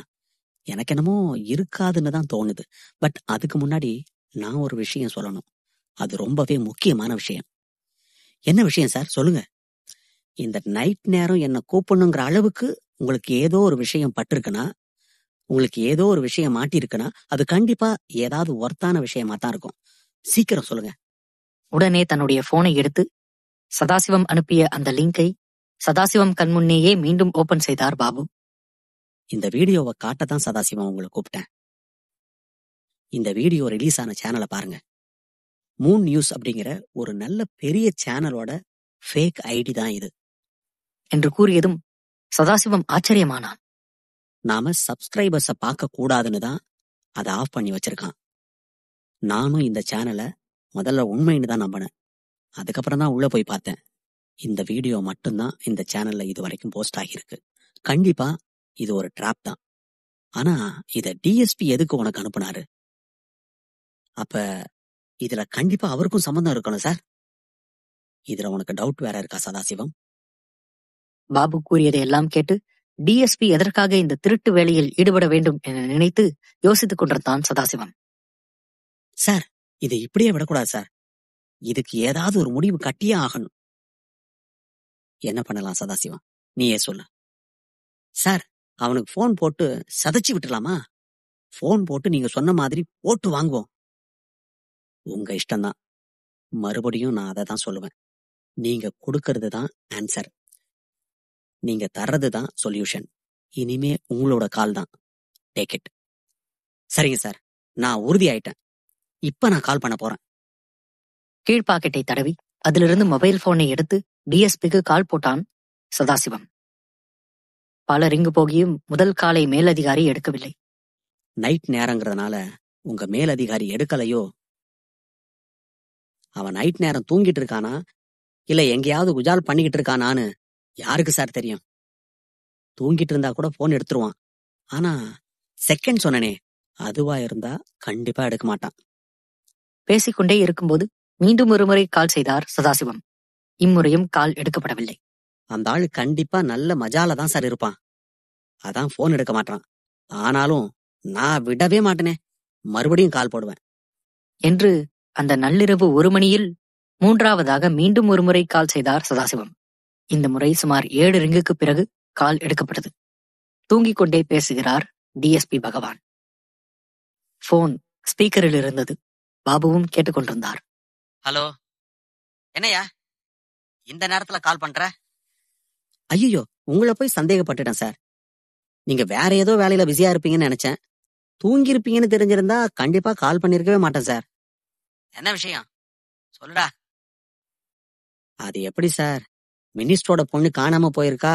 எனக்கு என்னமோ இருக்காதுன்னு தான் தோணுது. பட் அதுக்கு முன்னாடி நான் ஒரு விஷயம் சொல்லணும். அது ரொம்பவே முக்கியமான விஷயம். என்ன விஷயம் சார், சொல்லுங்க. இந்த நைட் நேரம் என்ன கூப்பிடணுங்கிற அளவுக்கு உங்களுக்கு ஏதோ ஒரு விஷயம் பட்டிருக்குன்னா, உங்களுக்கு ஏதோ ஒரு விஷயம் மாட்டிருக்குன்னா, அது கண்டிப்பா ஏதாவது ஒர்த்தான விஷயமா தான் இருக்கும். சீக்கிரம் சொல்லுங்க. உடனே தன்னுடைய போனை எடுத்து சதாசிவம் அனுப்பிய அந்த லிங்கை சதாசிவம் கண்முன்னேயே மீண்டும் ஓபன் செய்தார் பாபு. இந்த வீடியோவை காட்டத்தான் சதாசிவம் உங்களை கூப்பிட்டேன். இந்த வீடியோ ரிலீஸ் ஆன சேனலை பாருங்க. மூன் நியூஸ் அப்படிங்கிற ஒரு நல்ல பெரிய சேனலோட ஃபேக் ஐடி தான் இது என்று கூறியதும் சதாசிவம் ஆச்சரியமானான். நாம சப்ஸ்கிரைபர்ஸ பார்க்க கூடாதுன்னு தான் அதை ஆஃப் பண்ணி வச்சிருக்கான். நானும் இந்த சேனலை முதல்ல உண்மைன்னு தான் நம்பினேன். அதுக்கப்புறம் தான் உள்ள போய் பார்த்தேன். இந்த வீடியோ மட்டும்தான் இந்த சேனல்ல இது வரைக்கும் போஸ்ட் ஆகியிருக்கு. கண்டிப்பா இது ஒரு ட்ராப் தான். ஆனா இத டிஎஸ்பி எதுக்கு உனக்கு அனுப்புனாரு? அப்ப இதுல கண்டிப்பா அவருக்கும் சம்பந்தம் இருக்கணும் சார். இதுல உனக்கு டவுட் வேற இருக்கா சதாசிவம்? பாபு கூறியதை எல்லாம் கேட்டு டிஎஸ்பி எதற்காக இந்த திருட்டு வேலையில் ஈடுபட வேண்டும் என நினைத்து யோசித்துக் கொண்டிருந்தான் சதாசிவம். சார், இதை இப்படியே விடக்கூடாது சார். இதுக்கு ஏதாவது ஒரு முடிவு கட்டியே ஆகணும். என்ன பண்ணலாம் சதாசிவம், நீயே சொல்லு. சார், அவனுக்கு போன் போட்டு சதைச்சு விட்டுலாமா? போன் போட்டு நீங்க சொன்ன மாதிரி போட்டு வாங்குவோம். உங்க இஷ்டம்தான். மறுபடியும் நான் அதை தான் சொல்லுவேன். நீங்க கொடுக்கறது தான் ஆன்சர், நீங்க தர்றது தான் சொல்யூஷன். இனிமே உங்களோட கால் தான். Take it. சரிங்க சார், நான் உறுதி ஆயிட்டேன். இப்ப நான் கால் பண்ண போறேன். கீழ்பாக்கெட்டை தடவி அதிலிருந்து மொபைல் போனை எடுத்து டிஎஸ்பிக்கு கால் போட்டான் சதாசிவம். பல ரிங்கு போகியும் முதல் காலை மேலதிகாரி எடுக்கவில்லை. நைட் நேரங்கிறதுனால உங்க மேலதிகாரி எடுக்கலையோ? அவன் நைட் நேரம் தூங்கிட்டு இருக்கானா இல்ல எங்கேயாவது குஜால் பண்ணிக்கிட்டு இருக்கானான்னு யாருக்கு சார் தெரியும்? தூங்கிட்டு இருந்தா கூட போன் எடுத்துருவான். ஆனா செகண்ட் சொன்னனே, அதுவா இருந்தா கண்டிப்பா எடுக்க மாட்டான். பேசிக்கொண்டே இருக்கும்போது மீண்டும் ஒருமுறை கால் செய்தார் சதாசிவம். இம்முறையும் கால் எடுக்கப்படவில்லை. அந்த ஆள் கண்டிப்பா நல்ல மஜால தான் சார் இருப்பான். அதான் போன் எடுக்க மாட்டான். ஆனாலும் நான் விடவே மாட்டேனே, மறுபடியும் கால் போடுவேன் என்று அந்த நள்ளிரவு 1 மணியில் மூன்றாவதாக மீண்டும் ஒருமுறை கால் செய்தார் சதாசிவம். இந்த முறை சுமார் 7 ரிங்குக்கு பிறகு கால் எடுக்கப்பட்டது. தூங்கிக் கொண்டே பேசுகிறார் டிஎஸ்பி பகவான். போன் ஸ்பீக்கரில் இருந்தது. பாபுவும் கேட்டுக்கொண்டிருந்தார். ஹலோ, என்னையா இந்த நேரத்துல கால் பண்ற? ஐயோ, உங்களை போய் சந்தேகப்பட்டுட்டேன் சார். நீங்க வேற ஏதோ வேலையில பிஸியா இருப்பீங்கன்னு நினைச்சேன். தூங்கி இருப்பீங்கன்னு தெரிஞ்சிருந்தா கண்டிப்பா கால் பண்ணிருக்கவே மாட்டேன் சார். என்ன விஷயம் சொல்லுடா. அது எப்படி சார், மினிஸ்டரோட பொண்ணு காணாம போயிருக்கா,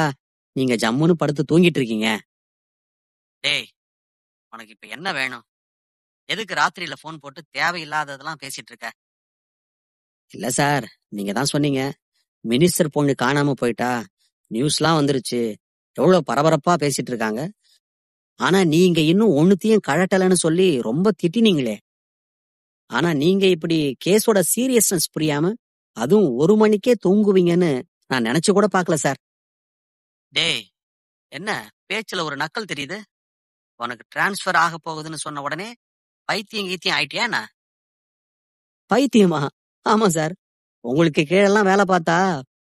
நீங்க ஜம்முன்னு படுத்து தூங்கிட்டு இருக்கீங்க. டேய், உனக்கு இப்ப என்ன வேணும்? எதுக்கு ராத்திரியில போன் போட்டு தேவையில்லாததெல்லாம் பேசிட்டு இருக்க? இல்ல சார், நீங்க தான் சொன்னீங்க மினிஸ்டர் பொண்ணு காணாம போயிட்டா, நியூஸ்லாம் வந்துருச்சு, எவ்வளவு பரபரப்பா பேசிட்டு இருக்காங்க. ஆனா நீங்க இன்னும் ஒண்ணுத்தையும் கழட்டலன்னு சொல்லி ரொம்ப திட்டினீங்களே. ஆனா நீங்க இப்படி கேஸோட சீரியஸ்னஸ் புரியாம அதுவும் 1 மணிக்கே தூங்குவீங்கன்னு நான் நினைச்சு கூட பாக்கல சார். டேய், என்ன பேச்சுல ஒரு நக்கல் தெரியுது? உனக்கு டிரான்ஸ்பர் ஆக போகுதுன்னு சொன்ன உடனே பைத்தியம் கீத்தியம் ஆயிட்டியா? என்ன பைத்தியமா? ஆமா சார், உங்களுக்கு கீழெல்லாம் வேலை பார்த்தா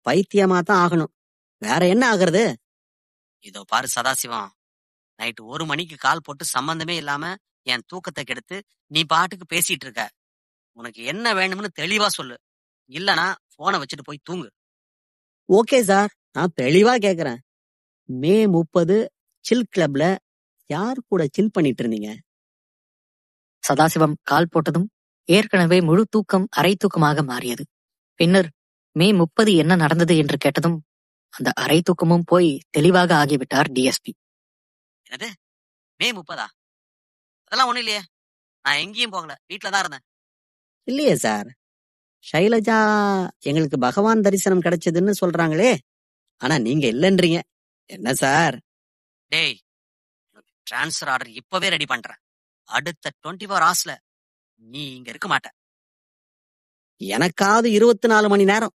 பைத்தியமா தான் ஆகணும். வேற என்ன ஆகுறது? இதோ பாரு சதாசிவம், நைட்டு 1 மணிக்கு கால் போட்டு சம்பந்தமே இல்லாம என் தூக்கத்தை கெடுத்து நீ பாட்டுக்கு பேசிட்டு இருக்க. உனக்கு என்ன வேணும்னு தெளிவா சொல்லு, இல்லனா போனை வச்சுட்டு போய் தூங்கு. ஓகே சார், நான் தெளிவா கேக்குறேன். மே 30 சில் கிளப்ல யார் கூட சில் பண்ணிட்டு இருந்தீங்க? சதாசிவம் கால் போட்டதும் ஏற்கனவே முழு தூக்கம் அரை தூக்கமாக மாறியது. பின்னர் மே 30 என்ன நடந்தது என்று கேட்டதும் அந்த அரை தூக்கமும் போய் தெளிவாக ஆகிவிட்டார் டிஎஸ்பி. என்னது, மே 30? அதெல்லாம் ஒண்ணும் இல்லையே, நான் எங்கேயும் போகல, வீட்டுலதான் இருந்தேன். இல்லையே சார், ஷைலஜா எங்களுக்கு பகவான் தரிசனம் கிடைச்சதுன்னு சொல்றாங்களே, ஆனா நீங்க இல்லன்றீங்க. என்ன சார்? டேய், டிரான்ஸ்பர் ஆர்டர் இப்பவே ரெடி பண்றேன். அடுத்த 24 ஹவர்ஸ்ல நீ இங்க இருக்க மாட்ட. எனக்காவது 24 மணி நேரம்,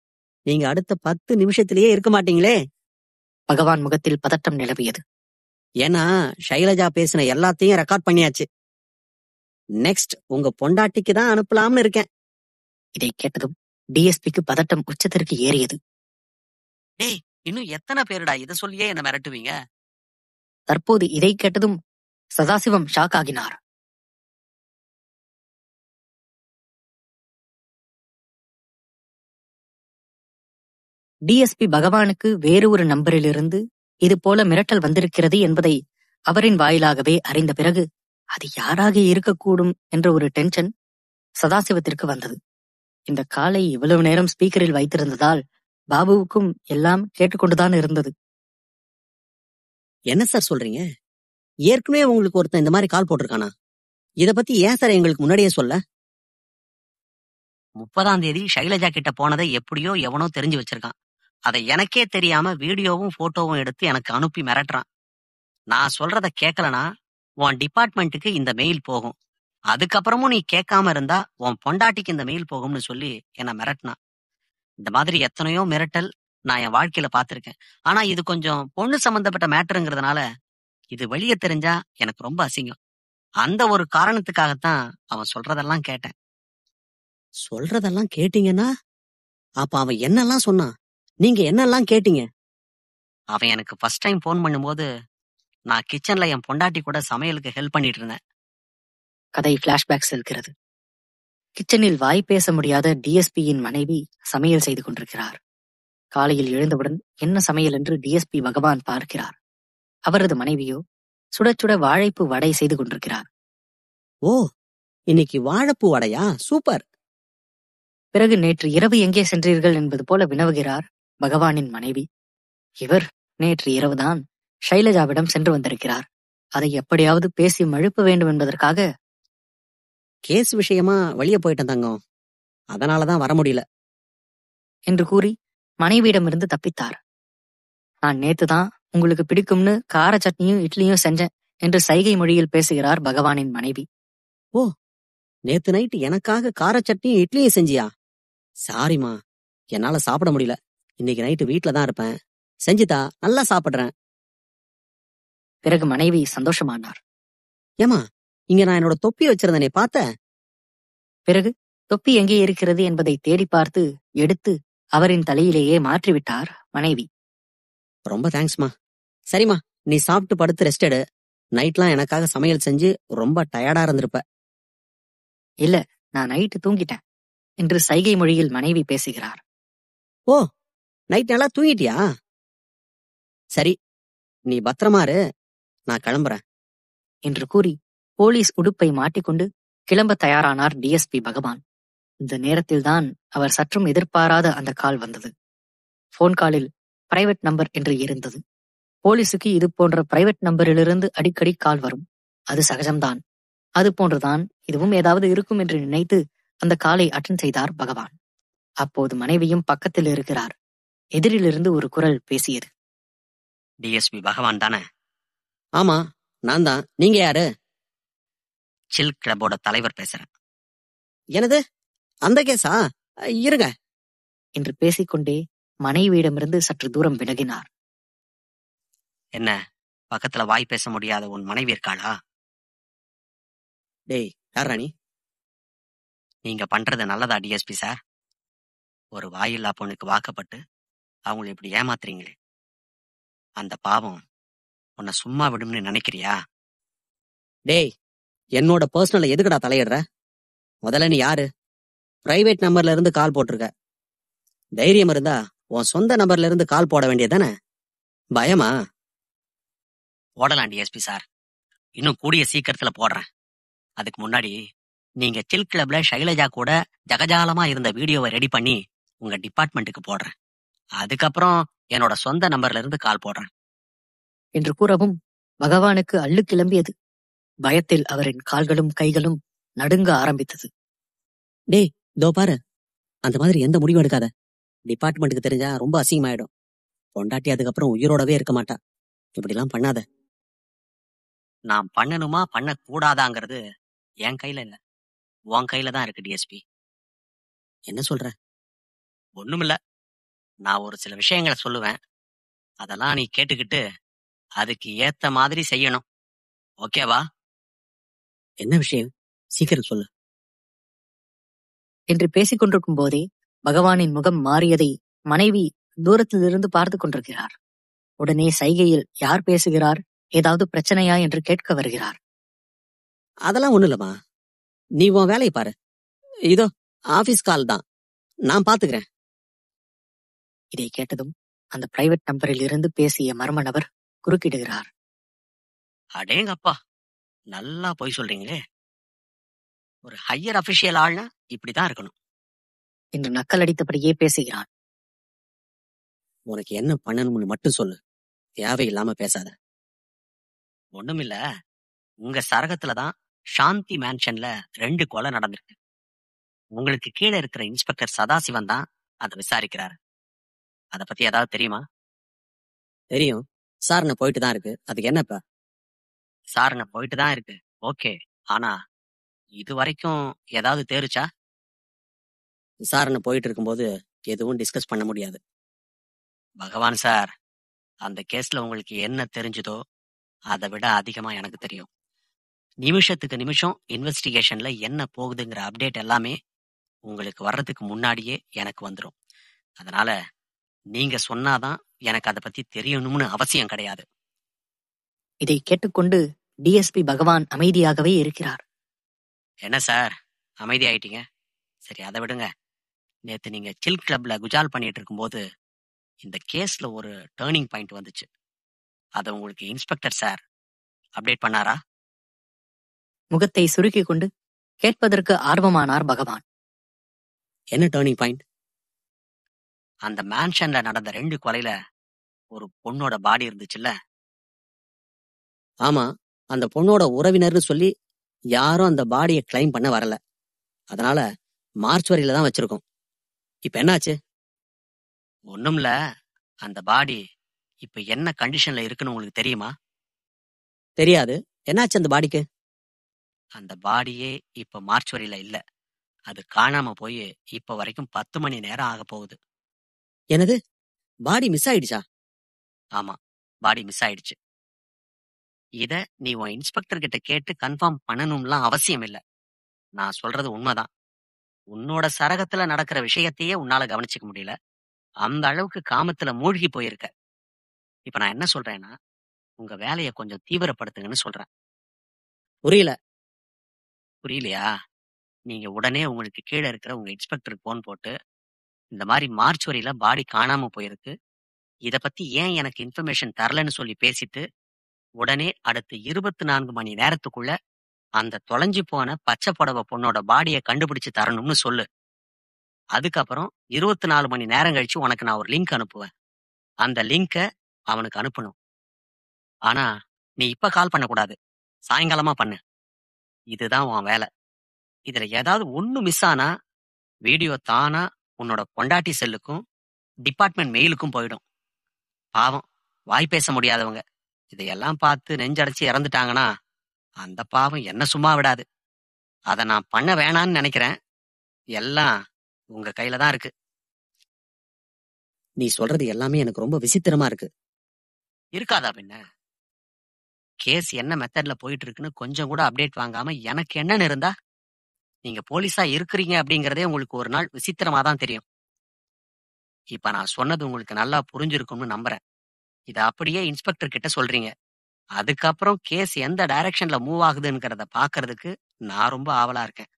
நீங்க அடுத்த 10 நிமிஷத்திலேயே இருக்க மாட்டீங்களே. பகவான் முகத்தில் பதட்டம் நிலவியது. ஏன்னா ஷைலஜா பேசின எல்லாத்தையும் ரெக்கார்ட் பண்ணியாச்சு. நெக்ஸ்ட் உங்க பொண்டாட்டிக்கு தான் அனுப்பலாம்னு இருக்கேன். இதை கேட்டதும் டிஎஸ்பிக்கு பதட்டம் உச்சத்திற்கு ஏறியது. டேய், இன்னும் எத்தனை பேருடா இதை சொல்லியே என்ன மிரட்டுவீங்க? தற்போது இதை கேட்டதும் சதாசிவம் ஷாக் ஆகினார். டிஎஸ்பி பகவானுக்கு வேறு ஒரு நம்பரிலிருந்து இது போல மிரட்டல் வந்திருக்கிறது என்பதை அவரின் வாயிலாகவே அறிந்த பிறகு அது யாராக இருக்கக்கூடும் என்ற ஒரு டென்ஷன் சதாசிவத்திற்கு வந்தது. இந்த காலை இவ்வளவு நேரம் ஸ்பீக்கரில் வைத்திருந்ததால் பாபுவுக்கும் எல்லாம் கேட்டுக்கொண்டுதான் இருந்தது. என்ன சார் சொல்றீங்க? ஏற்கனவே உங்களுக்கு ஒருத்தன் இந்த மாதிரி கால் போட்டிருக்கானா? இத பத்தி ஏன் சார் எங்களுக்கு முன்னாடியே சொல்ல? 30ஆம் தேதி ஷைலஜா கிட்ட போனதை எப்படியோ எவனோ தெரிஞ்சு வச்சிருக்கான். அதை எனக்கே தெரியாம வீடியோவும் போட்டோவும் எடுத்து எனக்கு அனுப்பி மிரட்டுறான். நான் சொல்றத கேட்கலனா உன் டிபார்ட்மெண்ட்டுக்கு இந்த மெயில் போகும். அதுக்கப்புறமும் நீ கேட்காம இருந்தா உன் பொண்டாட்டிக்கு இந்த மெயில் போகும்னு சொல்லி என்ன மிரட்டினான். இந்த மாதிரி எத்தனையோ மிரட்டல் நான் என் வாழ்க்கையில பார்த்திருக்கேன். ஆனா இது கொஞ்சம் பொண்ணு சம்பந்தப்பட்ட மேட்டருங்கிறதுனால இது வெளியே தெரிஞ்சா எனக்கு ரொம்ப அசிங்கம். அந்த ஒரு காரணத்துக்காகத்தான் அவன் சொல்றதெல்லாம் கேட்டேன். சொல்றதெல்லாம் கேட்டீங்கன்னா அப்ப அவன் என்னெல்லாம் சொன்னான்? நீங்க என்னெல்லாம் கேட்டீங்க? அவன் எனக்கு ஃபர்ஸ்ட் டைம் போன் பண்ணும்போது நான் கிச்சன்ல என் பொண்டாட்டி கூட சமையலுக்கு ஹெல்ப் பண்ணிட்டு இருந்தேன். கதை பிளாஷ்பேக் செல்கிறது. கிச்சனில் வாய் பேச முடியாத டிஎஸ்பியின் மனைவி சமையல் செய்து கொண்டிருக்கிறார். காலையில் எழுந்தவுடன் என்ன சமையல் என்று டிஎஸ்பி பகவான் பார்க்கிறார். அவரது மனைவியோ சுட சுட வாழைப்பூ வடை செய்து கொண்டிருக்கிறார். ஓ, இன்னைக்கு வாழைப்பூ வடையா? சூப்பர். பிறகு நேற்று இரவு எங்கே சென்றீர்கள் என்பது போல வினவுகிறார் பகவானின் மனைவி. இவர் நேற்று இரவுதான் ஷைலஜாவிடம் சென்று வந்திருக்கிறார். அதை எப்படியாவது பேசி மழுப்ப வேண்டும் என்பதற்காக கேஸ் விஷயமா வெளியே போயிட்டேன் தங்கம், அதனாலதான் வர முடியல என்று கூறி மனைவியிடமிருந்து தப்பித்தார். நான் நேத்துதான் உங்களுக்கு பிடிக்கும்னு கார சட்னியும் இட்லியும் செஞ்சேன் என்று சைகை மொழியில் பேசுகிறார் பகவானின் மனைவி. ஓ, நேத்து நைட்டு எனக்காக கார சட்னியும் இட்லியும் செஞ்சியா? சாரிமா, என்னால சாப்பிட முடியல. இன்னைக்கு நைட்டு வீட்டுல தான் இருப்பேன். செஞ்சுதா, நல்லா சாப்பிடுறேன். பிறகு மனைவி சந்தோஷமானார். ஏமா, இங்க நான் என்னோட தொப்பி வச்சிருந்தேனே பார்த்த? பிறகு தொப்பி எங்கே இருக்கிறது என்பதை தேடி பார்த்து எடுத்து அவரின் தலையிலேயே மாற்றிவிட்டார் மனைவி. ரொம்ப தேங்க்ஸ்மா. சரிம்மா, நீ சாப்பிட்டு படுத்து ரெஸ்ட் எடு. நைட்லாம் எனக்காக சமையல் செஞ்சு ரொம்ப டயர்டா இருந்திருப்ப. இல்ல, நான் நைட்டு தூங்கிட்டேன் என்று சைகை மொழியில் மனைவி பேசுகிறார். ஓ, நைட் நல்லா தூங்கிட்டியா? சரி, நீ பத்திரமா இரு, நான் கிளம்புறேன் என்று கூறி போலீஸ் உடுப்பை மாட்டிக்கொண்டு கிளம்ப தயாரானார் டிஎஸ்பி பகவான். இந்த நேரத்தில்தான் அவர் சற்றும் எதிர்பாராத அந்த கால் வந்தது. போன் காலில் பிரைவேட் நம்பர் என்று இருந்தது. போலீசுக்கு இது போன்ற பிரைவேட் நம்பரிலிருந்து அடிக்கடி கால் வரும். அது சகஜம்தான். அது போன்றுதான் இதுவும் ஏதாவது இருக்கும் என்று நினைத்து அந்த காலை அட்டெண்ட் செய்தார் பகவான். அப்போது மனைவியும் பக்கத்தில் இருக்கிறார். எதிரிலிருந்து ஒரு குரல் பேசியது. டிஎஸ்பி பகவான் தானே? ஆமா, நான் தான். நீங்க யாரு? சில் கிளப்போட தலைவர் பேசுறேன். எனது அந்த கேஸா? இருங்க என்று பேசிக்கொண்டே மனைவியிடமிருந்து சற்று தூரம் விலகினார். என்ன, பக்கத்துல வாய் பேச முடியாத உன் மனைவி இருக்காளா? டேய், யார் ராணி? நீங்க பண்றது நல்லதா டிஎஸ்பி சார்? ஒரு வாயில்லா பொண்ணுக்கு வாக்கப்பட்டு அவங்களை இப்படி ஏமாத்துறீங்களே, அந்த பாவம் உன்னை சும்மா விடும்னு நினைக்கிறியா? டேய், என்னோட பர்சனல எதுக்குடா தலையிடுற? முதல்ல நீ யாரு? பிரைவேட் நம்பர்ல இருந்து கால் போட்டிருக்க. தைரியம் இருந்தா உன் சொந்த நம்பர்ல இருந்து கால் போட வேண்டியதானே? பயமா? போடலாம் டிஎஸ்பி சார், இன்னும் கூடிய சீக்கிரத்துல போடுறேன். அதுக்கு முன்னாடி நீங்க சில் கிளப்ல ஷைலஜா கூட ஜகஜாலமா இருந்த வீடியோவை ரெடி பண்ணி உங்க டிபார்ட்மெண்ட்டுக்கு போடுறேன். அதுக்கப்புறம் என்னோட சொந்த நம்பர்ல இருந்து கால் போடுறேன் என்று கூறவும் பகவானுக்கு அள்ளு கிளம்பியது. பயத்தில் அவரின் கால்களும் கைகளும் நடுங்க ஆரம்பித்தது. டேய், இதோ பாரு, அந்த மாதிரி எந்த முடிவும் எடுக்காத. டிபார்ட்மெண்ட்டுக்கு தெரிஞ்சா ரொம்ப அசிங்கமாயிடும். பொண்டாட்டி அதுக்கப்புறம் உயிரோடவே இருக்க மாட்டா. இப்படிலாம் பண்ணாத. நான் பண்ணணுமா பண்ண கூடாதாங்கிறது என் கையில இல்ல, உன் கையில தான் இருக்கு டிஎஸ்பி. என்ன சொல்ற? ஒண்ணுமில்ல, நான் ஒரு சில விஷயங்களை சொல்லுவேன். அதெல்லாம் நீ கேட்டுக்கிட்டு அதுக்கு ஏத்த மாதிரி செய்யணும். ஓகேவா? என்ன விஷயம்? சீக்கிரம் சொல்லு என்று பேசிக் கொண்டிருக்கும் போதே பகவானின் முகம் மாறியதை மனைவி தூரத்திலிருந்து பார்த்து கொண்டிருக்கிறார். உடனே சைகையில் யார் பேசுகிறார், ஏதாவது பிரச்சனையா என்று கேட்க வருகிறார். அதெல்லாம் ஒண்ணு இல்லம்மா, நீ உன் வேலையை பாரு. இதோ ஆபீஸ் கால் தான், நான் பாத்துக்கிறேன் இதை கேட்டதும் அந்த பிரைவேட் நம்பரில் இருந்து பேசிய மர்ம நபர் குறுக்கிடுகிறார். அடேங்கப்பா, நல்லா போய் சொல்றீங்களே. ஒரு ஹையர் அபிஷியல் ஆள்னா இப்படிதான் இருக்கணும் என்று நக்கல் அடித்தபடியே பேசுகிறான். உனக்கு என்ன பண்ணணும்னு மட்டும் சொல்லு, தேவையில்லாம பேசாத. ஒண்ணுமில்ல, உங்க சரகத்துலதான் சாந்தி மேன்ஷன்ல 2 கொலை நடந்திருக்கு. உங்களுக்கு கீழே இருக்கிற இன்ஸ்பெக்டர் சதாசிவன் தான் அதை விசாரிக்கிறாரு. அத பத்தி ஏதாவது தெரியுமா? தெரியும், விசாரணை போயிட்டு தான் இருக்கு. அதுக்கு என்னப்பா? விசாரணை போயிட்டு தான் இருக்கு, ஓகே. ஆனா இது வரைக்கும் ஏதாவது தேறுச்சா? விசாரணை போயிட்டு இருக்கும்போது எதுவும் டிஸ்கஸ் பண்ண முடியாது. பகவான் சார், அந்த கேஸ்ல உங்களுக்கு என்ன தெரிஞ்சதோ அதை விட அதிகமா எனக்கு தெரியும். நிமிஷத்துக்கு நிமிஷம் இன்வெஸ்டிகேஷன்ல என்ன போகுதுங்கிற அப்டேட் எல்லாமே உங்களுக்கு வர்றதுக்கு முன்னாடியே எனக்கு வந்துடும். அதனால நீங்க சொன்னாதான் எனக்கு அதை பத்தி தெரியணும்னு அவசியம் கிடையாது. இதை கேட்டுக்கொண்டு டிஎஸ்பி பகவான் அமைதியாகவே இருக்கிறார். என்ன சார், அமைதி ஆயிட்டீங்க? சரி, அதை விடுங்க. நேத்து நீங்க சில் கிளப்ல குஜால் பண்ணிட்டு இருக்கும்போது இந்த கேஸ்ல ஒரு டேர்னிங் பாயிண்ட் வந்துச்சு. அதை உங்களுக்கு இன்ஸ்பெக்டர் சார் அப்டேட் பண்ணாரா? முகத்தை சுருக்கிக் கொண்டு கேட்பதற்கு ஆர்வமானார் பகவான். என்ன டேர்னிங் பாயிண்ட்? அந்த மேன்ஷன்ல நடந்த 2 கொலையில ஒரு பொண்ணோட பாடி இருந்துச்சுல்ல? ஆமா, அந்த பொண்ணோட உறவினர்னு சொல்லி யாரும் அந்த பாடியை கிளைம் பண்ண வரல. அதனால மார்ச்சுவரியில தான் வச்சிருக்கோம். இப்ப என்னாச்சு? ஒண்ணும்ல, அந்த பாடி இப்ப என்ன கண்டிஷன்ல இருக்குன்னு உங்களுக்கு தெரியுமா? தெரியாது. என்னாச்சு அந்த பாடிக்கு? அந்த பாடியே இப்ப மார்ச்சுவரியில இல்ல. அது காணாம போய் இப்ப வரைக்கும் 10 மணி நேரம் ஆக போகுது. என்னது, பாடி மிஸ் ஆயிடுச்சா? ஆமா, பாடி மிஸ் ஆயிடுச்சு. இத நீ உன் இன்ஸ்பெக்டர் கிட்ட கேட்டு கன்ஃபார்ம் பண்ணணும்லாம் அவசியம் இல்ல. நான் சொல்றது உண்மைதான். உன்னோட சரகத்துல நடக்கிற விஷயத்தையே உன்னால கவனிச்சுக்க முடியல. அந்த அளவுக்கு காமத்துல மூழ்கி போயிருக்க. இப்ப நான் என்ன சொல்றேன்னா, உங்க வேலையை கொஞ்சம் தீவிரப்படுத்துங்கன்னு சொல்றேன். புரியல? புரியலையா? நீங்க உடனே உங்களுக்கு கீழே இருக்கிற உங்க இன்ஸ்பெக்டருக்கு போன் போட்டு, இந்த மாதிரி மார்ச்சுவரியில பாடி காணாம போயிருக்கு, இத பத்தி ஏன் எனக்கு இன்ஃபர்மேஷன் தரலன்னு சொல்லி பேசிட்டு, உடனே அடுத்து 24 மணி நேரத்துக்குள்ள அந்த தொலைஞ்சு போன பச்சை புடவை பொண்ணோட பாடியை கண்டுபிடிச்சு தரணும்னு சொல்லு. அதுக்கப்புறம் 24 மணி நேரம் கழிச்சு உனக்கு நான் ஒரு லிங்க் அனுப்புவேன். அந்த லிங்க அவனுக்கு அனுப்பணும். ஆனா நீ இப்ப கால் பண்ணக்கூடாது, சாயங்காலமா பண்ணு. இதுதான் உன் வேலை. இதுல ஏதாவது ஒண்ணு மிஸ் ஆனா வீடியோ தானா உன்னோட பொண்டாட்டி செல்லுக்கும் டிபார்ட்மெண்ட் மெயிலுக்கும் போயிடும். பாவம், வாய் பேச முடியாதவங்க இதையெல்லாம் பார்த்து நெஞ்சடைச்சு இறந்துட்டாங்கன்னா அந்த பாவம் என்ன சும்மா விடாது. அதை நான் பண்ண வேணான்னு நினைக்கிறேன். எல்லாம் உங்க கையில தான் இருக்கு. நீ சொல்றது எல்லாமே எனக்கு ரொம்ப விசித்திரமா இருக்கு. இருக்காதா பின்ன? கேஸ் என்ன மெத்தட்ல போயிட்டு இருக்குன்னு கொஞ்சம் கூட அப்டேட் வாங்காம எனக்கு என்னன்னு இருந்தா, நீங்க போலீஸா இருக்கிறீங்க அப்படிங்கறதே உங்களுக்கு ஒரு நாள் விசித்திரமா தான் தெரியும். இப்ப நான் சொன்னது உங்களுக்கு நல்லா புரிஞ்சிருக்கும்னு நம்புறேன். இத அப்படியே இன்ஸ்பெக்டர் கிட்ட சொல்றீங்க. அதுக்கப்புறம் கேஸ் எந்த டைரக்ஷன்ல மூவ் ஆகுதுங்கிறத பாக்குறதுக்கு நான் ரொம்ப ஆவலா இருக்கேன்.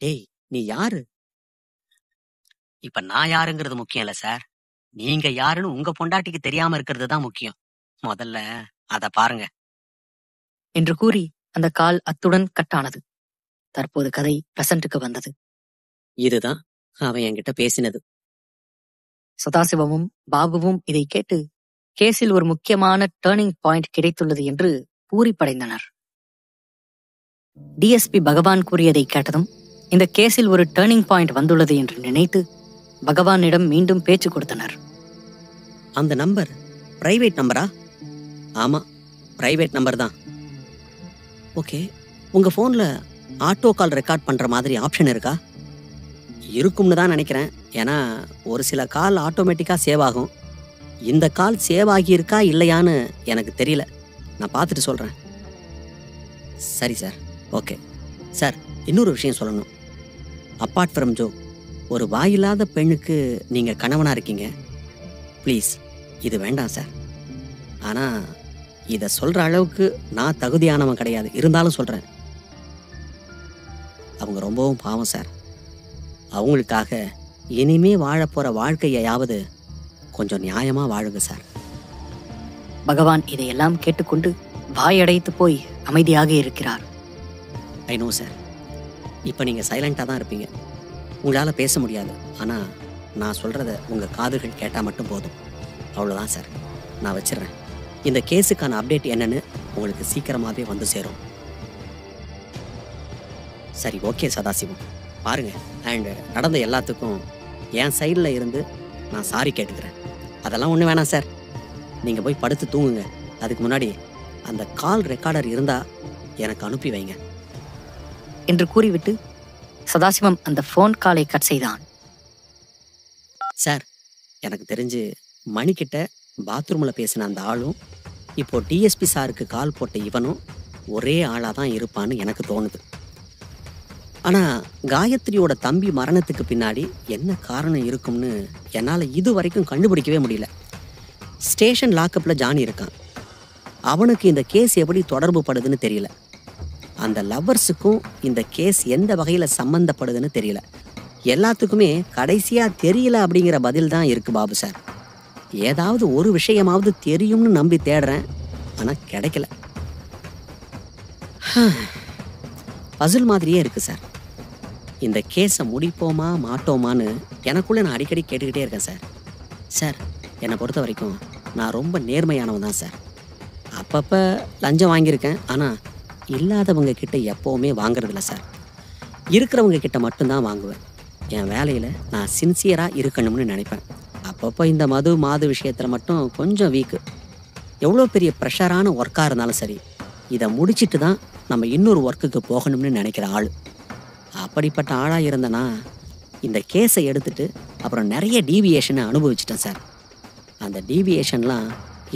ஏய், நீ யாரு? இப்ப நான் யாருங்கிறது முக்கியம் இல்ல சார். நீங்க யாருன்னு உங்க பொண்டாட்டிக்கு தெரியாம இருக்கிறது தான் முக்கியம். முதல்ல அத பாருங்க என்று கூறி அந்த கால் அத்துடன் கட்டானது. தற்போது கதை பிரசன்ட்டுக்கு வந்தது. இதுதான் அவன் என்கிட்ட பேசினது. சதாசிவமும் பாபுவும் இதை கேட்டு கேஸில் ஒரு முக்கியமான டேர்னிங் பாயிண்ட் கிடைத்துள்ளது என்று பூரிப்படைந்தனர். டிஎஸ்பி பகவான் கூறியதை கேட்டதும் இந்த கேஸில் ஒரு டேர்னிங் பாயிண்ட் வந்துள்ளது என்று நினைத்து பகவானிடம் மீண்டும் பேச்சு கொடுத்தனர். அந்த நம்பர் பிரைவேட் நம்பரா? ஆமா, பிரைவேட் நம்பர் தான். ஓகே, உங்க போன்ல ஆட்டோ கால் ரெக்கார்ட் பண்ற மாதிரி ஆப்ஷன் இருக்கா? இருக்கும்னு தான் நினைக்கிறேன். ஏன்னா ஒரு சில கால் ஆட்டோமேட்டிக்கா சேவ் ஆகும். இந்த கால் சேவ் ஆகி இருக்கா இல்லையான்னு எனக்கு தெரியல. நான் பார்த்துட்டு சொல்றேன். சரி சார், ஓகே சார். இன்னொரு விஷயம் சொல்லணும். அப்பார்ட் ஃப்ரம் ஜோ, ஒரு வாயில்லாத பெண்ணுக்கு நீங்க கணவனா இருக்கீங்க. ப்ளீஸ், இது வேண்டாம் சார். ஆனா இத சொல்ற அளவுக்கு நான் தகுதியானவன் கிடையாது. இருந்தாலும் சொல்றேன், அவங்க ரொம்பவும் பாவம் சார். அவங்களுக்காக இனிமே வாழ போற வாழ்க்கையாவது கொஞ்சம் நியாயமா வாழுங்க சார். பகவான் இதையெல்லாம் கேட்டுக்கொண்டு வாயடைத்து போய் அமைதியாக இருக்கிறார். ஐ நோ சார், இப்போ நீங்கள் சைலண்டாக தான் இருப்பீங்க, உங்களால் பேச முடியாது. ஆனால் நான் சொல்கிறத உங்கள் காதுகள் கேட்டால் மட்டும் போதும். அவ்வளோதான் சார், நான் வச்சிடுறேன். இந்த கேஸுக்கான அப்டேட் என்னன்னு உங்களுக்கு சீக்கிரமாகவே வந்து சேரும். சரி, ஓகே சதாசிவம், பாருங்க. அண்ட் நடந்த எல்லாத்துக்கும் என் சைடில் இருந்து நான் சாரி கேட்டுக்கிறேன். அதெல்லாம் ஒன்றும் வேணாம் சார், நீங்கள் போய் படுத்து தூங்குங்க. அதுக்கு முன்னாடி அந்த கால் ரெக்கார்டர் இருந்தால் எனக்கு அனுப்பி வைங்க என்று கூறிவிட்டு சதாசிவம் அந்த ஃபோன் காலை கட் செய்தான். சார், எனக்கு தெரிஞ்சு மணிக்கிட்ட பாத்ரூமில் பேசின அந்த ஆளும் இப்போ டிஎஸ்பி சாருக்கு கால் போட்ட இவனும் ஒரே ஆளாக தான் இருப்பான்னு எனக்கு தோணுது. ஆனால் காயத்ரியோட தம்பி மரணத்துக்கு பின்னாடி என்ன காரணம் இருக்கும்னு என்னால் இது வரைக்கும் கண்டுபிடிக்கவே முடியல. ஸ்டேஷன் லாக்கப்பில் ஜானி இருக்கான், அவனுக்கு இந்த கேஸ் எப்படி தொடர்பு படுதுன்னு தெரியல. அந்த லவ்வர்ஸுக்கும் இந்த கேஸ் எந்த வகையில் சம்மந்தப்படுதுன்னு தெரியல. எல்லாத்துக்குமே கடைசியாக தெரியல அப்படிங்கிற பதில் தான் இருக்குது பாபு சார். ஏதாவது ஒரு விஷயமாவது தெரியும்னு நம்பி தேடுறேன், ஆனால் கிடைக்கல. பசில் மாதிரியே இருக்குது சார். இந்த கேஸை முடிப்போமா மாட்டோமான்னு எனக்குள்ளே நான் அடிக்கடி கேட்டுக்கிட்டே இருக்கேன் சார். சார், என்னை பொறுத்த வரைக்கும் நான் ரொம்ப நேர்மையானவன் தான் சார். அப்பப்போ லஞ்சம் வாங்கியிருக்கேன், ஆனால் இல்லாதவங்க கிட்ட எப்போவுமே வாங்குறதில்ல சார். இருக்கிறவங்க கிட்ட மட்டும்தான் வாங்குவேன். என் வேலையில் நான் சின்சியராக இருக்கணும்னு நினைப்பேன். அப்பப்போ இந்த மாது விஷயத்தில் மட்டும் கொஞ்சம் வீக்கு. எவ்வளோ பெரிய ப்ரெஷரான ஒர்க்காக இருந்தாலும் சரி, இதை முடிச்சுட்டு தான் நம்ம இன்னொரு ஒர்க்குக்கு போகணும்னு நினைக்கிற ஆள். அப்படிப்பட்ட ஆளாக இருந்தேன்னா இந்த கேஸை எடுத்துட்டு அப்புறம் நிறைய டீவியேஷனை அனுபவிச்சிட்டேன் சார். அந்த டீவியேஷன்லாம்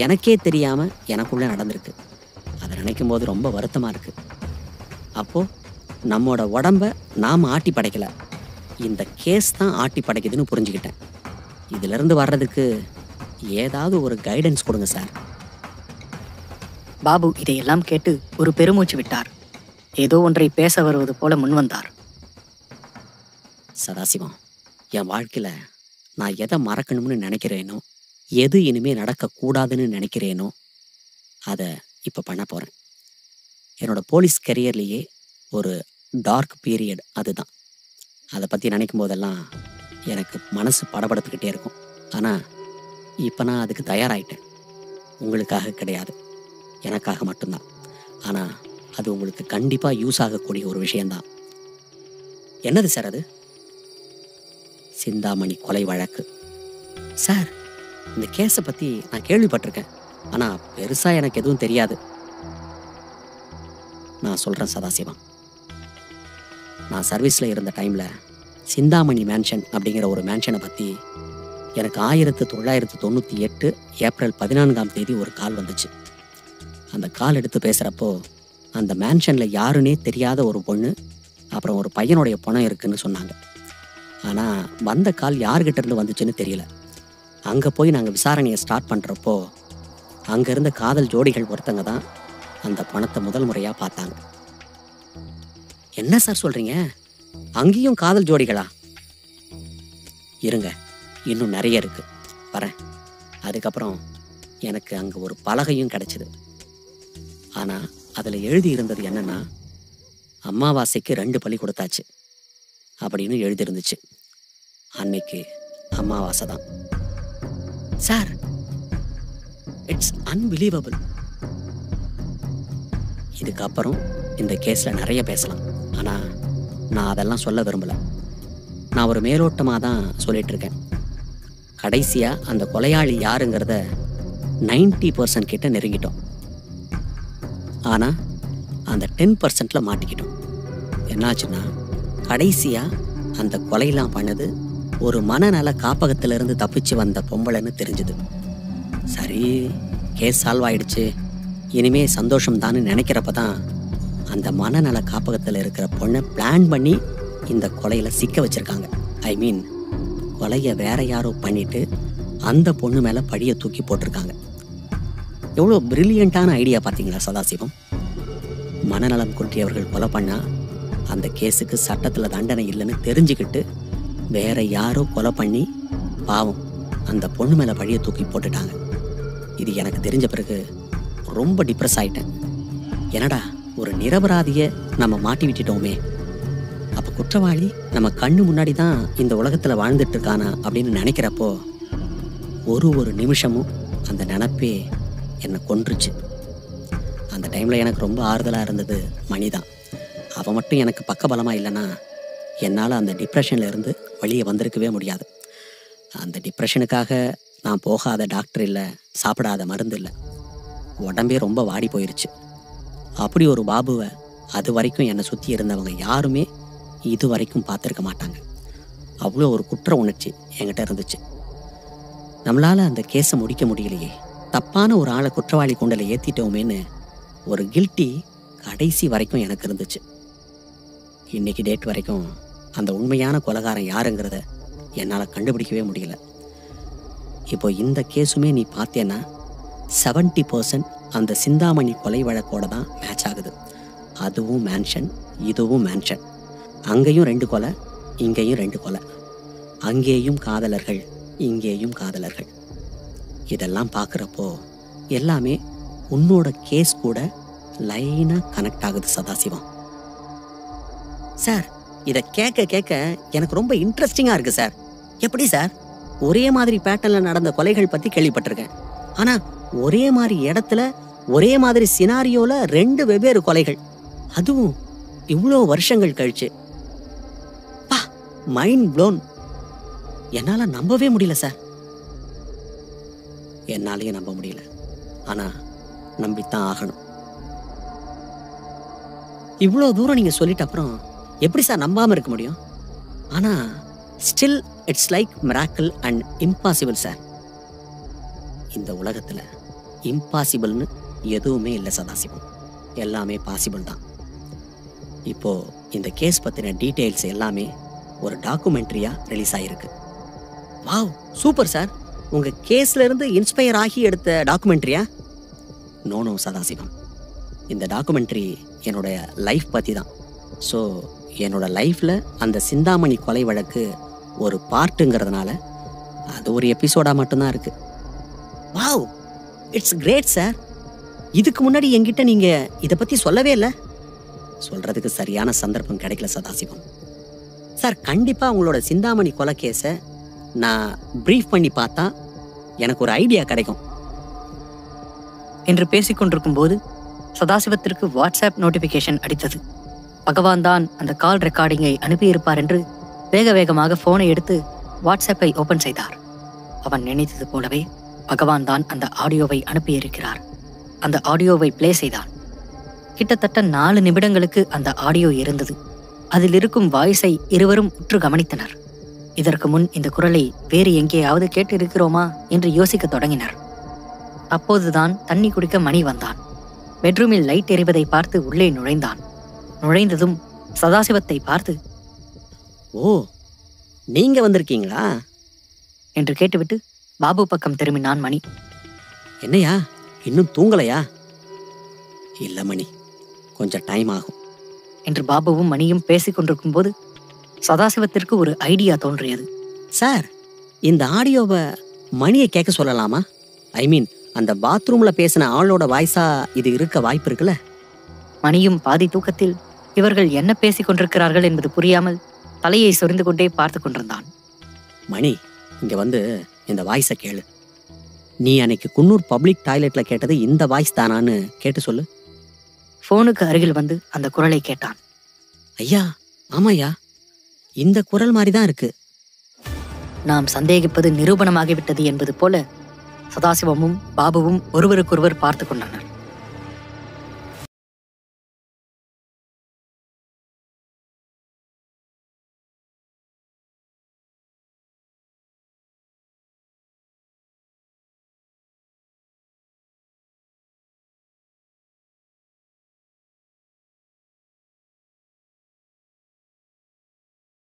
எனக்கே தெரியாமல் எனக்குள்ளே நடந்திருக்கு. அதை நினைக்கும் போது ரொம்ப வருத்தமாக இருக்குது. அப்போது நம்மோட உடம்ப நாம் ஆட்டி படைக்கலை, இந்த கேஸ் தான் ஆட்டி படைக்குதுன்னு புரிஞ்சுக்கிட்டேன். இதிலிருந்து வர்றதுக்கு ஏதாவது ஒரு கைடன்ஸ் கொடுங்க சார். பாபு இதையெல்லாம் கேட்டு ஒரு பெருமூச்சு விட்டார். ஏதோ ஒன்றை பேச வருவது போல முன்வந்தார். சதாசிவம், என் வாழ்க்கையில் நான் எதை மறக்கணும்னு நினைக்கிறேனோ, எது இனிமேல் நடக்கக்கூடாதுன்னு நினைக்கிறேனோ அதை இப்போ பண்ண போகிறேன். என்னோடய போலீஸ் கெரியர்லேயே ஒரு டார்க் பீரியட் அதுதான். அதை பற்றி நினைக்கும் போதெல்லாம் எனக்கு மனசு படபடத்துக்கிட்டே இருக்கும். ஆனால் இப்போ நான் அதுக்கு தயாராகிட்டேன். உங்களுக்காக கிடையாது, எனக்காக மட்டும்தான். ஆனால் அது உங்களுக்கு கண்டிப்பாக யூஸ் ஆகக்கூடிய ஒரு விஷயந்தான். என்னது சார் அது? சிந்தாமணி கொலை வழக்கு. சார், இந்த கேஸை பற்றி நான் கேள்விப்பட்டிருக்கேன், ஆனால் பெருசாக எனக்கு எதுவும் தெரியாது. நான் சொல்கிறேன் சதாசிவம், நான் சர்வீஸில் இருந்த டைமில் சிந்தாமணி மேன்ஷன் அப்படிங்கிற ஒரு மேன்ஷனை பற்றி எனக்கு 1998 ஏப்ரல் 14 ஒரு கால் வந்துச்சு. அந்த கால் எடுத்து பேசுகிறப்போ அந்த மேன்ஷனில் யாருன்னே தெரியாத ஒரு பொண்ணு அப்புறம் ஒரு பையனுடைய பணம் இருக்குன்னு சொன்னாங்க. ஆனால் வந்த கால் யார்கிட்ட இருந்து வந்துச்சுன்னு தெரியல. அங்கே போய் நாங்கள் விசாரணையை ஸ்டார்ட் பண்ணுறப்போ அங்கே இருந்த காதல் ஜோடிகள் ஒருத்தங்க தான் அந்த பணத்தை முதல் முறையாக பார்த்தாங்க. என்ன சார் சொல்கிறீங்க? அங்கேயும் காதல் ஜோடிகளா? இருங்க, இன்னும் நிறைய இருக்கு, வரேன். அதுக்கப்புறம் எனக்கு அங்கே ஒரு பலகையும் கிடைச்சிது. ஆனால் அதில் எழுதி இருந்தது என்னன்னா, அமாவாசைக்கு 2 பலி கொடுத்தாச்சு அப்படின்னு எழுதியிருந்துச்சு. அன்னைக்கு அமாவாசை தான் சார். It's unbelievable. இதுக்கப்புறம் இந்த கேஸில் நிறைய பேசலாம், ஆனால் நான் அதெல்லாம் சொல்ல விரும்பலை. நான் ஒரு மேலோட்டமாக தான் சொல்லிட்டு இருக்கேன். கடைசியாக அந்த கொலையாளி யாருங்கிறத 90% கிட்ட நெருங்கிட்டோம். ஆனால் அந்த 10%ல் மாட்டிக்கிட்டோம். என்னாச்சுன்னா, கடைசியாக அந்த கொலையெல்லாம் பண்ணது ஒரு மனநல காப்பகத்திலிருந்து தப்பிச்சு வந்த பொம்பளைன்னு தெரிஞ்சுது. சரி, கேஸ் சால்வ் ஆயிடுச்சு, இனிமே சந்தோஷம்தான்னு நினைக்கிறப்ப தான் அந்த மனநல காப்பகத்தில் இருக்கிற பொண்ணை பிளான் பண்ணி இந்த கொலையில் சிக்க வச்சுருக்காங்க. ஐ மீன், கொலையை வேற யாரோ பண்ணிட்டு அந்த பொண்ணு மேலே பழியை தூக்கி போட்டிருக்காங்க. எவ்வளோ பிரில்லியண்ட்டான ஐடியா பார்த்தீங்களா சதாசிவம்? மனநலம் குன்றியவர்கள் கொலை பண்ணால் அந்த கேஸுக்கு சட்டத்தில் தண்டனை இல்லைன்னு தெரிஞ்சுக்கிட்டு வேற யாரோ கொலை பண்ணி பாவம் அந்த பொண்ணு மேல பழிய தூக்கி போட்டுட்டாங்க. இது எனக்கு தெரிஞ்ச பிறகு ரொம்ப டிப்ரெஸ் ஆயிட்டேன். என்னடா ஒரு நிரபராதிய நம்ம மாட்டி விட்டுட்டோமே, அப்ப குற்றவாளி நம்ம கண்ணு முன்னாடி தான் இந்த உலகத்துல வாழ்ந்துட்டு இருக்கானா அப்படின்னு நினைக்கிறப்போ ஒரு நிமிஷமும் அந்த நினைப்பே என்னை கொன்றுச்சு. அந்த டைம்ல எனக்கு ரொம்ப ஆறுதலா இருந்தது மணிதான். அவன் மட்டும் எனக்கு பக்கபலமா இல்லைன்னா என்னால் அந்த டிப்ரெஷன்ல இருந்து வெளியே வந்திருக்கவே முடியாது. அந்த டிப்ரெஷனுக்காக நான் போகாத டாக்டர் இல்லை, சாப்பிடாத மருந்து இல்லை, உடம்பே ரொம்ப வாடி போயிருச்சு. அப்படி ஒரு பாபுவை அது வரைக்கும் என்னை சுற்றி இருந்தவங்க யாருமே இது வரைக்கும் பார்த்துருக்க மாட்டாங்க. அவ்வளோ ஒரு குற்ற உணர்ச்சி என்கிட்ட இருந்துச்சு. நம்மளால அந்த கேஸை முடிக்க முடியலையே, தப்பான ஒரு ஆளை குற்றவாளி கூண்டல ஏற்றிட்டோமேன்னு ஒரு கில்ட்டி கடைசி வரைக்கும் எனக்கு இருந்துச்சு. இன்னைக்கு டேட் வரைக்கும் அந்த உண்மையான கொலைகாரன் யாருங்கிறத என்னால் கண்டுபிடிக்கவே முடியல. இப்போ இந்த கேஸுமே நீ பார்த்தேன்னா 70% அந்த சிந்தாமணி கொலை வழக்கோட தான் மேட்ச் ஆகுது. அதுவும் மேன்ஷன், இதுவும் மேன்ஷன். அங்கேயும் 2 கொலை, இங்கேயும் 2 கொலை. அங்கேயும் காதலர்கள், இங்கேயும் காதலர்கள். இதெல்லாம் பார்க்குறப்போ எல்லாமே உன்னோட கேஸ் கூட லைனாக கனெக்ட் ஆகுது சதாசிவம். சார், இதை கேட்க கேட்க எனக்கு ரொம்ப இன்ட்ரெஸ்டிங்காக இருக்குது சார். எப்படி சார்? ஒரே மாதிரி பேட்டர்னில் நடந்த கொலைகள் பற்றி கேள்விப்பட்டிருக்கேன். ஆனால் ஒரே மாதிரி இடத்துல ஒரே மாதிரி சினாரியோல 2 வெவ்வேறு கொலைகள், அதுவும் இவ்வளோ வருஷங்கள் கழிச்சு. பா, மைண்ட் ப்ளோன். என்னால் நம்பவே முடியல சார். என்னாலேயே நம்ப முடியல. ஆனால் நம்பித்தான் ஆகணும். இவ்வளோ தூரம் நீங்கள் சொல்லிட்ட அப்புறம் எப்படி சார் நம்பாமல் இருக்க முடியும்? ஆனால் still it's like miracle and impossible sir. இந்த உலகத்தில் இம்பாசிபிள்னு எதுவுமே இல்லை சதாசிவம், எல்லாமே பாசிபிள் தான். இப்போ இந்த கேஸ் பற்றின டீட்டெயில்ஸ் எல்லாமே ஒரு டாக்குமெண்ட்ரியாக ரிலீஸ் ஆகிருக்கு. Wow, super sir. உங்கள் கேஸ்ல இருந்து இன்ஸ்பயர் ஆகி எடுத்த டாக்குமெண்ட்ரியா? நோ சதாசிவம், இந்த டாக்குமெண்ட்ரி என்னோட லைஃப் பற்றி தான். ஸோ என்னோட லைஃப்பில் அந்த சிந்தாமணி கொலை வழக்கு ஒரு பார்ட்டுங்கிறதுனால அது ஒரு எபிசோடாக மட்டும்தான் இருக்கு. Wow, it's great sir. இதுக்கு முன்னாடி என்கிட்ட நீங்கள் இதை பற்றி சொல்லவே இல்லை. சொல்கிறதுக்கு சரியான சந்தர்ப்பம் கிடைக்கல சதாசிவம் சார். கண்டிப்பாக உங்களோட சிந்தாமணி கொலை கேஸை நான் ப்ரீஃப் பண்ணி பார்த்தா எனக்கு ஒரு ஐடியா கிடைக்கும் என்று பேசிக்கொண்டிருக்கும் போது சதாசிவத்திற்கு வாட்ஸ்அப் நோட்டிபிகேஷன் அடித்தது. பகவான் தான் அந்த கால் ரெக்கார்டிங்கை அனுப்பியிருப்பார் என்று வேக வேகமாக போனை எடுத்து வாட்ஸ்அப்பை ஓபன் செய்தார். அவன் நினைத்தது போலவே பகவான் தான் அந்த ஆடியோவை அனுப்பியிருக்கிறார். அந்த ஆடியோவை பிளே செய்தான். கிட்டத்தட்ட 4 நிமிடங்களுக்கு அந்த ஆடியோ இருந்தது. அதில் இருக்கும் வாய்ஸை இருவரும் உற்று கவனித்தனர். இதற்கு முன் இந்த குரலை வேறு எங்கேயாவது கேட்டிருக்கிறோமா என்று யோசிக்க தொடங்கினர். அப்போதுதான் தண்ணி குடிக்க மணி வந்தான். பெட்ரூமில் லைட் எரிவதை பார்த்து உள்ளே நுழைந்தான். நுழைந்ததும் சதாசிவத்தை பார்த்து, ஓ, நீங்க வந்திருக்கீங்களா என்று கேட்டுவிட்டு பாபு பக்கம் திரும்பினான் மணி. என்னையா, இன்னும் தூங்கலையா? இல்ல மணி, கொஞ்சம் டைம் ஆகும் என்று பாபுவும் மணியும் பேசிக் கொண்டிருக்கும் போது சதாசிவத்திற்கு ஒரு ஐடியா தோன்றியது. சார், இந்த ஆடியோவை மணியை கேட்க சொல்லலாமா? ஐ மீன், அந்த பாத்ரூம்ல பேசின ஆளோட வாய்ஸா இது இருக்க வாய்ப்பு இருக்குல்ல? மணியும் பாதி தூக்கத்தில் இவர்கள் என்ன பேசிக் கொண்டிருக்கிறார்கள் என்பது புரியாமல் தலையை சொரிந்து கொண்டே பார்த்து கொண்டிருந்தான். மணி, இங்க வந்து இந்த வாய்ஸை கேளு. நீ அன்னைக்கு குன்னூர் பப்ளிக் டாய்லெட்ல கேட்டது இந்த வாய்ஸ் தானான்னு கேட்டு சொல்லு. போனுக்கு அருகில் வந்து அந்த குரலை கேட்டான். ஐயா, ஆமாய்யா, இந்த குரல் மாதிரிதான் இருக்கு. நாம் சந்தேகிப்பது நிரூபணமாகிவிட்டது என்பது போல சதாசிவமும் பாபுவும் ஒருவருக்கொருவர் பார்த்து கொண்டனர்.